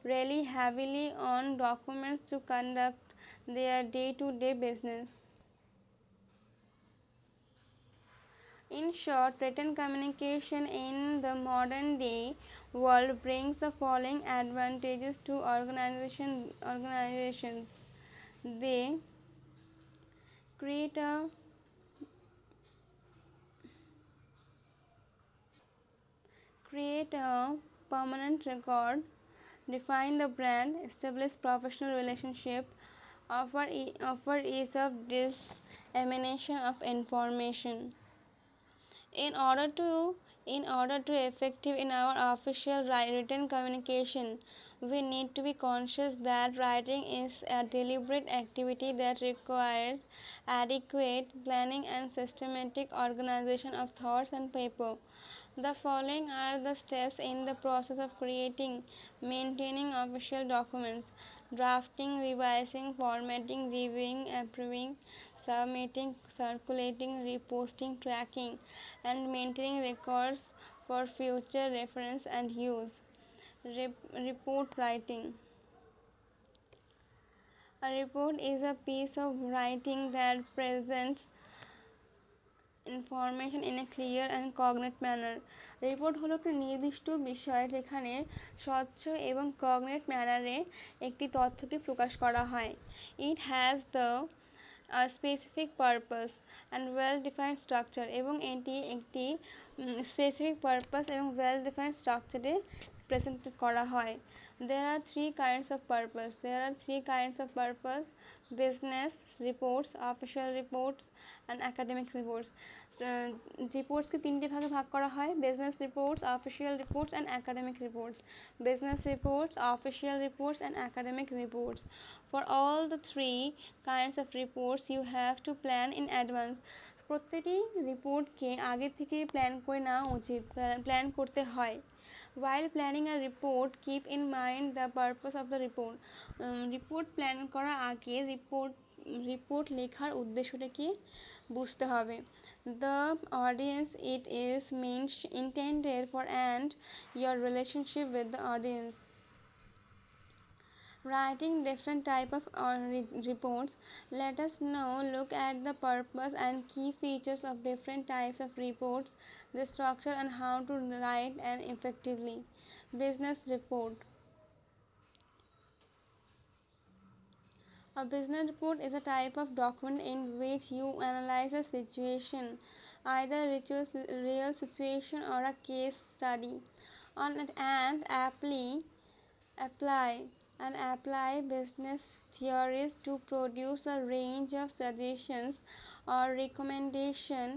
rely heavily on documents to conduct their day-to-day business. In short, written communication in the modern day world brings the following advantages to organizations. They create a permanent record, define the brand, establish professional relationship, offer ease of dissemination of information. In order to effective in our official written communication, we need to be conscious that writing is a deliberate activity that requires adequate planning and systematic organization of thoughts and paper. The following are the steps in the process of creating, maintaining official documents: drafting, revising, formatting, reviewing, approving, submitting, circulating, reposting, tracking, and maintaining records for future reference and use. Report writing. A report is a piece of writing that presents information in a clear and cognate manner. Report হলো একটি নির্দিষ্ট বিষয় যেখানে স্বচ্ছ এবং cognate ম্যানারে একটি তথ্যকে প্রকাশ করা হয়। It has the specific purpose and well defined structure, এবং এটি একটি স্পেসিফিক পারপাস এবং ওয়েল ডিফাইন্ড স্ট্রাকচারে প্রেজেন্ট করা হয়। There are three kinds of purpose: business reports, official reports, and academic reports. রিপোর্টসকে তিনটে ভাগে ভাগ করা হয়: business reports, official reports, and academic reports. Business reports, official reports, and academic reports. For all the three kinds of reports, you have to plan in advance. প্রত্যেকটি রিপোর্টকে আগে থেকে plan করে নেওয়া উচিত, প্ল্যান করতে হয়। While planning a report, keep in mind the purpose of the report. Report plan করার আগে রিপোর্ট লেখার উদ্দেশ্যটা কি বুঝতে হবে। The audience it is intended for and your relationship with the audience. Writing different type of reports. Let us now look at the purpose and key features of different types of reports, the structure, and how to write and effectively. Business report. A business report is a type of document in which you analyze a situation, either a real situation or a case study, on it and apply business theories to produce a range of suggestions or recommendation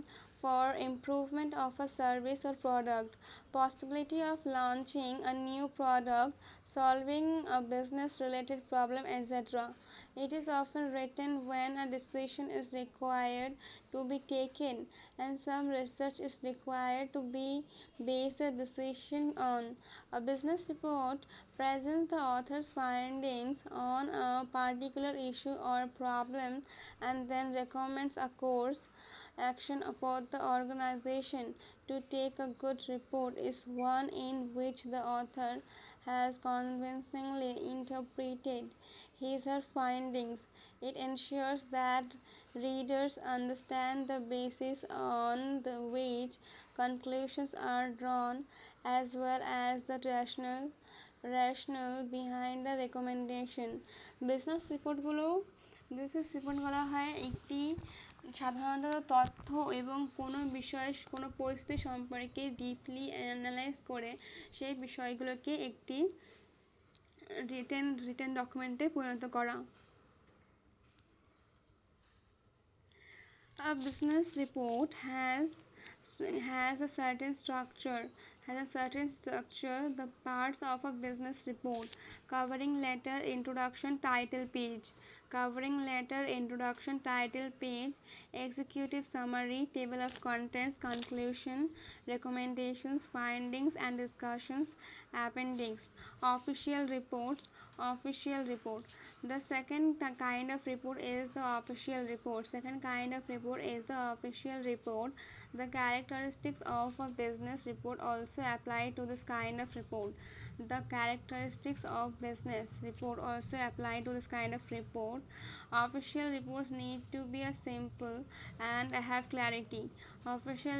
for improvement of a service or product, possibility of launching a new product, solving a business related problem, etc. It is often written when a decision is required to be taken and some research is required to be based the decision on. A business report presents the author's findings on a particular issue or problem and then recommends a course action for the organization to take. A good report is one in which the author has convincingly interpreted his or her findings. It ensures that readers understand the basis on the which conclusions are drawn, as well as the rationale behind the recommendation. Business report করা হয় একটি সাধারণত তথ্য এবং কোনো বিষয় কোনো পরিস্থিতি সম্পর্কে ডিপলি অ্যানালাইজ করে সেই বিষয়গুলোকে একটি রিটেন ডকুমেন্টে পরিণত করা। A business report has a certain structure. The parts of a business report: covering letter, introduction, title page. Executive summary, table of contents, conclusion, recommendations, findings and discussions, appendix. Official report. The second kind of report is the official report. The characteristics of a business report also apply to this kind of report. Official reports need to be simple and have clarity. Official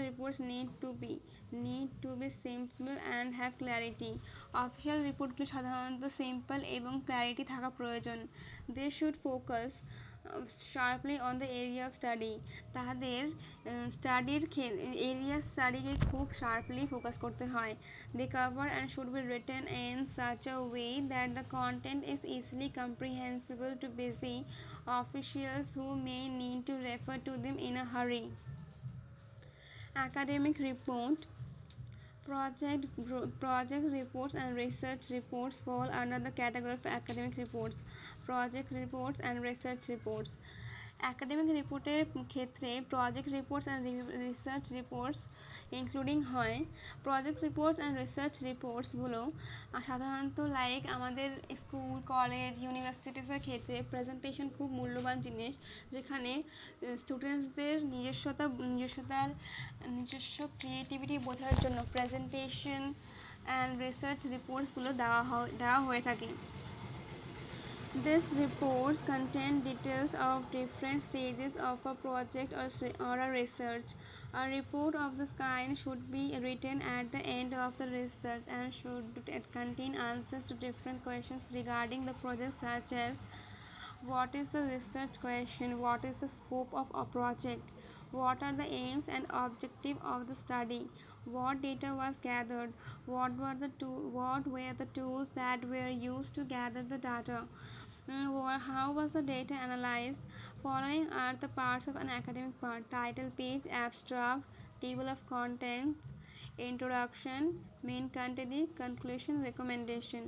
রিপোর্টগুলো সাধারণত simple এবং clarity থাকা প্রয়োজন। They should focus sharply on the area of study. তাদের স্টাডিকে খুব sharply focus করতে হয়। They cover and should be written in such a way that the content is easily comprehensible to busy officials who may need to refer to them in a hurry. Academic report. Project reports and research reports fall under the category of academic reports. Academic রিপোর্টের ক্ষেত্রে project reports and research reports including হয়। Project reports and research রিপোর্টসগুলো সাধারণত আমাদের school, college, ইউনিভার্সিটিসের ক্ষেত্রে presentation খুব মূল্যবান জিনিস, যেখানে স্টুডেন্টসদের নিজস্ব ক্রিয়েটিভিটি বোঝার জন্য প্রেজেন্টেশন অ্যান্ড রিসার্চ রিপোর্টসগুলো দেওয়া হয়ে থাকে। These reports contain details of different stages of a project or a research. A report of this kind should be written at the end of the research and should contain answers to different questions regarding the project, such as what is the research question, what is the scope of a project, what are the aims and objective of the study, what data was gathered, what were the tools that were used to gather the data, how was the data analyzed. Following are the parts of an academic part: title page, abstract, table of contents, introduction, main content, conclusion, recommendation.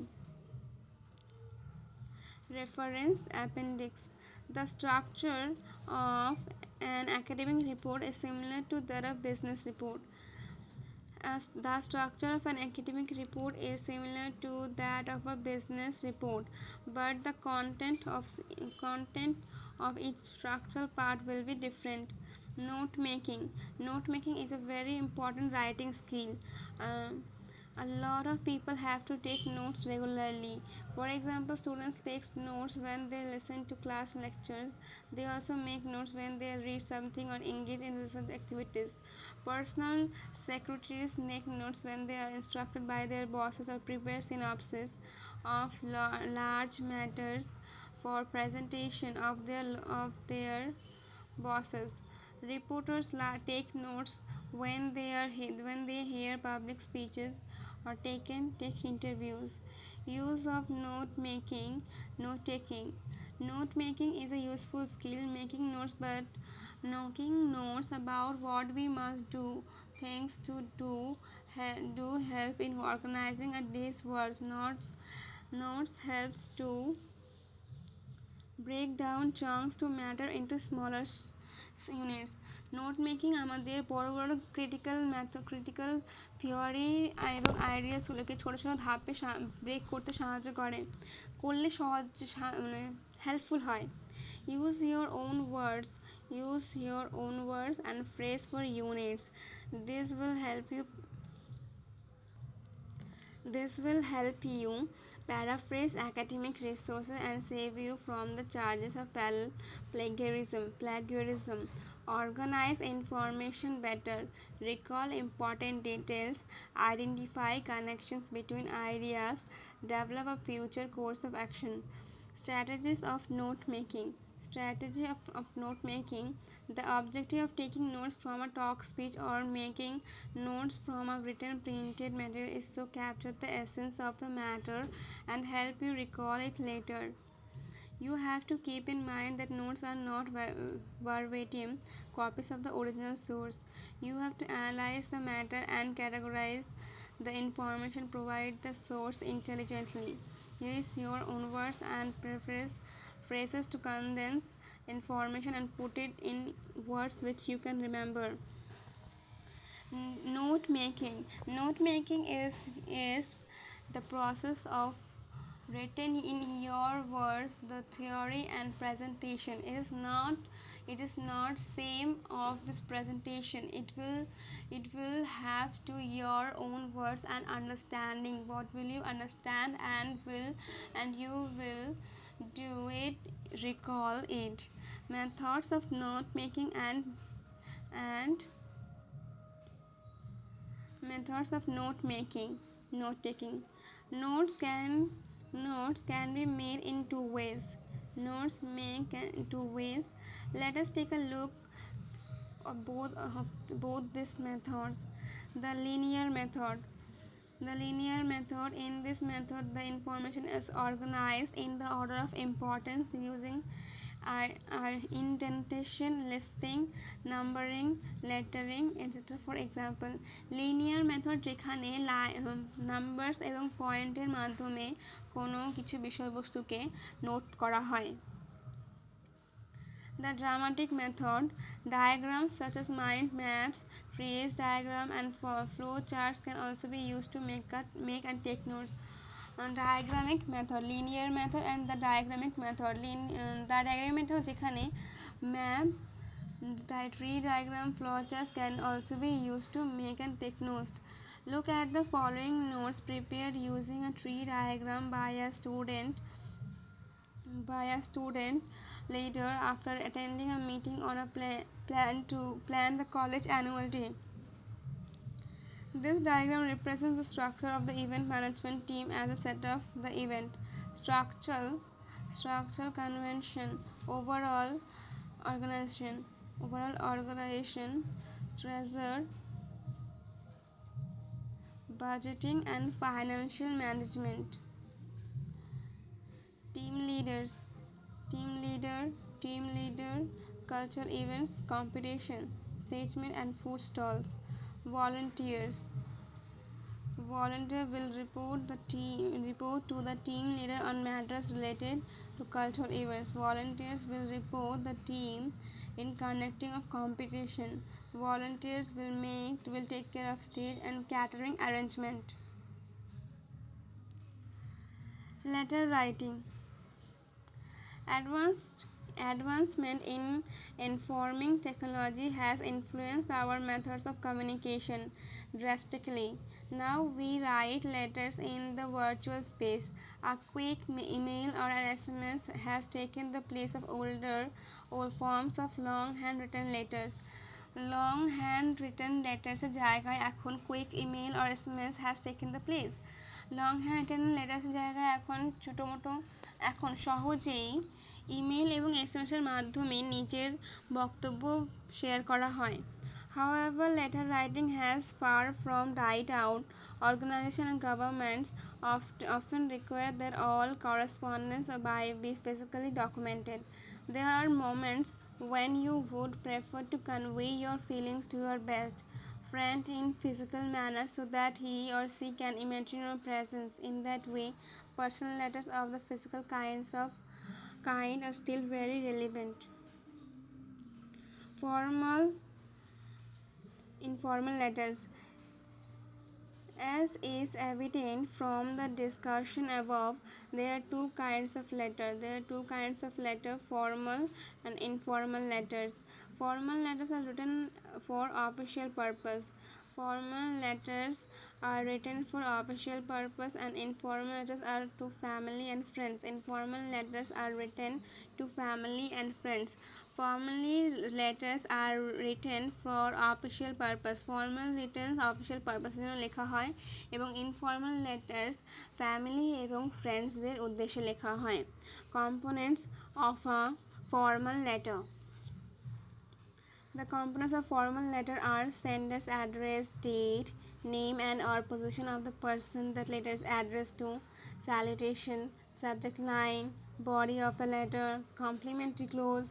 Reference appendix. The structure of an academic report is similar to that of business report. As the structure of an academic report is similar to that of a business report, but the content of each structural part will be different. Note making. Note making is a very important writing skill. Um, a lot of people have to take notes regularly. For example, students take notes when they listen to class lectures. They also make notes when they read something or engage in research activities. Personal secretaries make notes when they are instructed by their bosses or prepare synopsis of large matters for presentation of their bosses. Reporters take notes when they hear public speeches or take interviews. Use of note taking. Note making is a useful skill. Making notes about what we must do, things to do help in organizing a day's work. Notes helps to break down chunks to matter into smaller units. Note making আমাদের বড় বড় critical theory এবং আইডিয়াসগুলোকে ছোটো ছোটো ধাপে break করতে সাহায্য করলে মানে হেল্পফুল হয়। Use your own words and phrase for units. This will help you This will help you paraphrase academic resources and save you from the charges of plagiarism. Organize information better. Recall important details. Identify connections between ideas. Develop a future course of action. Strategies of note making. Strategy of note making. The objective of taking notes from a talk, speech, or making notes from a written printed material is to capture the essence of the matter and help you recall it later. You have to keep in mind that notes are not verbatim copies of the original source. You have to analyze the matter and categorize the information, provide the source intelligently. Use your own words and phrases to condense information and put it in words which you can remember. Note making is the process of written in your words the theory and presentation. It is not same of this presentation. It will have to your own words and understanding. What will you understand and you will do it, recall it. Methods of note making and methods of note taking. Notes can be made in two ways. Notes make in two ways. Let us take a look of both these methods. The linear method. In this method, the information is organized in the order of importance using indentation, listing, numbering, lettering, etc. For example, linear method যেখানে numbers এবং পয়েন্টের মাধ্যমে কোনো কিছু বিষয়বস্তুকে note করা হয়। The dramatic method. Diagrams such as mind maps, phrase diagram, and flow charts can also be used to make and take notes. Diagramic method, linear method, and the diagramic method. The diagramic method যেখানে map, tree diagram, flow charts can also be used to make and take notes. Look at the following notes prepared using a tree diagram by a student by a student later after attending a meeting on a plan the college annual day. This diagram represents the structure of the event management team as a set of the event. Structural convention, organization, overall organization, treasure, budgeting and financial management. Team leaders, team leader, cultural events, competition, stagement and food stalls. Volunteers, volunteer will report to the team leader on matters related to cultural events. Volunteers will report the team in conducting of competition. Volunteers will take care of stage and catering arrangement. Letter writing. Advancement in informing technology has influenced our methods of communication drastically. Now we write letters in the virtual space. A quick email or an SMS has taken the place of old forms of long handwritten letters. Long hand written লেটার্সের জায়গায় এখন quick email আর SMS has taken the place. Long hand written লেটার্সের জায়গায় এখন সহজেই email এবং SMS-এর মাধ্যমে নিজের বক্তব্য শেয়ার করা হয়। However, letter writing has far from died out. Organizations and governments often require that all correspondence be physically documented. There are moments when you would prefer to convey your feelings to your best friend in physical manner so that he or she can imagine your presence. In that way, personal letters of the physical kind are still very relevant. Informal letters. As is evident from the discussion above, there are two kinds of letter, formal and informal letters. Formal letters are written for official purpose. Formal letters are written for official purpose and informal letters are to family and friends. Informal letters are written to family and friends. Formal letters are written for official purpose. Formal written official purpose জন্য লেখা হয় এবং informal letters family এবং friendsদের উদ্দেশ্যে লেখা হয়. Components of a formal letter. The components of formal letter are sender's address, date, name and or position of the person that letter is addressed to, salutation, subject line, body of the letter, complimentary clause,